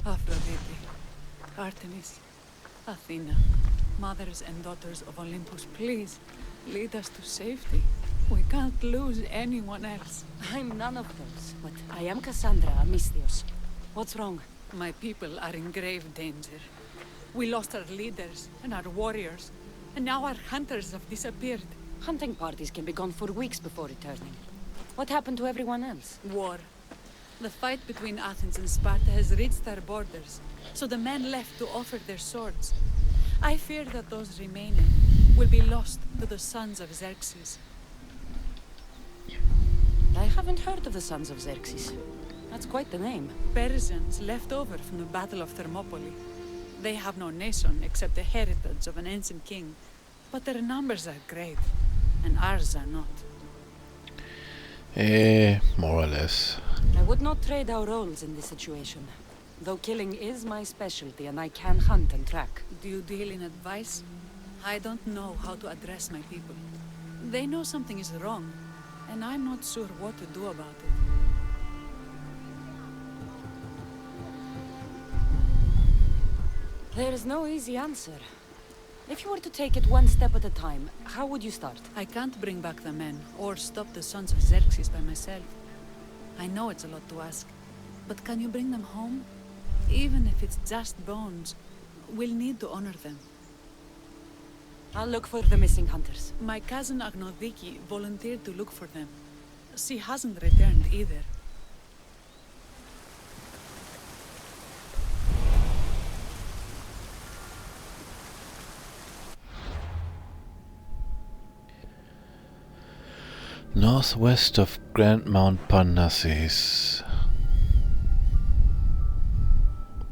Aphrodite, Artemis, Athena, mothers and daughters of Olympus, please lead us to safety. We can't lose anyone else. I'm none of those, but I am Cassandra Amistios. What's wrong? My people are in grave danger. We lost our leaders and our warriors, and now our hunters have disappeared. Hunting parties can be gone for weeks before returning. What happened to everyone else? War. The fight between Athens and Sparta has reached our borders, so the men left to offer their swords. I fear that those remaining will be lost to the sons of Xerxes. I haven't heard of the sons of Xerxes. That's quite the name. Persians left over from the Battle of Thermopylae. They have no nation except the heritage of an ancient king, but their numbers are great, and ours are not. More or less. I would not trade our roles in this situation. Though killing is my specialty and I can hunt and track. Do you deal in advice? I don't know how to address my people. They know something is wrong, and I'm not sure what to do about it. There is no easy answer. If you were to take it one step at a time, how would you start? I can't bring back the men, or stop the sons of Xerxes by myself. I know it's a lot to ask, but can you bring them home? Even if it's just bones, we'll need to honor them. I'll look for the missing hunters. My cousin Agnodiki volunteered to look for them. She hasn't returned either. Northwest of Grand Mount Parnassus.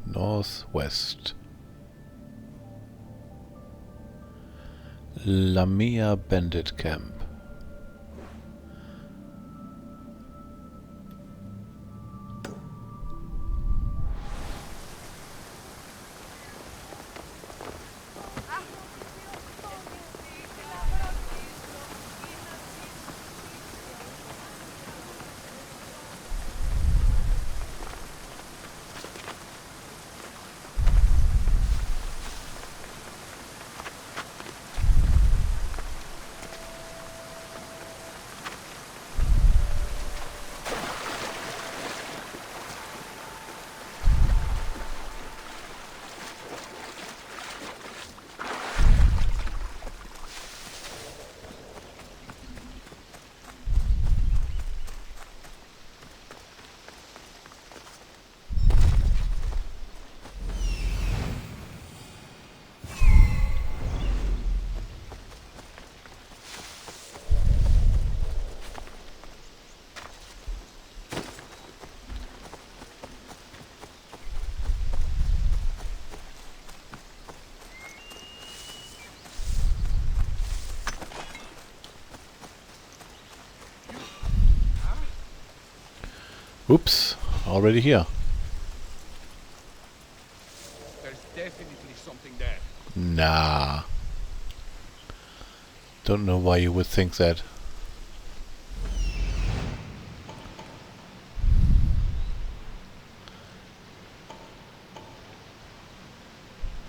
Northwest. Lamia Bandit Camp. Oops, already here. Nah. Don't know why you would think that.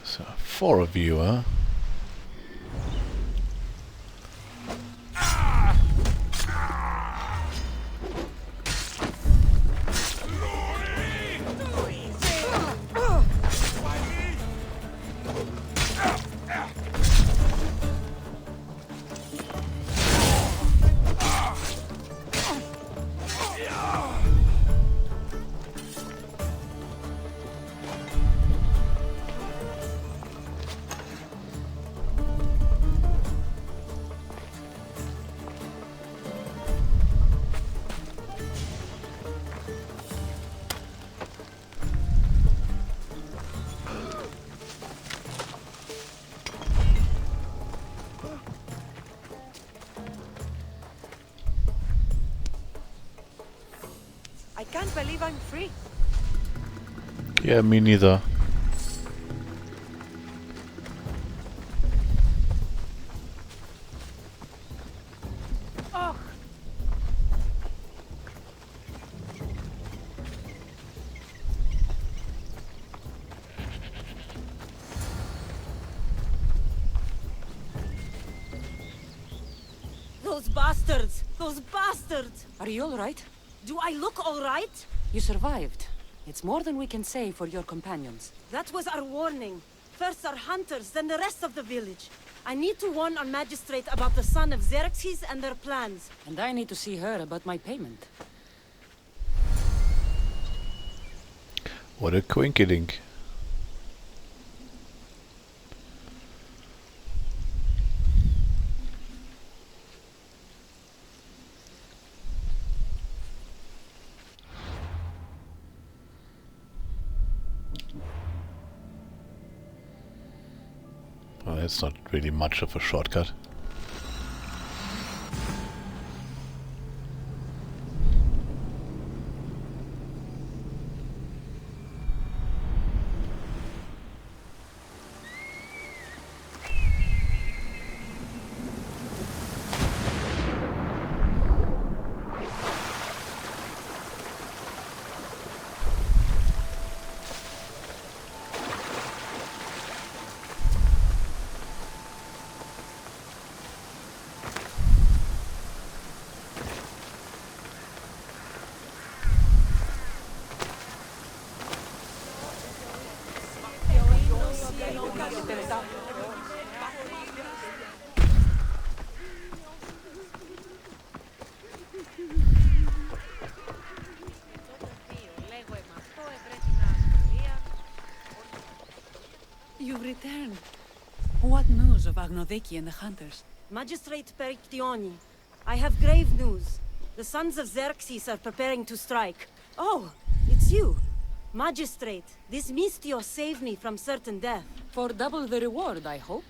So, 4 of you, huh? I can't believe I'm free. Yeah, me neither. Oh, those bastards! Those bastards! Are you all right? Do I look all right? You survived. It's more than we can say for your companions. That was our warning. First our hunters, then the rest of the village. I need to warn our magistrate about the son of Xerxes and their plans. And I need to see her about my payment. What a quinkydink. Well, that's not really much of a shortcut. You've returned. What news of Agnodeki and the hunters? Magistrate Perictioni, I have grave news. The sons of Xerxes are preparing to strike. Oh, it's you. Magistrate, this Mistio saved me from certain death. For double the reward, I hope.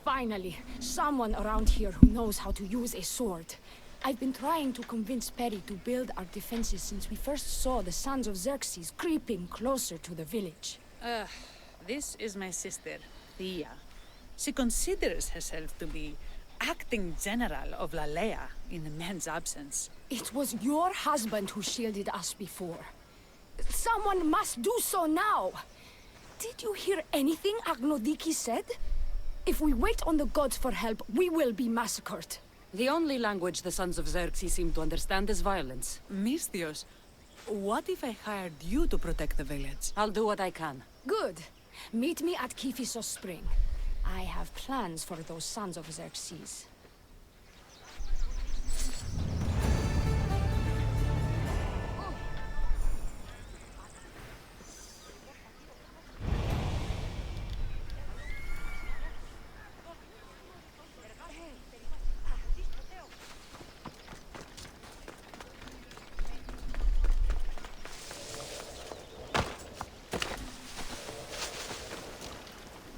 Finally, someone around here who knows how to use a sword. I've been trying to convince Peri to build our defenses since we first saw the sons of Xerxes creeping closer to the village. This is my sister, Thea. She considers herself to be acting general of Lalea in the man's absence. It was your husband who shielded us before. Someone must do so now! Did you hear anything Agnodiki said? If we wait on the gods for help, we will be massacred. The only language the sons of Xerxes seem to understand is violence. Mistios, what if I hired you to protect the village? I'll do what I can. Good. Meet me at Kiphisos Spring. I have plans for those sons of Xerxes.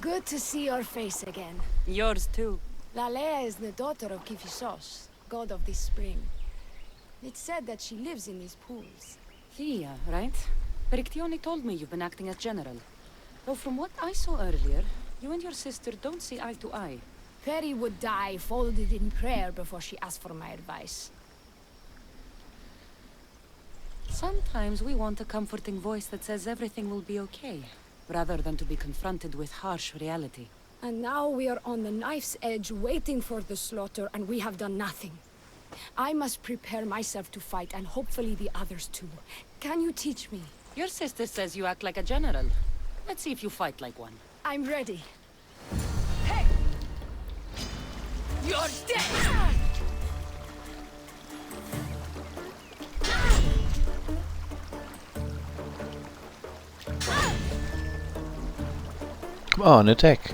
Good to see your face again. Yours too. Lalea is the daughter of Kiphisos, god of this spring. It's said that she lives in these pools. Thea, right? Perictioni told me you've been acting as general. Though from what I saw earlier, You and your sister don't see eye to eye. Perry would die folded in prayer before she asked for my advice. Sometimes we want a comforting voice that says everything will be okay, rather than to be confronted with harsh reality. And now we are on the knife's edge waiting for the slaughter, and we have done nothing. I must prepare myself to fight, and hopefully the others too. Can you teach me? Your sister says you act like a general. Let's see if you fight like one. I'm ready. Hey! You're dead! Come on, attack.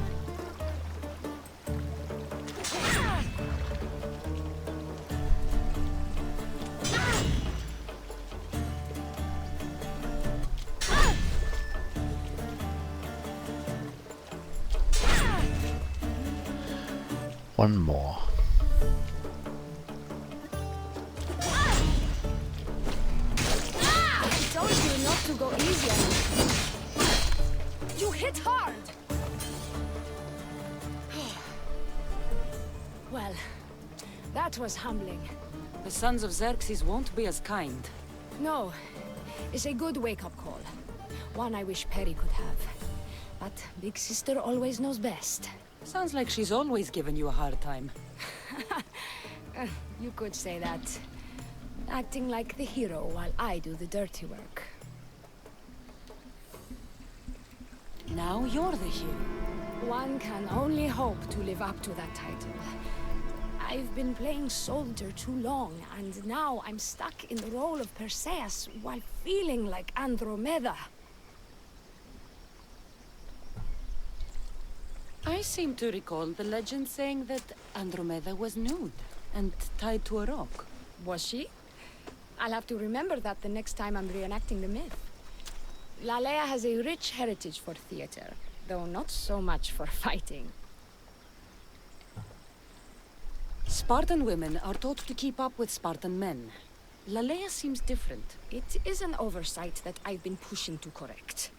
One more. I told you not to go easy on me. You hit hard! Well, that was humbling. The sons of Xerxes won't be as kind. No, it's a good wake-up call. One I wish Perry could have. But Big Sister always knows best. Sounds like she's always given you a hard time. You could say that. Acting like the hero while I do the dirty work. Now you're the hero. One can only hope to live up to that title. I've been playing soldier too long, and now I'm stuck in the role of Perseus while feeling like Andromeda. I seem to recall the legend saying that Andromeda was nude and tied to a rock. Was she? I'll have to remember that the next time I'm reenacting the myth. Lalea has a rich heritage for theater, though not so much for fighting. Spartan women are taught to keep up with Spartan men. Lalea seems different. It is an oversight that I've been pushing to correct.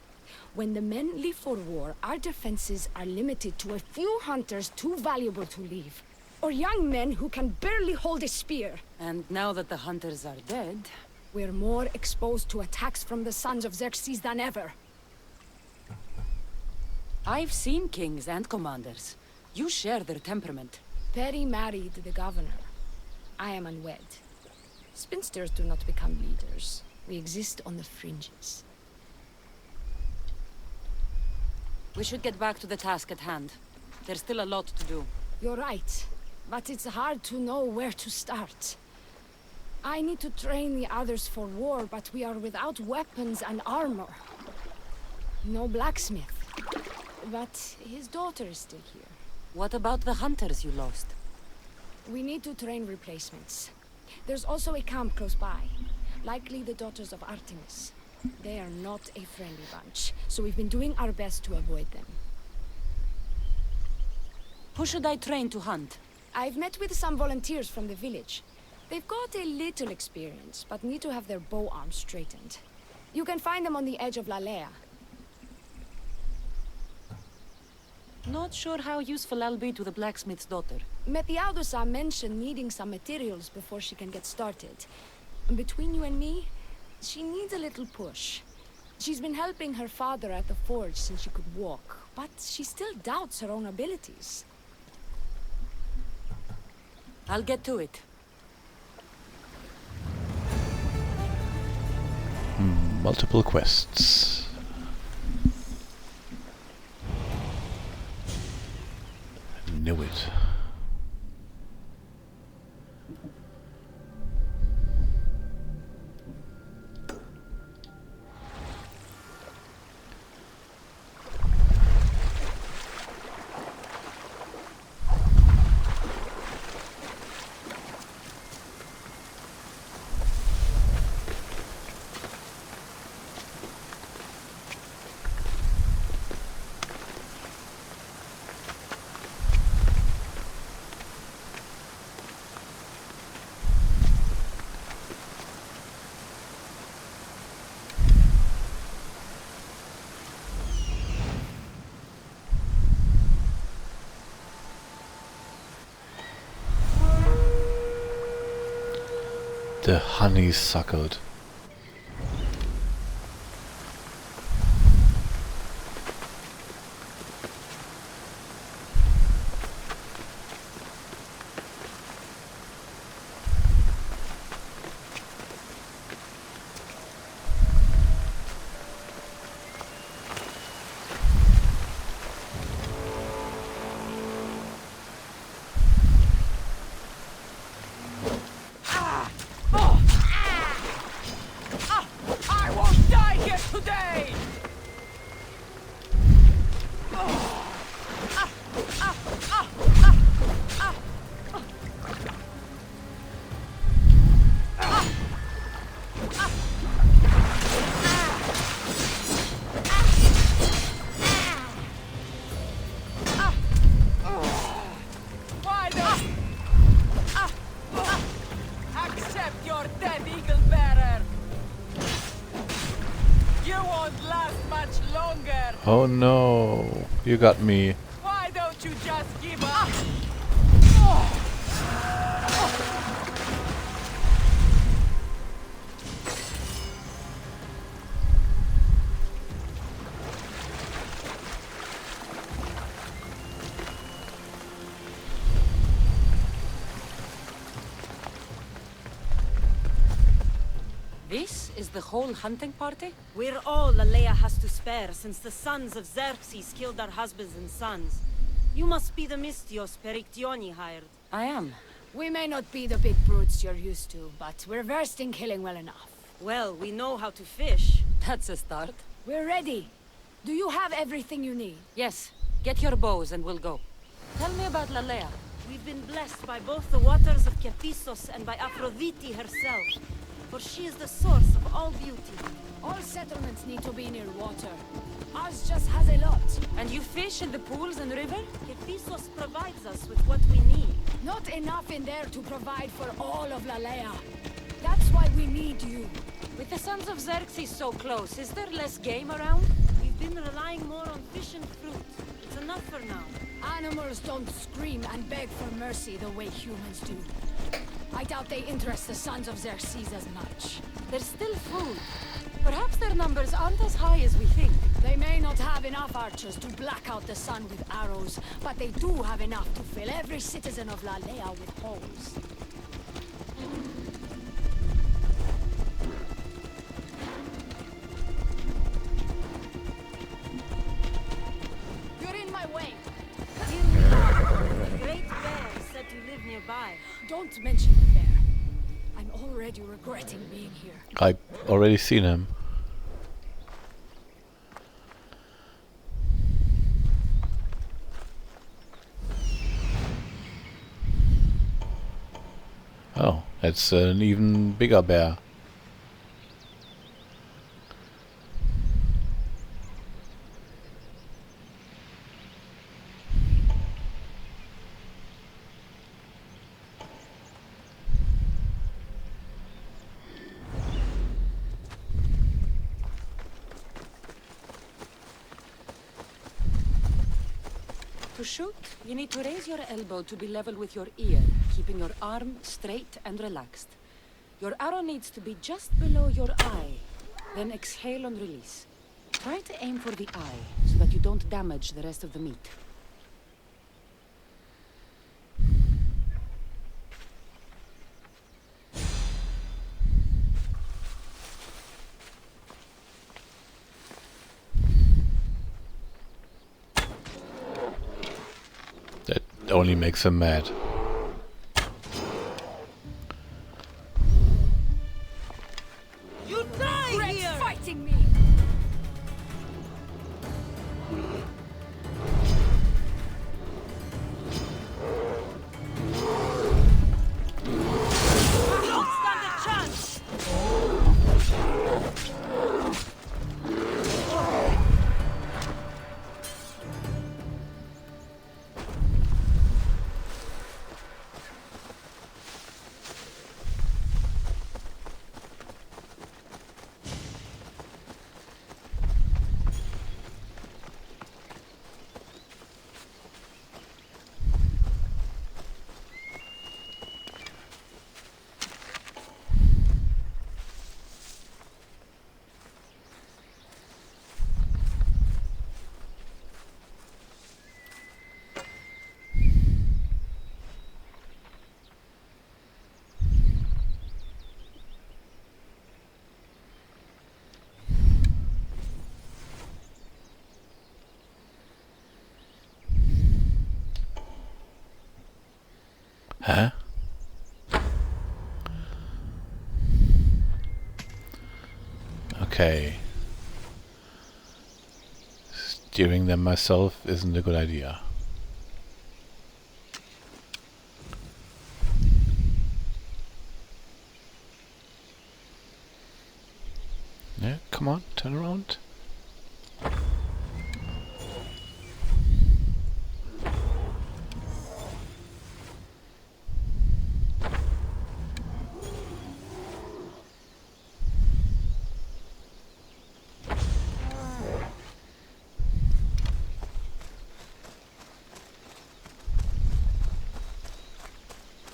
When the men leave for war, our defenses are limited to a few hunters too valuable to leave. Or young men who can barely hold a spear. And now that the hunters are dead... we're more exposed to attacks from the sons of Xerxes than ever. I've seen kings and commanders. You share their temperament. Perry married the governor. I am unwed. Spinsters do not become leaders. We exist on the fringes. We should get back to the task at hand. There's still a lot to do. You're right, but it's hard to know where to start. I need to train the others for war, but we are without weapons and armor. No blacksmith. But his daughter is still here. What about the hunters you lost? We need to train replacements. There's also a camp close by. Likely the daughters of Artemis. They are not a friendly bunch, so we've been doing our best to avoid them. Who should I train to hunt? I've met with some volunteers from the village. They've got a little experience, but need to have their bow arms straightened. You can find them on the edge of Lalea. Not sure how useful I'll be to the blacksmith's daughter. Methiaudusa mentioned needing some materials before she can get started. Between you and me, she needs a little push. She's been helping her father at the forge since she could walk, but she still doubts her own abilities. I'll get to it. Multiple quests. Knew it. The honeysuckled. I won't die here today! Why don't accept your dead eagle bearer? You won't last much longer. Oh no, you got me. Why don't you just give up? This is the whole hunting party? We're all Lalea has to spare since the sons of Xerxes killed our husbands and sons. You must be the Mystios Perictioni hired. I am. We may not be the big brutes you're used to, but we're versed in killing well enough. Well, we know how to fish. That's a start. We're ready. Do you have everything you need? Yes. Get your bows and we'll go. Tell me about Lalea. We've been blessed by both the waters of Kephissos and by Aphrodite herself. For she is the source of all beauty. All settlements need to be near water. Ours just has a lot. And you fish in the pools and river? Kephissos provides us with what we need. Not enough in there to provide for all of Lalea. That's why we need you. With the sons of Xerxes so close, is there less game around? We've been relying more on fish and fruit. It's enough for now. Animals don't scream and beg for mercy the way humans do. I doubt they interest the sons of Xerxes as much. There's still food. Perhaps their numbers aren't as high as we think. They may not have enough archers to black out the sun with arrows, but they do have enough to fill every citizen of Lalea with holes. You're in my way. Here we are. The great bear is said to live nearby. Don't mention the bear. I'm already regretting being here. I've already seen him. Oh, that's an even bigger bear. To shoot, you need to raise your elbow to be level with your ear, keeping your arm straight and relaxed. Your arrow needs to be just below your eye. Then exhale on release. Try to aim for the eye, so that you don't damage the rest of the meat. That only makes him mad. You die here! Fighting me! Don't stand a chance! Huh? Okay. Steering them myself isn't a good idea. Yeah, come on, turn around.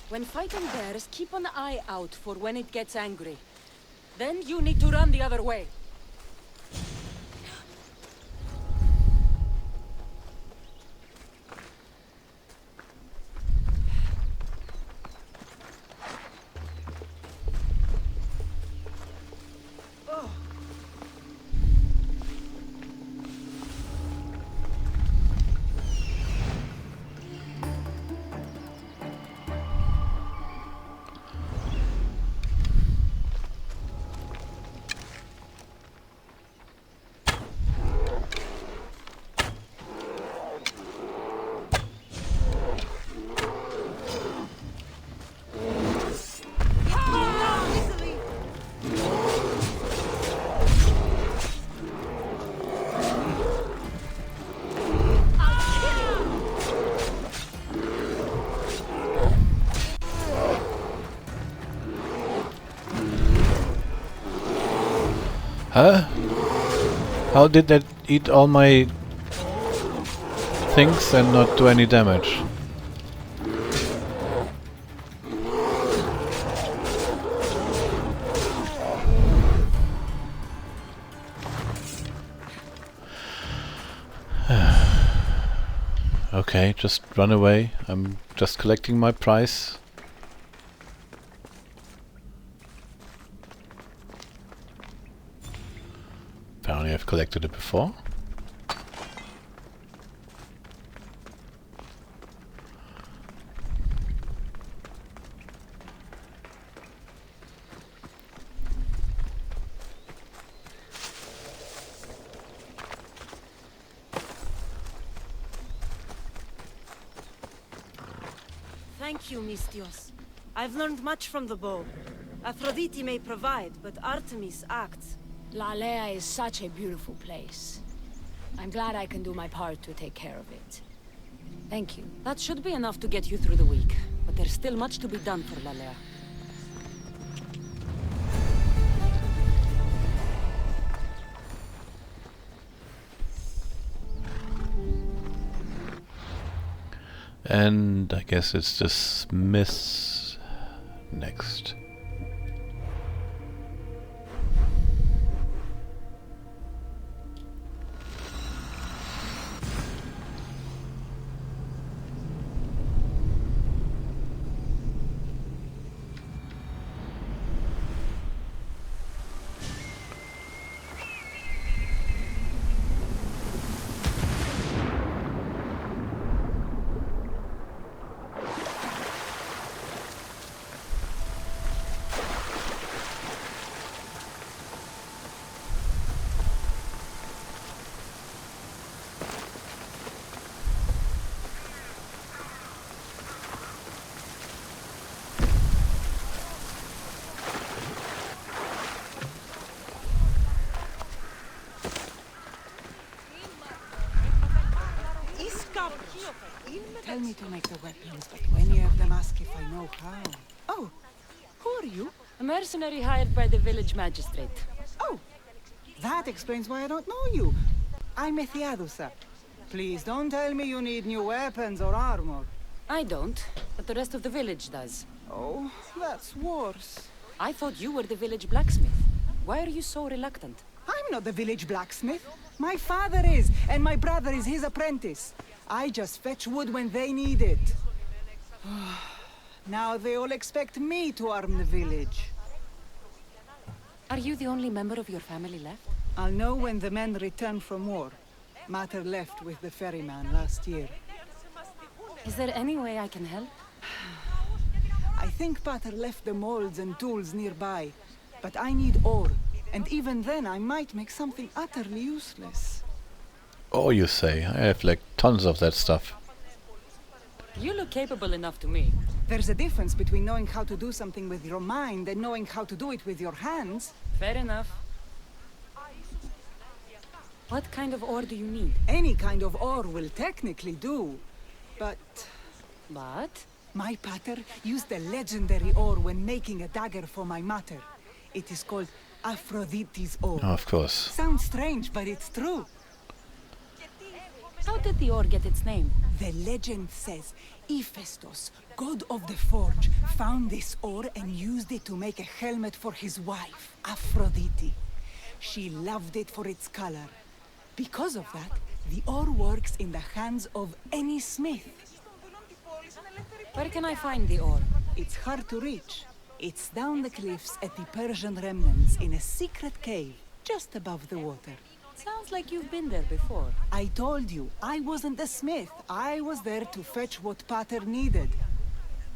When fighting bears, keep an eye out for when it gets angry. Then you need to run the other way. Huh? How did that eat all my things and not do any damage? Okay, just run away. I'm just collecting my prize. Apparently I've collected it before. Thank you, Mistios. I've learned much from the bow. Aphrodite may provide, but Artemis acts. Lalea is such a beautiful place. I'm glad I can do my part to take care of it. Thank you. That should be enough to get you through the week. But there's still much to be done for Lalea. And I guess it's the Smiths next. Tell me to make the weapons, but when you have them, ask if I know how. Oh, who are you? A mercenary hired by the village magistrate. Oh, that explains why I don't know you. I'm Ethiadusa. Please don't tell me you need new weapons or armor. I don't, but the rest of the village does. Oh, that's worse. I thought you were the village blacksmith. Why are you so reluctant? I'm not the village blacksmith. My father is, and my brother is his apprentice. I just fetch wood when they need it. Now they all expect me to arm the village. Are you the only member of your family left? I'll know when the men return from war. Mater left with the ferryman last year. Is there any way I can help? I think Pater left the molds and tools nearby, but I need ore, and even then I might make something utterly useless. Oh, you say? I have like tons of that stuff. You look capable enough to me. There's a difference between knowing how to do something with your mind and knowing how to do it with your hands. Fair enough. What kind of ore do you need? Any kind of ore will technically do, but... But? My pater used a legendary ore when making a dagger for my mater. It is called Aphrodite's ore. Oh, of course. Sounds strange, but it's true. How did the ore get its name? The legend says Hephaestus, god of the forge, found this ore and used it to make a helmet for his wife, Aphrodite. She loved it for its color. Because of that, the ore works in the hands of any smith. Where can I find the ore? It's hard to reach. It's down the cliffs at the Persian remnants in a secret cave, just above the water. Sounds like you've been there before. I told you, I wasn't a smith. I was there to fetch what Pater needed.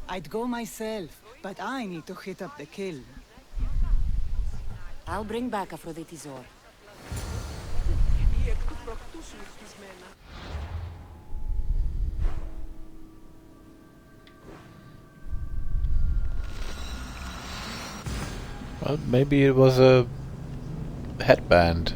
I'd go myself, but I need to hit up the kiln. I'll bring back Aphrodite's ore. Well, maybe it was a headband.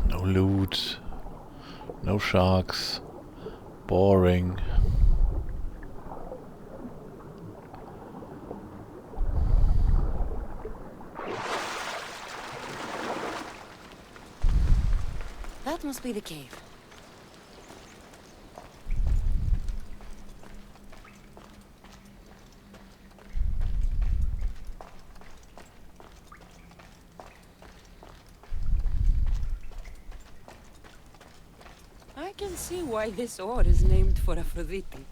No loot, no sharks, boring. That must be the cave. I can see why this ore is named for Aphrodite.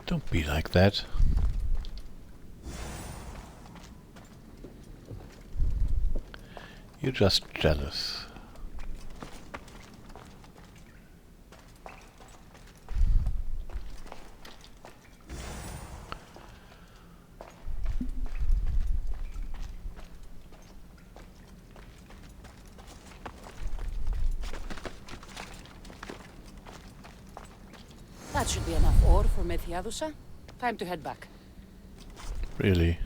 Don't be like that. You're just jealous. That should be enough ore for Methiadusa. Time to head back. Really?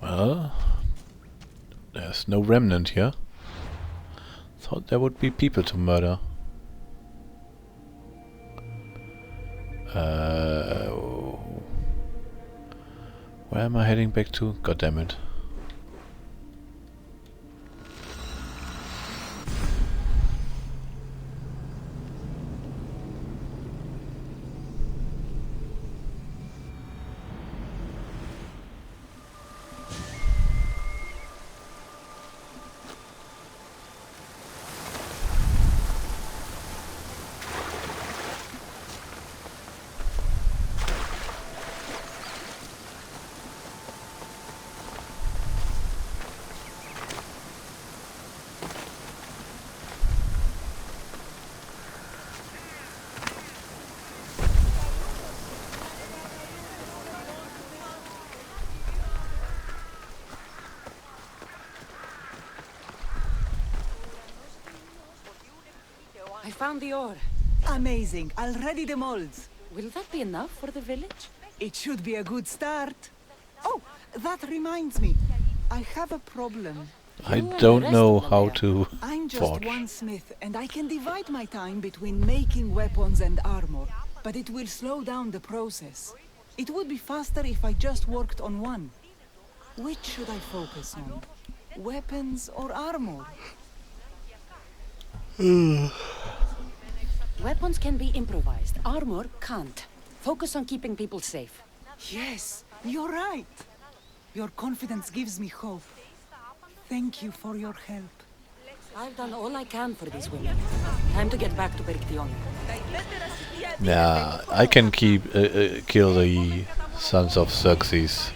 Well, there's no remnant here. Thought there would be people to murder. Where am I heading back to? God damn it. found the ore. Amazing. I'll ready the molds. Will that be enough for the village? It should be a good start. Oh, that reminds me. I have a problem. I don't know how to I'm just forge. one smith, and I can divide my time between making weapons and armor, but it will slow down the process. It would be faster if I just worked on one. Which should I focus on? Weapons or armor? Weapons can be improvised. Armor can't. Focus on keeping people safe. Yes, you're right. Your confidence gives me hope. Thank you for your help. I've done all I can for these women. Time to get back to Berictione. Nah, I can kill the sons of Xerxes.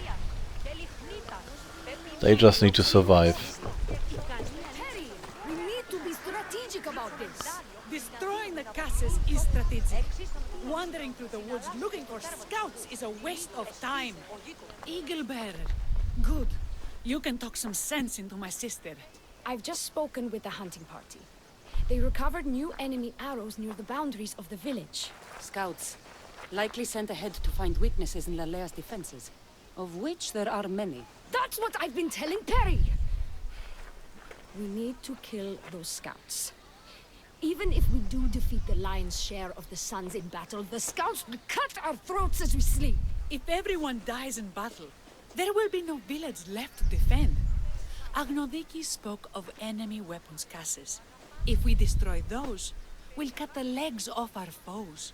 They just need to survive. We need to be strategic about this. Destroying the castles is strategic. Wandering through the woods looking for scouts is a waste of time. Eagle Bearer, good. You can talk some sense into my sister. I've just spoken with the hunting party. They recovered new enemy arrows near the boundaries of the village. Scouts. Likely sent ahead to find weaknesses in Lalea's defenses, of which there are many. That's what I've been telling Perry! We need to kill those scouts. Even if we do defeat the lion's share of the sons in battle, the scouts will cut our throats as we sleep. If everyone dies in battle, there will be no village left to defend. Agnodiki spoke of enemy weapons cases. If we destroy those, we'll cut the legs off our foes.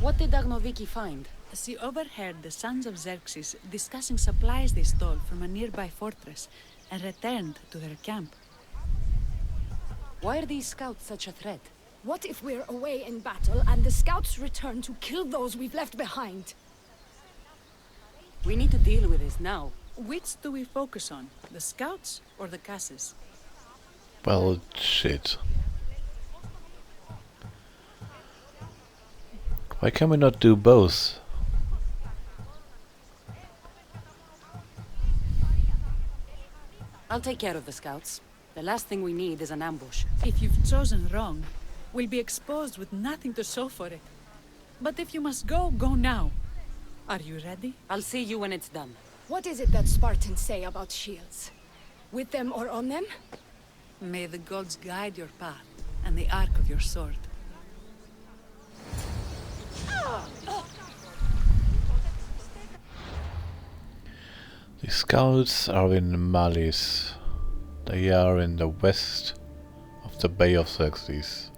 What did Agnodiki find? She overheard the sons of Xerxes discussing supplies they stole from a nearby fortress and returned to their camp. Why are these scouts such a threat? What if we're away in battle and the scouts return to kill those we've left behind? We need to deal with this now. Which do we focus on? The scouts or the casses? Well, shit. Why can we not do both? I'll take care of the scouts. The last thing we need is an ambush. If you've chosen wrong, we'll be exposed with nothing to show for it. But if you must go, go now. Are you ready? I'll see you when it's done. What is it that Spartans say about shields? With them or on them? May the gods guide your path and the arc of your sword. The scouts are in Malis. They are in the west of the Bay of Xerxes.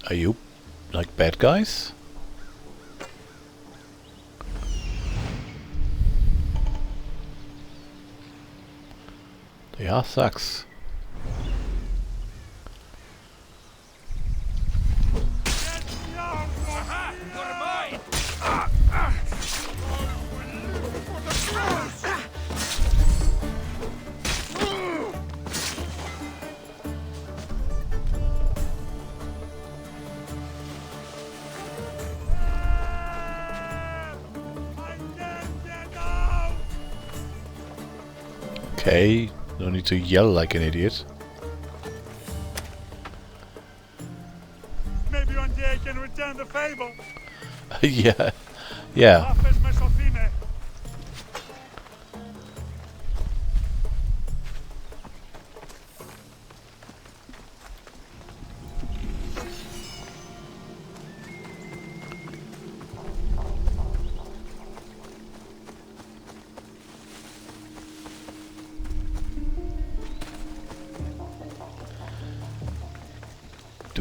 Are you like bad guys? They are thugs. Okay, no need to yell like an idiot. Maybe one day I can return the favor. Yeah, yeah.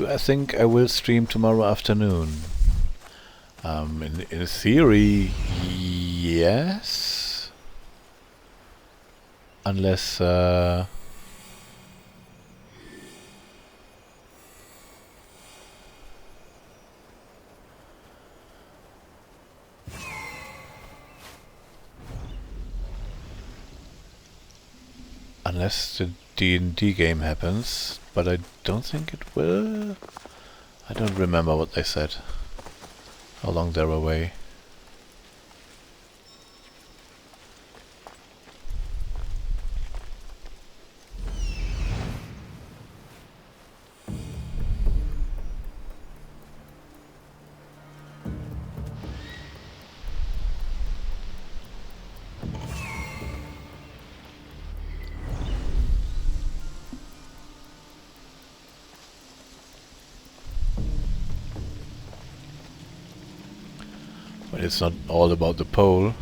do I think I will stream tomorrow afternoon? In theory, yes. Unless unless the D&D game happens, but I don't think it will. I don't remember what they said. How long they're away. But it's not all about the pole.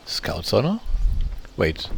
Scout's honor? Wait.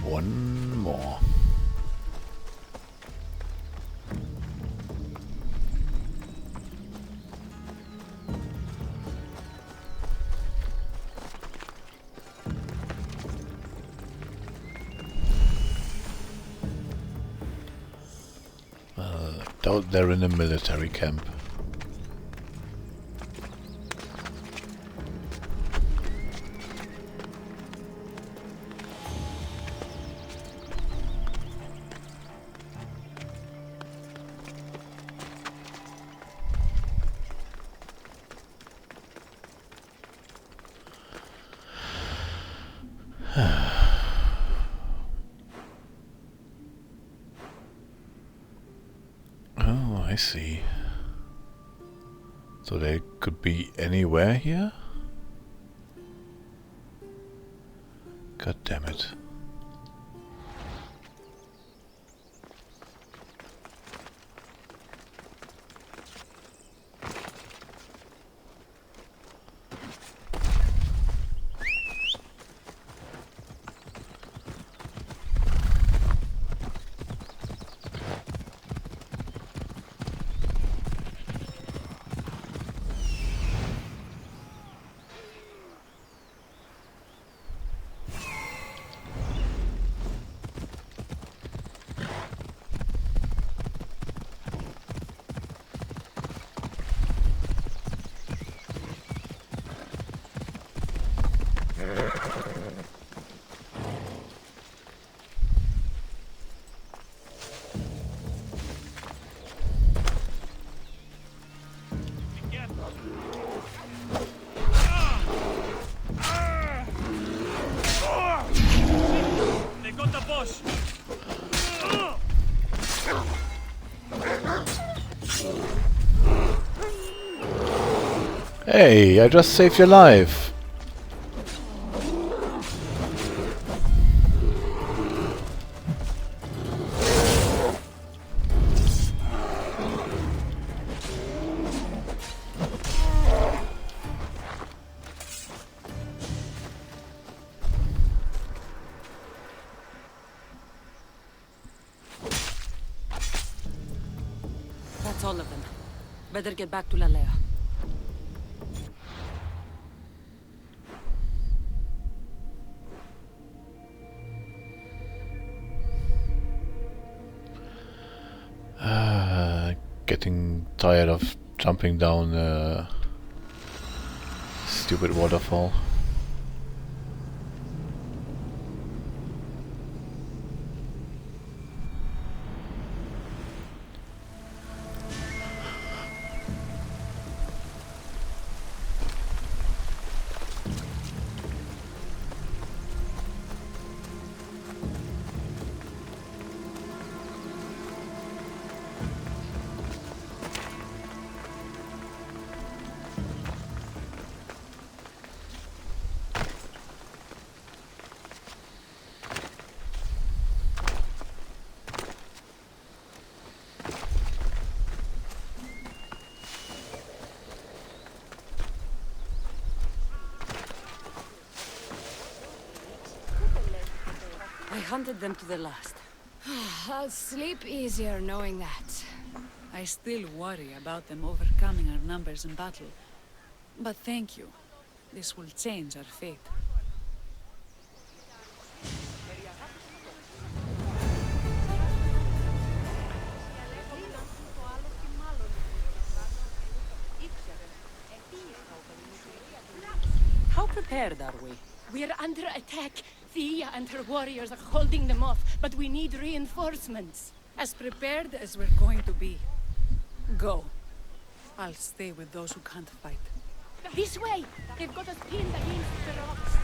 One more. Doubt they're in a military camp. Oh, I see. So they could be anywhere here? God damn it. They got the boss. Hey, I just saved your life. Better get back to Lalea. Getting tired of jumping down a stupid waterfall. I hunted them to the last. I'll sleep easier knowing that. I still worry about them overcoming our numbers in battle. But thank you. This will change our fate. How prepared are we? We're under attack. Thea and her warriors are holding them off, but we need reinforcements. As prepared as we're going to be. Go. I'll stay with those who can't fight. This way! They've got us pinned against the rocks.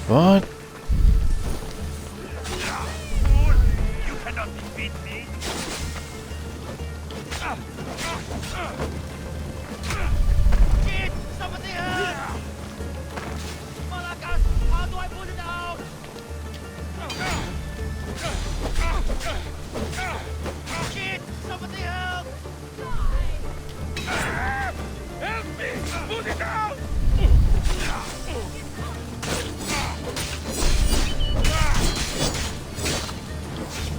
What? You cannot defeat me. Kid, somebody help! Malakas, how do I pull it out? Kid, somebody help! Help me! Pull it out!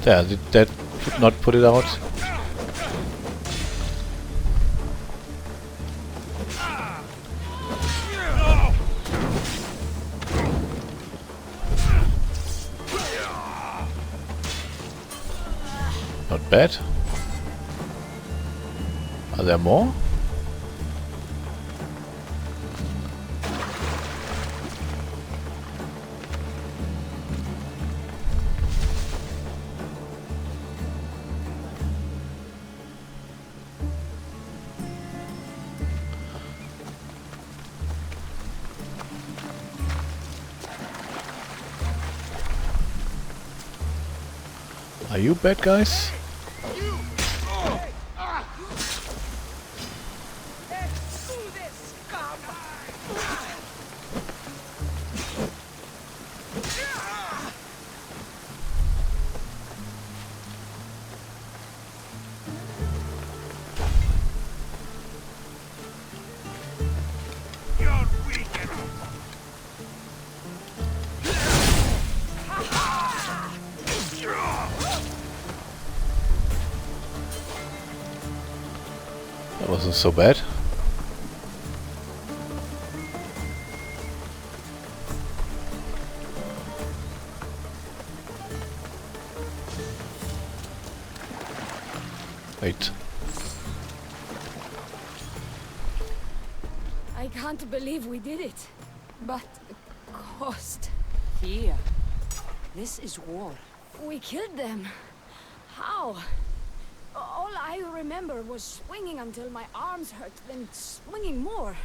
There, did that not put it out? Not bad. Are there more? Are you bad guys? That wasn't so bad. Wait. I can't believe we did it. But the cost. Here. This is war. We killed them. How? All I remember was swinging until my arms hurt, then swinging more.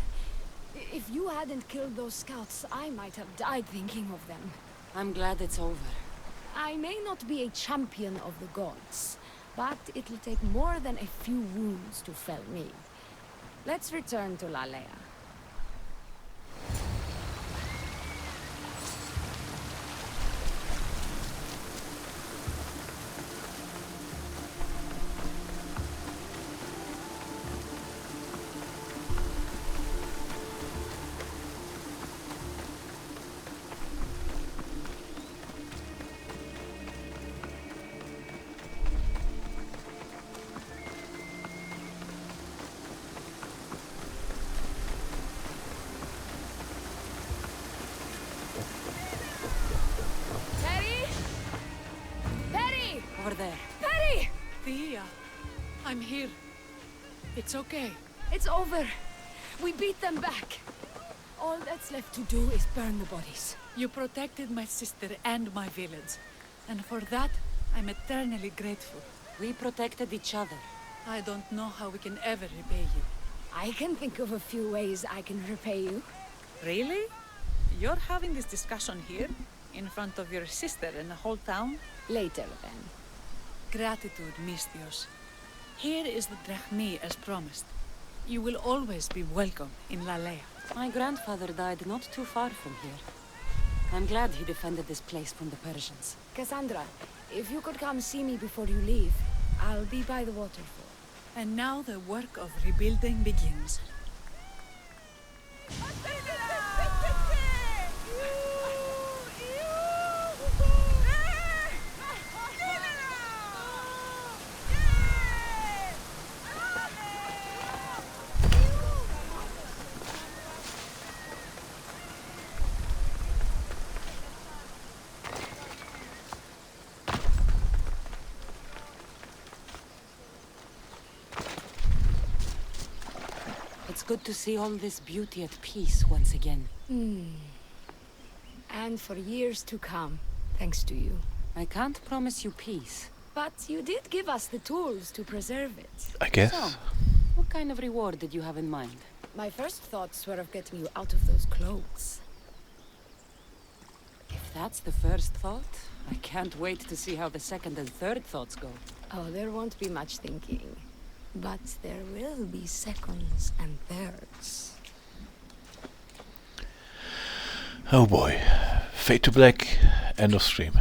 If you hadn't killed those scouts, I might have died thinking of them. I'm glad it's over. I may not be a champion of the gods, but it'll take more than a few wounds to fell me. Let's return to Lalea. Over there. Perry! Thea, I'm here. It's okay. It's over. We beat them back. All that's left to do is burn the bodies. You protected my sister and my village. And for that, I'm eternally grateful. We protected each other. I don't know how we can ever repay you. I can think of a few ways I can repay you. Really? You're having this discussion here? In front of your sister and the whole town? Later, then. Gratitude, Mistios. Here is the drachmi as promised. You will always be welcome in Lalea. My grandfather died not too far from here. I'm glad he defended this place from the Persians. Cassandra, if you could come see me before you leave, I'll be by the waterfall. And now the work of rebuilding begins. It's good to see all this beauty at peace once again. And for years to come, thanks to you. I can't promise you peace. But you did give us the tools to preserve it. I guess. So, what kind of reward did you have in mind? My first thoughts were of getting you out of those cloaks. If that's the first thought, I can't wait to see how the second and third thoughts go. Oh, there won't be much thinking. But there will be seconds and thirds. Oh boy. Fade to black. End of stream.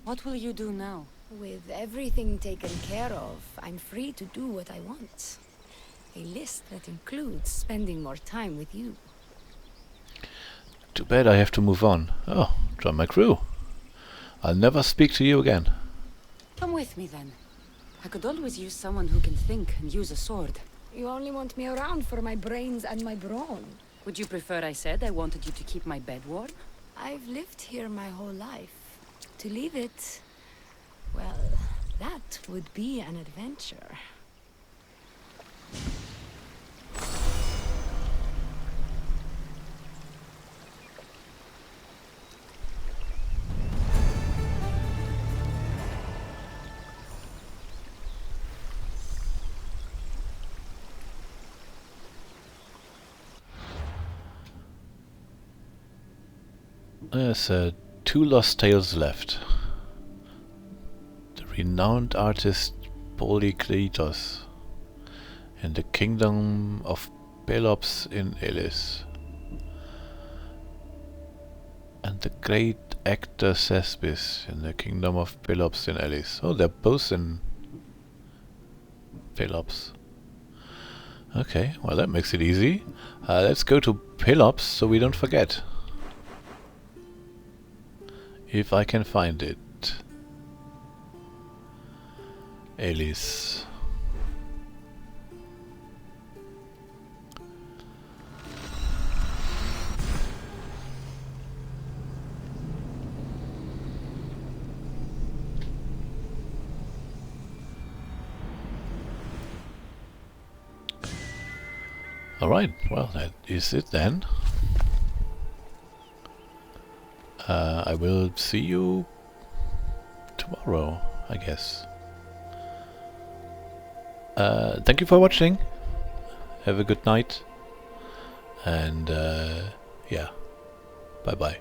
What will you do now? With everything taken care of, I'm free to do what I want. A list that includes spending more time with you. Too bad I have to move on. Oh, join my crew. I'll never speak to you again. Come with me then. I could always use someone who can think and use a sword. You only want me around for my brains and my brawn. Would you prefer I said I wanted you to keep my bed warm? I've lived here my whole life. To leave it, well, that would be an adventure. There's 2 lost tales left. The renowned artist Polykleitos in the kingdom of Pelops in Elis, and the great actor Thespis in the kingdom of Pelops in Elis. Oh, they're both in Pelops. Okay, well that makes it easy. Let's go to Pelops so we don't forget. If I can find it. Elis. Alright, well, that is it then. I will see you tomorrow, I guess. Thank you for watching. Have a good night. And yeah, bye bye.